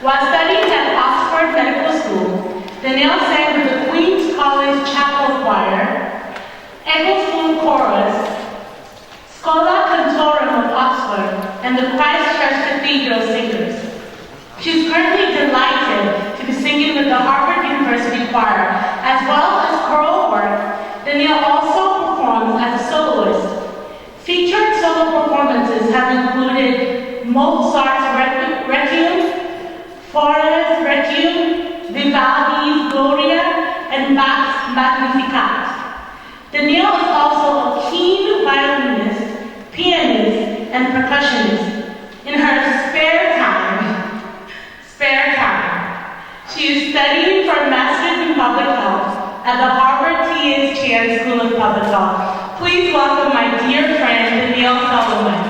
Speaker 4: While studying at Oxford Medical School, Danielle sang with the Queen's College Chapel Choir, Eccleston Chorus, Schola Cantorum of Oxford, and the Christ Church Cathedral Singers. She's currently delighted to be singing with the Harvard University Choir, as well as choral work. Danielle also performs as a soloist. Featured solo performances have included Mozart's Requiem, Fauré's Requiem, Vivaldi's Gloria, and Bach's Magnificat. Danielle is also a keen violinist, pianist, and percussionist. In her spare time, she is studying for a master's in public health at the Harvard T.S. Chan School of Public Health. Please welcome my dear friend, Danielle Solomon.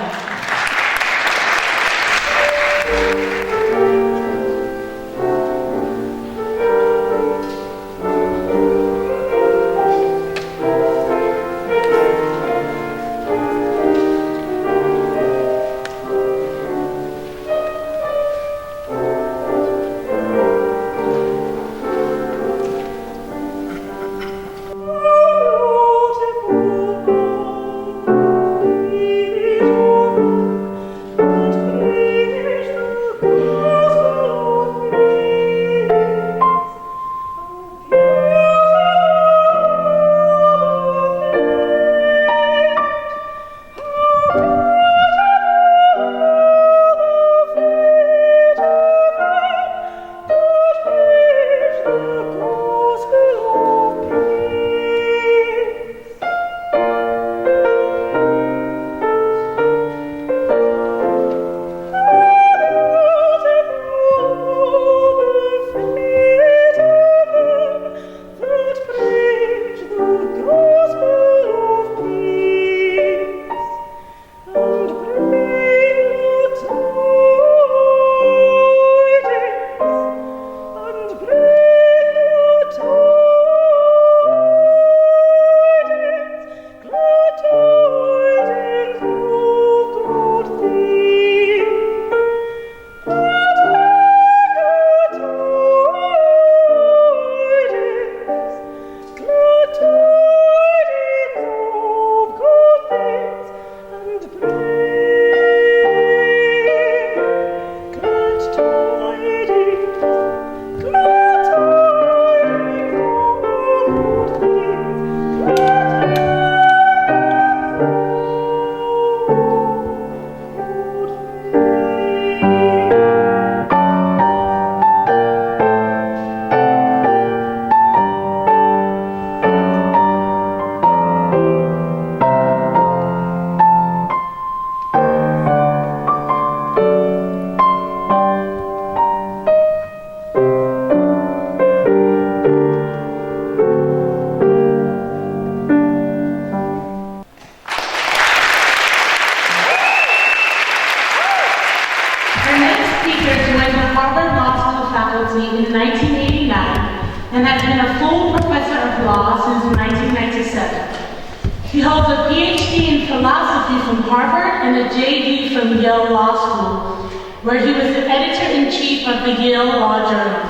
Speaker 4: He holds a PhD in philosophy from Harvard and a JD from Yale Law School, where he was the editor-in-chief of the Yale Law Journal.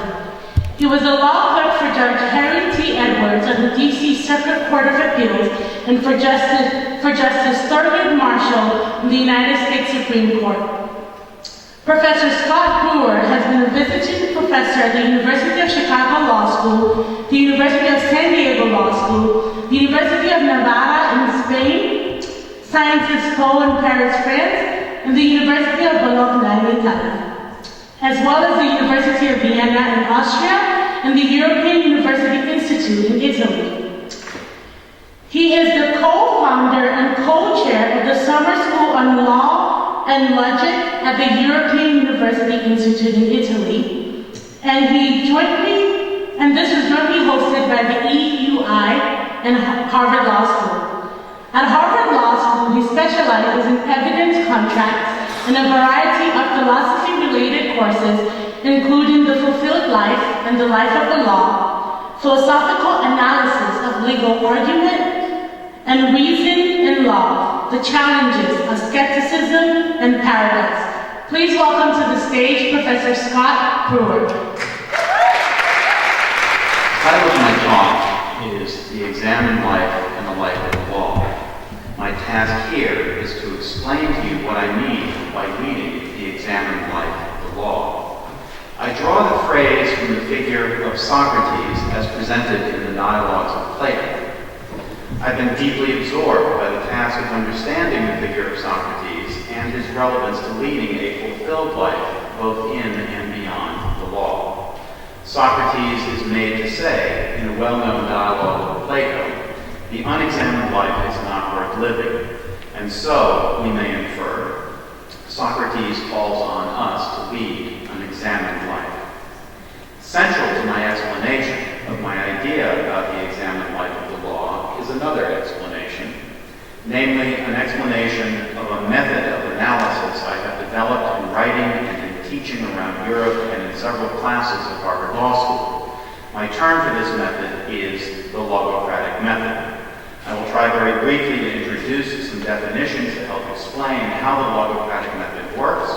Speaker 4: He was a law clerk for Judge Harry T. Edwards of the D.C. Circuit Court of Appeals and for Justice Thurgood Marshall in the United States Supreme Court. Professor Scott Brewer has been a visiting professor at the University of Chicago Law School, the University of San Diego Law School, the University of Navarra in Spain, Sciences Po in Paris, France, and the University of Bologna in Italy, as well as the University of Vienna in Austria and the European University Institute in Italy. He is the co-founder and co-chair of the Summer School on Law and Logic at the European University Institute in Italy, and this was jointly hosted by the EUI and Harvard Law School. At Harvard Law School, he specializes in evidence contracts and a variety of philosophy-related courses, including The Fulfilled Life and the Life of the Law, philosophical analysis of legal argument, and reason in law, the challenges of skepticism and paradox. Please welcome to the stage Professor Scott Brewer.
Speaker 19: The title of my talk is The Examined Life and the Life of the Law. My task here is to explain to you what I mean by reading The Examined Life of the Law. I draw the phrase from the figure of Socrates as presented in the dialogues of Plato. I've been deeply absorbed by the task of understanding the figure of Socrates and his relevance to leading a fulfilled life, both in and beyond the law. Socrates is made to say, in a well-known dialogue of Plato, the unexamined life is not worth living, and so, we may infer, Socrates calls on us to lead an examined life. Central to my explanation of my idea about the examined life of the law is another explanation, namely an explanation of a method of analysis I have developed in writing and in teaching around Europe and in several classes at Harvard Law School. My term for this method is the logocratic method. I will try very briefly to introduce some definitions to help explain how the logocratic method works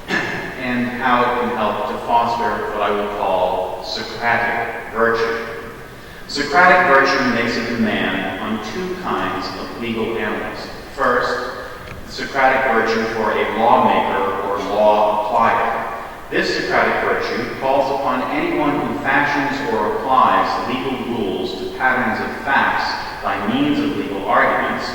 Speaker 19: and how it can help to foster what I would call Socratic virtue. Socratic virtue makes a demand on two kinds of legal analysts. First, Socratic virtue for a lawmaker or law applier. This Socratic virtue calls upon anyone who fashions or applies legal rules to patterns of facts by means of legal arguments,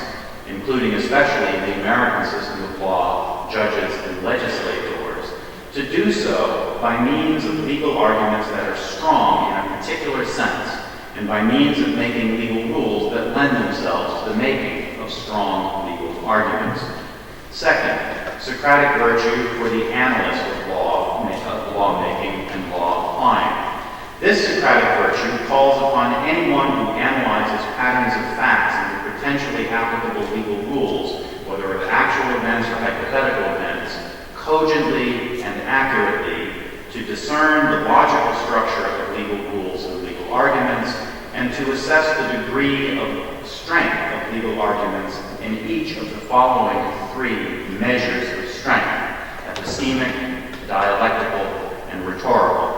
Speaker 19: including especially in the American system of law, judges and legislators, to do so by means of legal arguments that are strong in a particular sense, and by means of making legal rules that lend themselves to the making of strong legal arguments. Second, Socratic virtue for the analyst of lawmaking and law applying. This Socratic virtue calls upon anyone who analyzes patterns of facts into potentially applicable legal rules, whether of actual events or hypothetical events, cogently and accurately to discern the logical structure of legal rules and legal arguments, and to assess the degree of strength of legal arguments in each of the following three measures of strength: epistemic, dialectical, and rhetorical.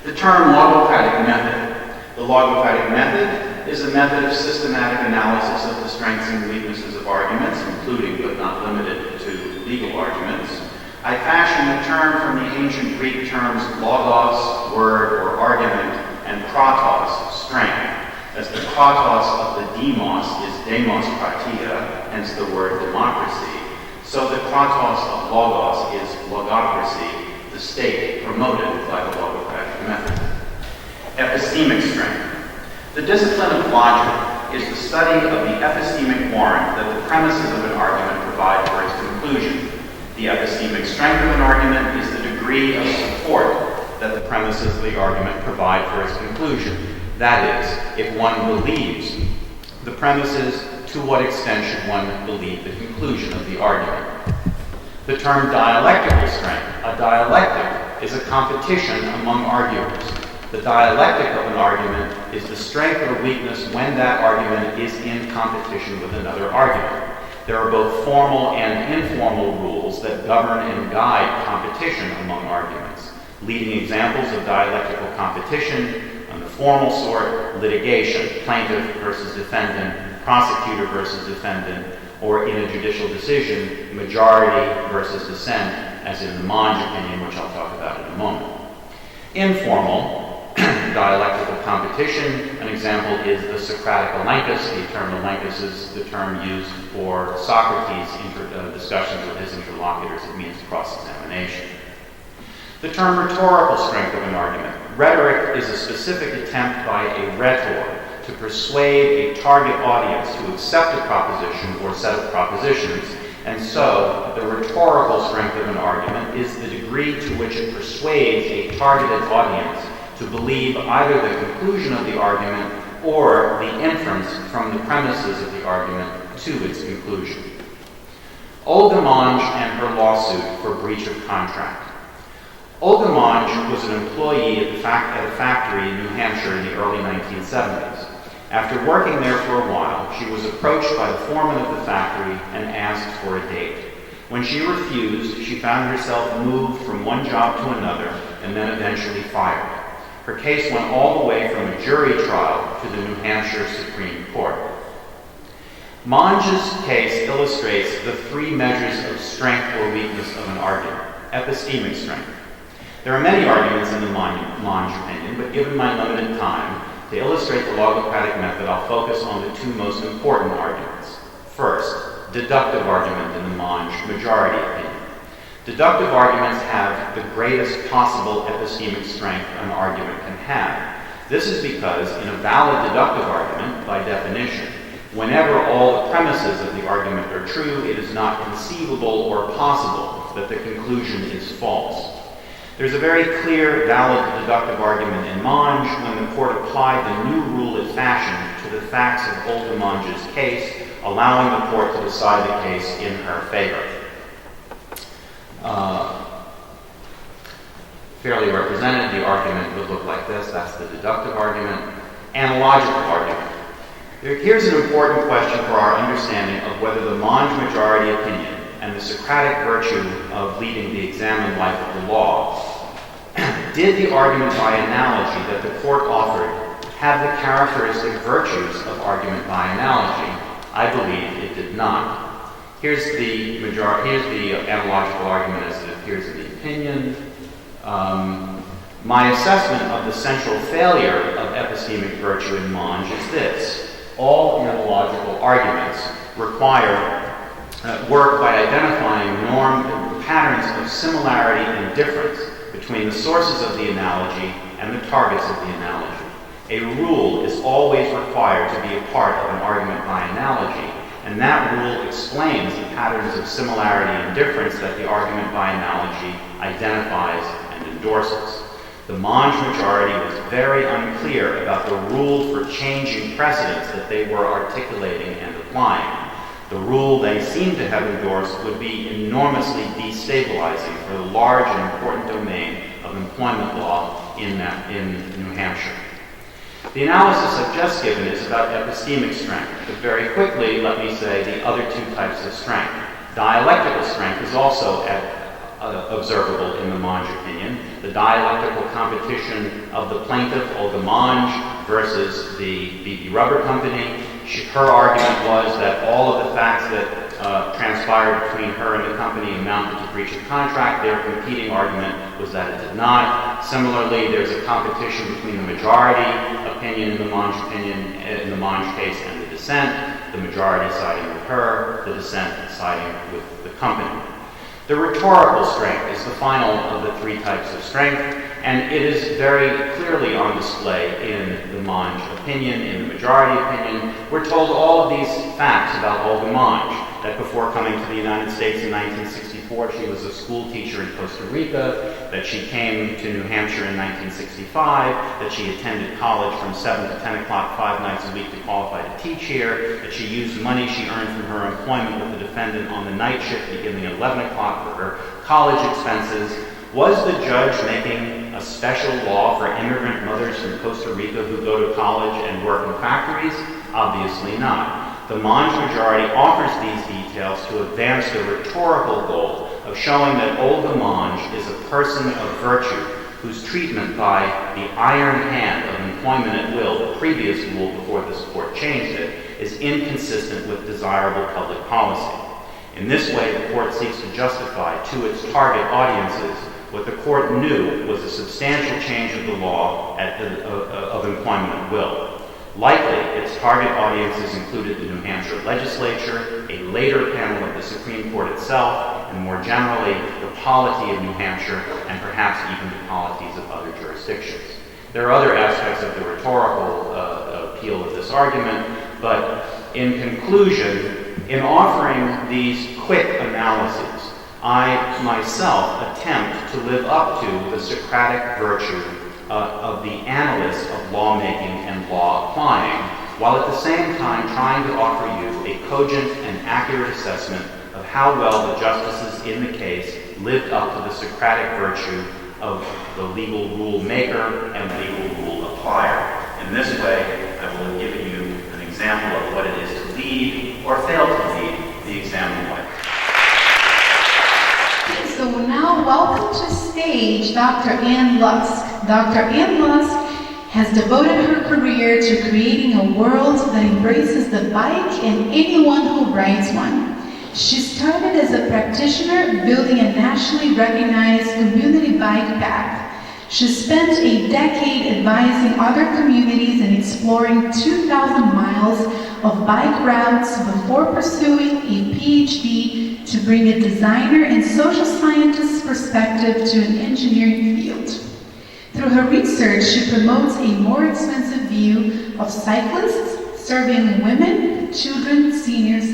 Speaker 19: The term logocratic method. The logocratic method is a method of systematic analysis of the strengths and weaknesses of arguments, including but not limited to legal arguments. I fashioned the term from the ancient Greek terms logos, word or argument, and kratos, strength, as the kratos of the demos is demos kratia, hence the word democracy, so the kratos of logos is logocracy, the state promoted by the logocratic method. Epistemic strength. The discipline of logic is the study of the epistemic warrant that the premises of an argument provide for its conclusion. The epistemic strength of an argument is the degree of support that the premises of the argument provide for its conclusion. That is, if one believes the premises, to what extent should one believe the conclusion of the argument. The term dialectical strength. A dialectic is a competition among arguers. The dialectic of an argument is the strength or weakness when that argument is in competition with another argument. There are both formal and informal rules that govern and guide competition among arguments. Leading examples of dialectical competition, on the formal sort, litigation, plaintiff versus defendant, prosecutor versus defendant, or in a judicial decision, majority versus dissent, as in the Monge opinion, which I'll talk about in a moment. Informal dialectical competition, an example is the Socratic elenchus. The term elenchus is the term used for Socrates' discussions with his interlocutors. It means cross-examination. The term rhetorical strength of an argument. Rhetoric is a specific attempt by a rhetor to persuade a target audience to accept a proposition or set of propositions, and so the rhetorical strength of an argument is the degree to which it persuades a targeted audience to believe either the conclusion of the argument or the inference from the premises of the argument to its conclusion. Olga Monge and her lawsuit for breach of contract. Olga Monge was an employee at a factory in New Hampshire in the early 1970s. After working there for a while, she was approached by the foreman of the factory and asked for a date. When she refused, she found herself moved from one job to another and then eventually fired. Her case went all the way from a jury trial to the New Hampshire Supreme Court. Monge's case illustrates the three measures of strength or weakness of an argument. Epistemic strength. There are many arguments in the Monge opinion, but given my limited time, to illustrate the logocratic method, I'll focus on the two most important arguments. First, deductive argument in the Monge majority opinion. Deductive arguments have the greatest possible epistemic strength an argument can have. This is because in a valid deductive argument, by definition, whenever all the premises of the argument are true, it is not conceivable or possible that the conclusion is false. There's a very clear, valid deductive argument in Monge when the court applied the new rule it fashioned to the facts of Olga Monge's case, allowing the court to decide the case in her favor. Fairly represented, the argument would look like this. That's the deductive argument. Analogical argument. Here's an important question for our understanding of whether the Monge majority opinion and the Socratic virtue of leading the examined life of the law did the argument by analogy that the court offered have the characteristic virtues of argument by analogy. I believe it did not. Here's the analogical argument as it appears in the opinion. My assessment of the central failure of epistemic virtue in Monge is this. All analogical arguments require work by identifying patterns of similarity and difference between the sources of the analogy and the targets of the analogy. A rule is always required to be a part of an argument by analogy, and that rule explains the patterns of similarity and difference that the argument by analogy identifies and endorses. The Monge majority was very unclear about the rule for changing precedents that they were articulating and applying. The rule they seemed to have endorsed would be enormously destabilizing for the large and important domain of employment law in New Hampshire. The analysis I've just given is about epistemic strength, but very quickly let me say the other two types of strength. Dialectical strength is also observable in the Monge opinion. The dialectical competition of the plaintiff, Olga Monge, versus the B.B. Rubber Company. Her argument was that all of the facts that transpired between her and the company amounted to breach of contract. Their competing argument was that it did not. Similarly, there's a competition between the majority opinion in the Monge case and the dissent. The majority siding with her, the dissent siding with the company. The rhetorical strength is the final of the three types of strength, and it is very clearly on display in the Monge opinion, in the majority opinion. We're told all of these facts about Olga Monge, that before coming to the United States in 1964, she was a school teacher in Costa Rica, that she came to New Hampshire in 1965, that she attended college from 7 to 10 o'clock 5 nights a week to qualify to teach here, that she used money she earned from her employment with the defendant on the night shift beginning at 11 o'clock for her college expenses. Was the judge making a special law for immigrant mothers from Costa Rica who go to college and work in factories? Obviously not. The Monge majority offers these details to advance the rhetorical goal of showing that Olga Monge is a person of virtue whose treatment by the iron hand of employment at will, the previous rule before this court changed it, is inconsistent with desirable public policy. In this way, the court seeks to justify to its target audiences what the court knew was a substantial change of the law of employment at will. Likely, its target audiences included the New Hampshire legislature, a later panel of the Supreme Court itself, and more generally, the polity of New Hampshire, and perhaps even the polities of other jurisdictions. There are other aspects of the rhetorical appeal of this argument, but in conclusion, in offering these quick analyses, I myself attempt to live up to the Socratic virtue of the analyst of lawmaking and law applying, while at the same time trying to offer you a cogent and accurate assessment of how well the justices in the case lived up to the Socratic virtue of the legal rule maker and legal rule applier. In this way, I will have given you an example of what it is to lead or fail to lead the examined life.
Speaker 5: So now welcome to stage Dr. Ann Lusk. Dr. Ann Lusk has devoted her career to creating a world that embraces the bike and anyone who rides one. She started as a practitioner building a nationally recognized community bike path. She spent a decade advising other communities and exploring 2,000 miles of bike routes before pursuing a PhD to bring a designer and social scientist perspective to an engineering field. Through her research, she promotes a more expansive view of cyclists, serving women, children, seniors,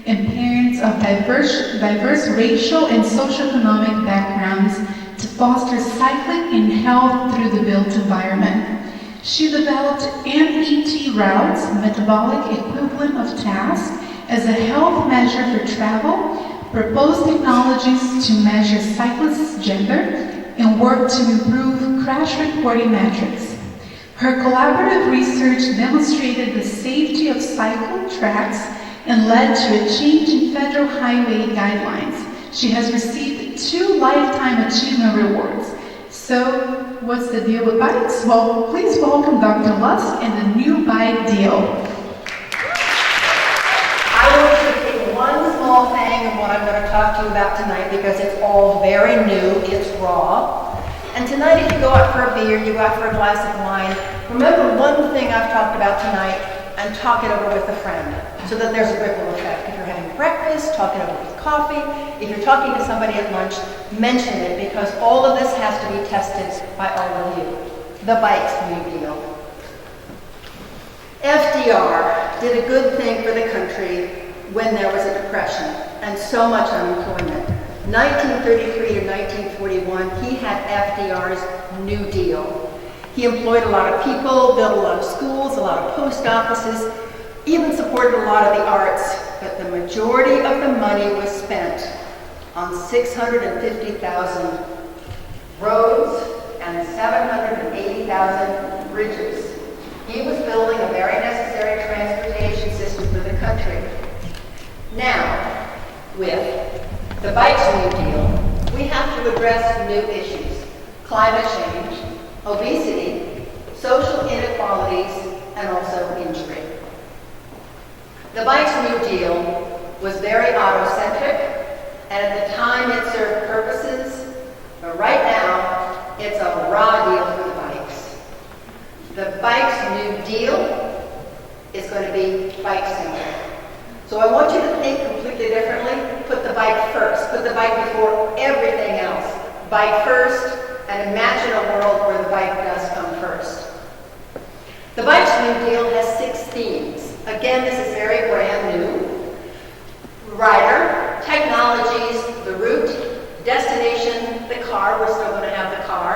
Speaker 5: and parents of diverse racial and socioeconomic backgrounds to foster cycling and health through the built environment. She developed MET routes, metabolic equivalent of task, as a health measure for travel, proposed technologies to measure cyclists' gender, and worked to improve crash reporting metrics. Her collaborative research demonstrated the safety of cycle tracks and led to a change in federal highway guidelines. She has received 2 Lifetime Achievement Awards. So, what's the deal with bikes? Well, please welcome Dr. Lusk and the new bike deal.
Speaker 9: I want you to take one small thing of what I'm going to talk to you about tonight because it's all very new, it's raw. And tonight if you go out for a beer, you go out for a glass of wine, remember one thing I've talked about tonight and talk it over with a friend so that there's a ripple effect. If you're having breakfast, talk it over with coffee. If you're talking to somebody at lunch, mention it because all of this has to be tested by all of you. The bike's new deal. FDR did a good thing for the country when there was a depression and so much unemployment. 1933 to 1941, he had FDR's New Deal. He employed a lot of people, built a lot of schools, a lot of post offices, even supported a lot of the arts, but the majority of the money was spent on 650,000 roads and 780,000 bridges. He was building a very necessary transportation system for the country. Now, with the bike's New Deal, we have to address new issues: climate change, obesity, social inequalities, and also injury. The bike's New Deal was very auto-centric, and at the time it served purposes, but right now it's a raw deal for the bikes. The bike's New Deal is going to be bike-centric. So I want you to think completely differently. Put the bike first. Put the bike before everything else. Bike first, and imagine a world where the bike does come first. The bike's New Deal has 6 themes. Again, this is very brand new. Rider, technologies, the route, destination, the car, we're still going to have the car,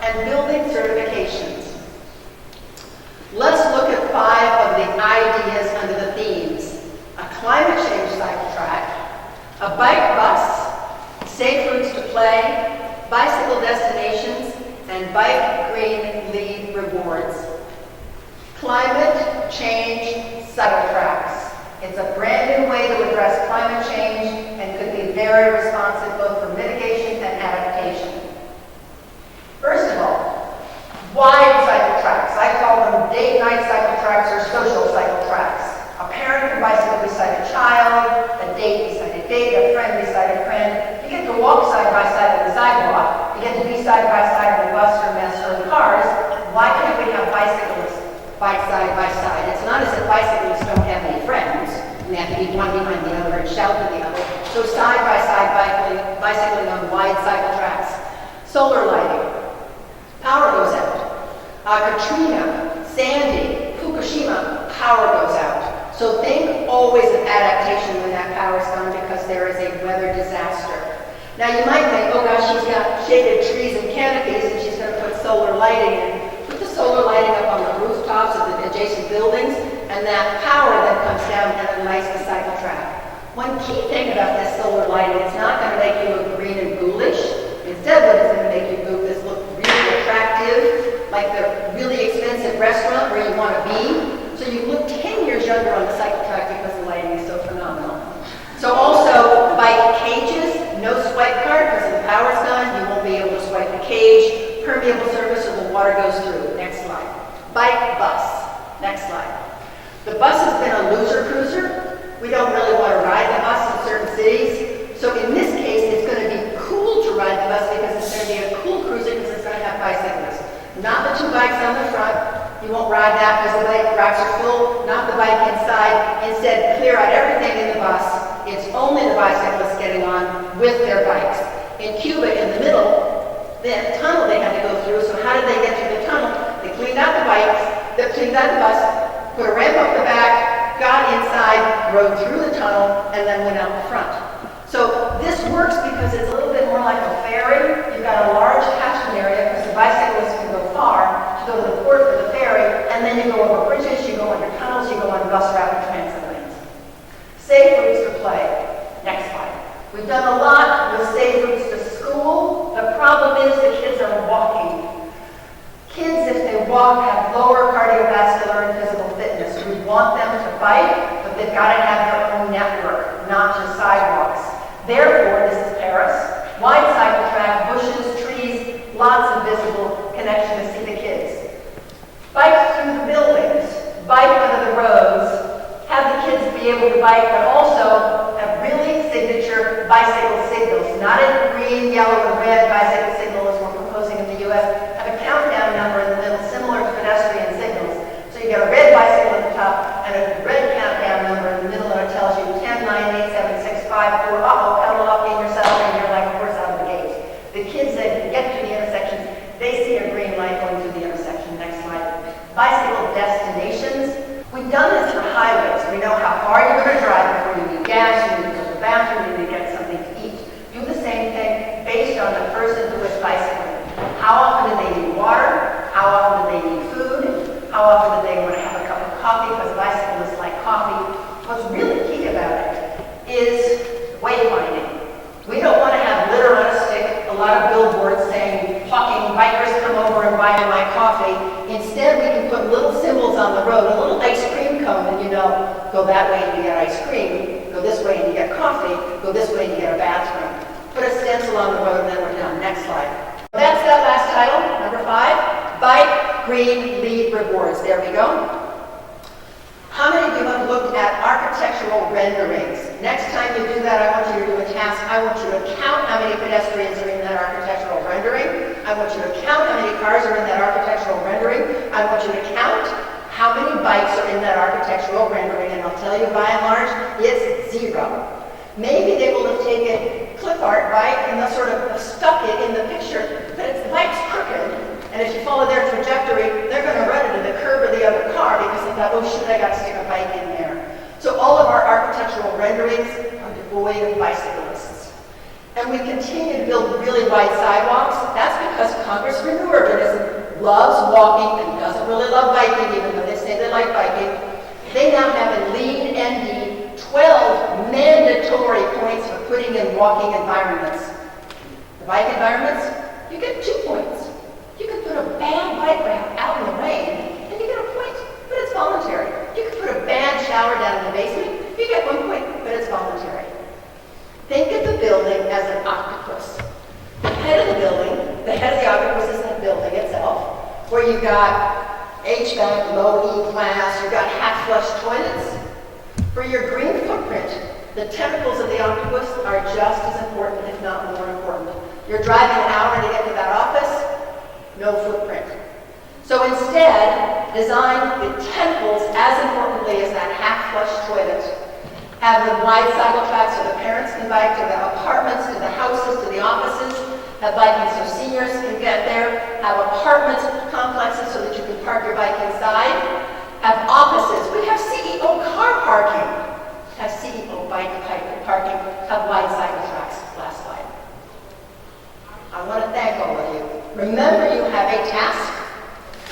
Speaker 9: and building certifications. Let's look at 5 of the ideas under the themes. A climate change cycle track, a bike bus, safe routes to play, bicycle destinations, and bike green lead rewards. Climate change cycle tracks. It's a brand new way to address climate change and could be very responsive both for mitigation and adaptation. First of all, wide cycle tracks. I call them date-night cycle tracks or social cycle tracks. A parent can bicycle beside a child, a date beside a date, a friend beside a friend. You get to walk side by side on the sidewalk. You get to be side by side on the bus or mess or the cars. Why can't we have bicyclists bike side by side? It's not as if bicyclists don't have any friends, and they have to be one behind the other and shout to the other. So side by side bicycling on wide cycle tracks. Solar lighting. Power goes out. Katrina, Sandy, Fukushima, power goes out. So think always of adaptation when that power is gone because there is a weather disaster. Now you might think, oh gosh, she's got shaded trees and canopies and she's going to put solar lighting in. Put the solar lighting up on the rooftops of the adjacent buildings and that power then comes down and lights the cycle track. One key thing about this solar lighting, it's not going to make you look green and ghoulish. Instead, what it's going to make you do is look really attractive, like the really expensive restaurant where you want to be. So you look 10 years younger on the cycle track because the lighting is so phenomenal. So also, bike cages, no swipe card because if the power's gone, you won't be able to swipe the cage. Permeable surface so the water goes through. Next slide. Bike bus. Next slide. The bus has been a loser cruiser. We don't really want to ride the bus in certain cities. So in this case, it's going to be cool to ride the bus because it's going to be a cool cruiser because it's going to have bicyclists. Not the two bikes on the front. You won't ride that because the bike racks are full. Not the bike inside. Instead, clear out everything in the bus. It's only the bicyclists getting on with their bikes. In Cuba, in the middle, the tunnel they had to go through. So how did they get through the tunnel? They cleaned out the bikes, they cleaned out the bus, put a ramp up the back, got inside, rode through the tunnel, and then went out the front. So this works because it's a little bit more like a ferry. You've got a large catchment area because the bicyclists can go far to go to the port for the ferry, and then you go over bridges, you go under tunnels, you go on bus rapid transit lanes. Safe routes to play. Next slide. We've done a lot with safe routes to school. The problem is the kids are walking. Kids, if they walk, have lower cardiovascular and physical fitness. We want them to bike, but they've got to have their own network, not just sidewalks. Therefore, this is Paris. Wide cycle track, bushes, trees, lots of visible connection to see the kids. Bike through the buildings, bike under the roads, have the kids be able to bike, but also have really signature bicycle signals, not in green, yellow, and red bicycle signals we're proposing in the U.S. Have a countdown number in the middle, similar to pedestrian signals. So you get a red bicycle at the top and a red countdown number in the middle, and it tells you 10, 9, 8, 7, 6, 5, 4, pedal up in yourself, and you're like a horse out of the gate. The kids that get to the intersections, they see a green light going through the intersection. Next slide. Bicycle destinations. We've done this for highways. We know how far you're going to drive before you need gas, you need to go to the bathroom, you need to get something to eat. Do the same thing based on the person who is bicycling. How often do they need water? How often do they need food? How often do they want to have a cup of coffee? Because bicyclists like coffee. What's really key about it is wayfinding. We don't want to have litter on a stick, a lot of billboards saying, hawking bikers come over and buy my coffee. Instead, we can put little symbols on the road, a little ice cream cone, and you know, go that way and you get ice cream, go this way and you get coffee, go this way and you get a bathroom. Put a stencil on the road and then we're done. Next slide. That's that last title, number 5, Bike Green Lead Rewards. There we go. How many of you have looked at architectural renderings? Next time you do that, I want you to do a task. I want you to count how many pedestrians are in that architectural rendering. I want you to count how many cars are in that architectural rendering. I want you to count how many bikes are in that architectural rendering, and I'll tell you by and large, it's 0. Maybe they will have taken clip art bike and they'll sort of stuck it in the picture, but it's the bike's crooked. And if you follow their trajectory, they're going to run into the curb of the other car because they thought, oh shoot, I got to stick a bike in there. So all of our architectural renderings are devoid of bicyclists. And we continue to build really wide sidewalks. That's because Congressman New Urbanism loves walking and doesn't really love biking, even though they say they like biking. They now have in LEED ND 12 mandatory points for putting in walking environments. The bike environments, you get 2 points. You can put a bad bike ramp out in the rain, and you get a point, but it's voluntary. You can put a bad shower down in the basement, you get 1 point, but it's voluntary. Think of the building as an octopus. The head of the building, the head of the octopus is the building itself, where you've got HVAC, low E class, you've got half-flush toilets. For your green footprint, the tentacles of the octopus are just as important, if not more important. You're driving an hour to get to that office, no footprint. So instead, design the tentacles as importantly as that half-flush toilet. Have the wide cycle tracks so the parents can bike to the apartments, to the houses, to the offices. Have biking so seniors can get there. Have apartment complexes so that you can park your bike inside. Have offices. We have CEO car parking. Have CEO bike parking. Have wide cycle tracks. Last slide. I want to thank all of you. Remember, you have a task,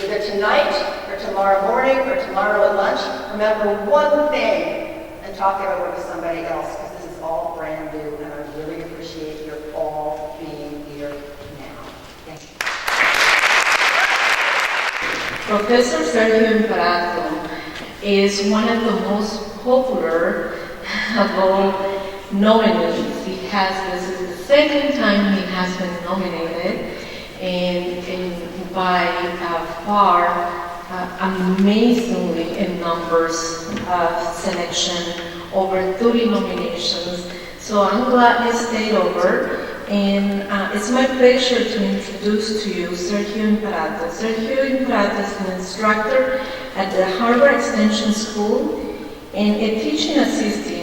Speaker 9: either tonight or tomorrow morning or tomorrow at lunch. Remember one thing and talk it over with somebody else, because this is all brand new, and I really appreciate your all being here now. Thank you.
Speaker 1: Professor Sergio Imparato is one of the most popular of all nominees. This is the second time he has been nominated, and by far, amazingly in numbers of selection, over 30 nominations. So I'm glad he stayed over, and it's my pleasure to introduce to you Sergio Imparato. Sergio Imparato is an instructor at the Harvard Extension School and a teaching assistant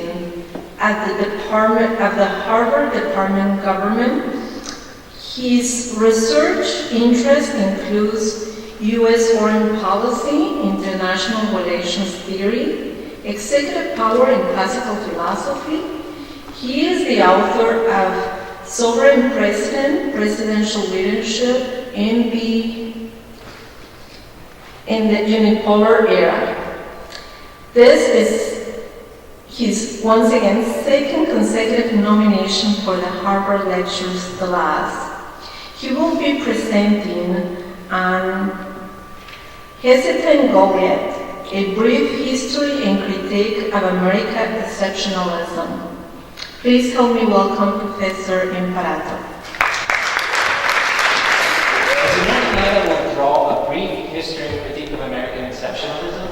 Speaker 1: at the Harvard Department of Government. His research interest includes U.S. foreign policy, international relations theory, executive power and classical philosophy. He is the author of Sovereign President, Presidential Leadership in the Unipolar Era. This is his, once again, second consecutive nomination for the Harvard Lectures, the last. He will be presenting on Hesitant Goliath, a brief history and critique of American exceptionalism. Please help me welcome Professor Imparato.
Speaker 20: Tonight I will draw a brief history and critique of American exceptionalism,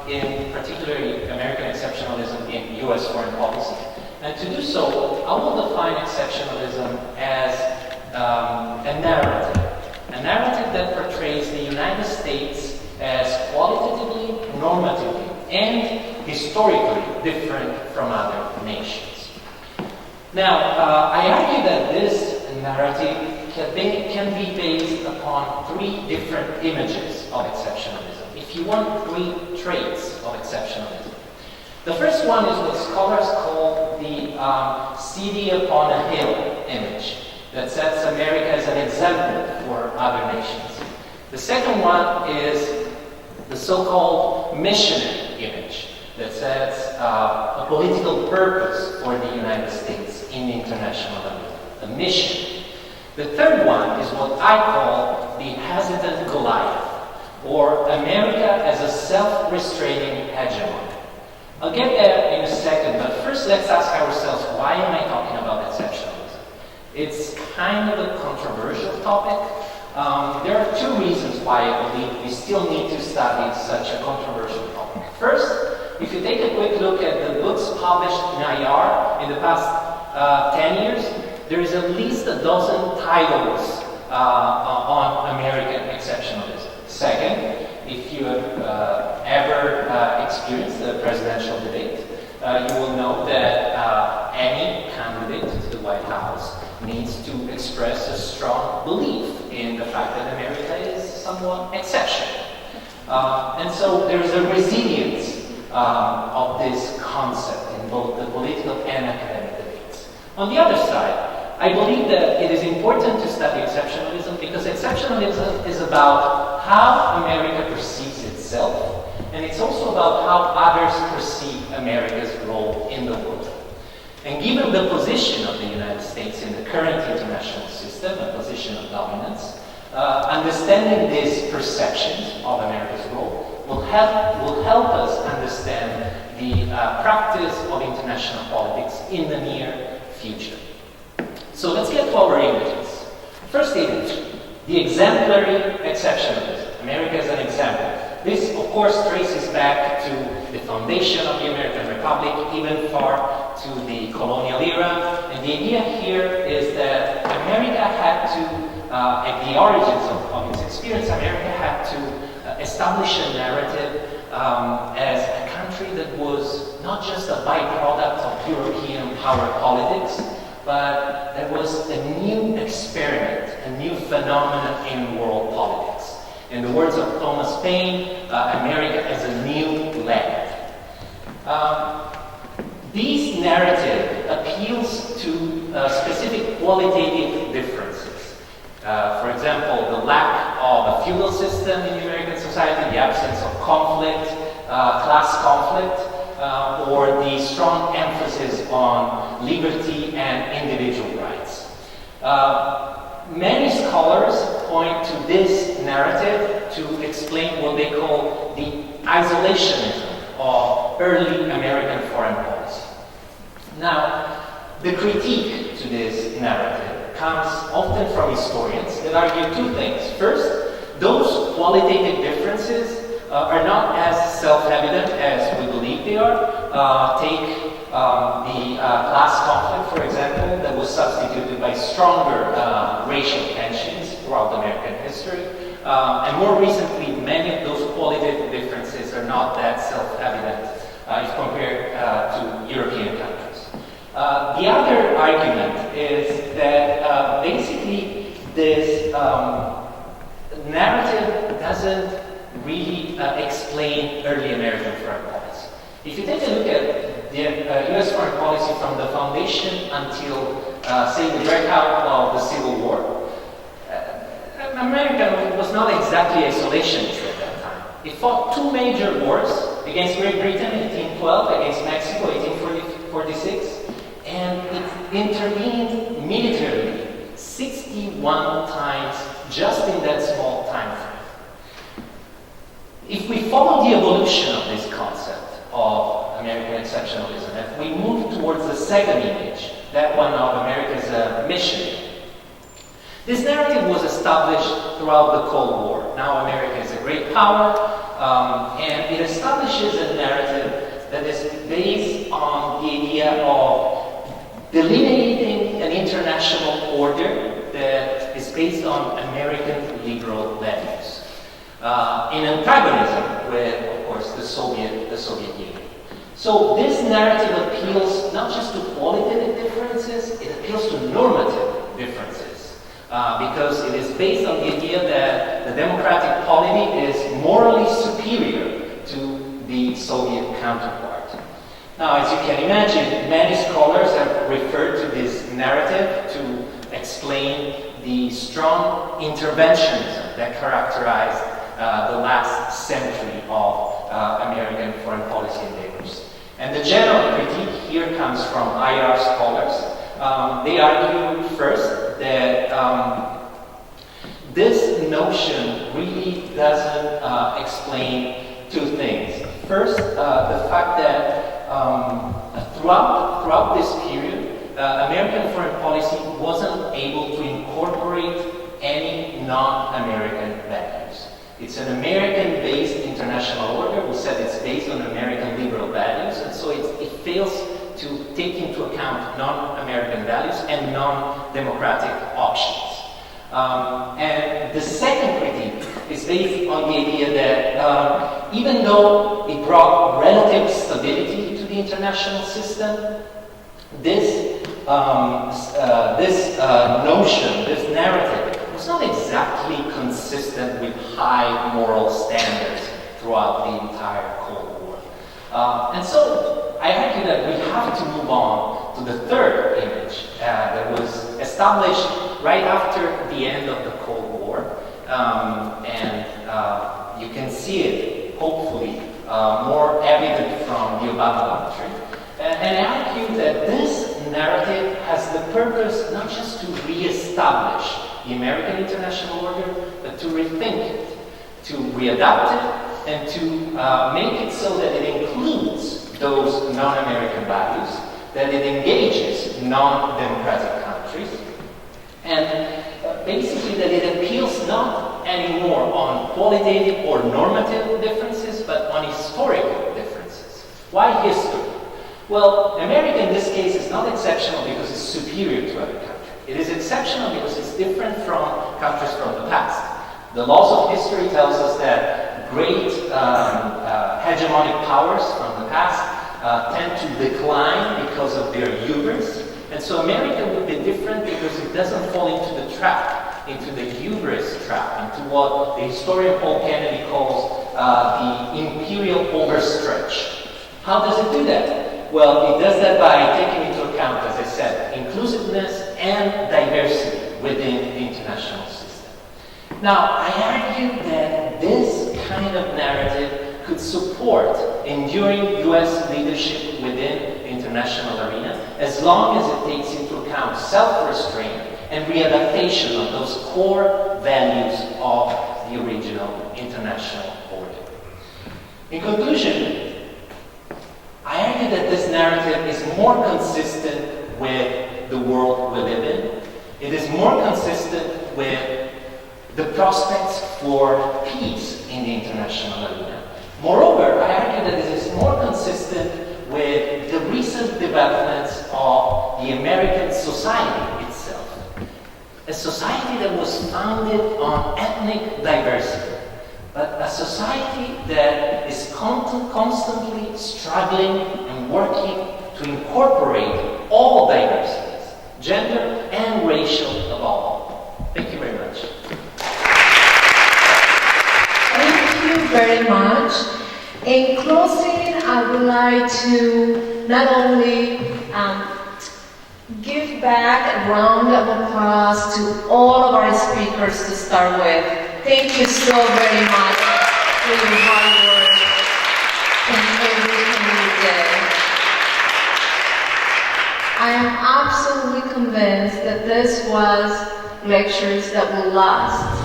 Speaker 20: in particular American exceptionalism in U.S. foreign policy. And to do so, I will define exceptionalism as a narrative that portrays the United States as qualitatively, normatively, and historically different from other nations. Now, I argue that this narrative can be based upon 3 different images of exceptionalism. If you want, 3 traits of exceptionalism. The first one is what scholars call the city upon a hill image, that sets America as an example for other nations. The second one is the so-called missionary image, that sets a political purpose for the United States in international arena, a mission. The third one is what I call the hesitant Goliath, or America as a self-restraining hegemon. I'll get there in a second, but first let's ask ourselves, why am I talking about exceptionalism? It's kind of a controversial topic. There are 2 reasons why I believe we still need to study such a controversial topic. First, if you take a quick look at the books published in IR in the past 10 years, there is at least a dozen titles on American exceptionalism. Second, if you have ever experienced the presidential debate, you will know that any candidate to the White House needs to express a strong belief in the fact that America is somewhat exceptional. And so there's a resilience of this concept in both the political and academic debates. On the other side, I believe that it is important to study exceptionalism because exceptionalism is about how America perceives itself, and it's also about how others perceive America's role in the world. And given the position of the United States in the current international system, a position of dominance, understanding these perceptions of America's role will help us understand the practice of international politics in the near future. So let's get to our images. First image, the exemplary exceptionalism. America is an example. This, of course, traces back to the foundation of the American Republic, even far to the colonial era. And the idea here is that America had to, at the origins of its experience, America had to establish a narrative as a country that was not just a byproduct of European power politics, but there was a new experiment, a new phenomenon in world politics. In the words of Thomas Paine, America as a new land. This narrative appeals to specific qualitative differences. For example, the lack of a feudal system in the American society, the absence of conflict, class conflict, or the strong emphasis on liberty and individual rights. Many scholars point to this narrative to explain what they call the isolationism of early American foreign policy. Now, the critique to this narrative comes often from historians that argue two things. First, those qualitative differences are not as self-evident as we believe they are. Take the class conflict, for example, that was substituted by stronger racial tensions throughout American history. And more recently, many of those qualitative differences are not that self-evident if compared to European countries. The other argument is that basically this narrative doesn't really explain early American foreign policy. If you take a look at the U.S. foreign policy from the foundation until, say, the breakout of the Civil War, America was not exactly isolationist at that time. It fought two major wars against Great Britain in 1812, against Mexico in 1846, and it intervened militarily 61 times just in that small time frame. If we follow the evolution of this concept of American exceptionalism, if we move towards the second image, that one of America as a missionary, this narrative was established throughout the Cold War. Now America is a great power, and it establishes a narrative that is based on the idea of delineating an international order that is based on American liberal values, in antagonism with, of course, the Soviet Union. So this narrative appeals not just to qualitative differences, it appeals to normative differences, because it is based on the idea that the democratic polity is morally superior to the Soviet counterpart. Now, as you can imagine, many scholars have referred to this narrative to explain the strong interventionism that characterized the last century of American foreign policy endeavors. And the general critique here comes from IR scholars. They argue first that this notion really doesn't explain two things. First, the fact that throughout this period, American foreign policy wasn't able to incorporate any non-American values. It's an American-based international order. We said it's based on American liberal values, and so it fails to take into account non-American values and non-democratic options. And the second critique is based on the idea that even though it brought relative stability to the international system, this notion, this narrative, was not exactly consistent with high moral standards throughout the entire Cold War. And so I argue that we have to move on to the third image that was established right after the end of the Cold War. And you can see it, hopefully, more evident from the Obama doctrine. And I argue that this purpose not just to reestablish the American international order, but to rethink it, to readapt it, and to make it so that it includes those non-American values, that it engages non-democratic countries, and basically that it appeals not anymore on qualitative or normative differences, but on historical differences. Why history? Well, America in this case is not exceptional because it's superior to other countries. It is exceptional because it's different from countries from the past. The laws of history tells us that great hegemonic powers from the past tend to decline because of their hubris. And so America would be different because it doesn't fall into the trap, into the hubris trap, into what the historian Paul Kennedy calls the imperial overstretch. How does it do that? Well, it does that by taking into account, as I said, inclusiveness and diversity within the international system. Now, I argue that this kind of narrative could support enduring U.S. leadership within the international arena as long as it takes into account self-restraint and readaptation of those core values of the original international order. In conclusion, I argue that this narrative is more consistent with the world we live in. It is more consistent with the prospects for peace in the international arena. Moreover, I argue that it is more consistent with the recent developments of the American society itself. A society that was founded on ethnic diversity, but a society that is constantly struggling and working to incorporate all diversities, gender and racial above all. Thank you very much.
Speaker 1: Thank you very much. In closing, I would like to not only give back a round of applause to all of our speakers to start with. Thank you so very much for your hard work and everything you did. I am absolutely convinced that this was lectures that will last.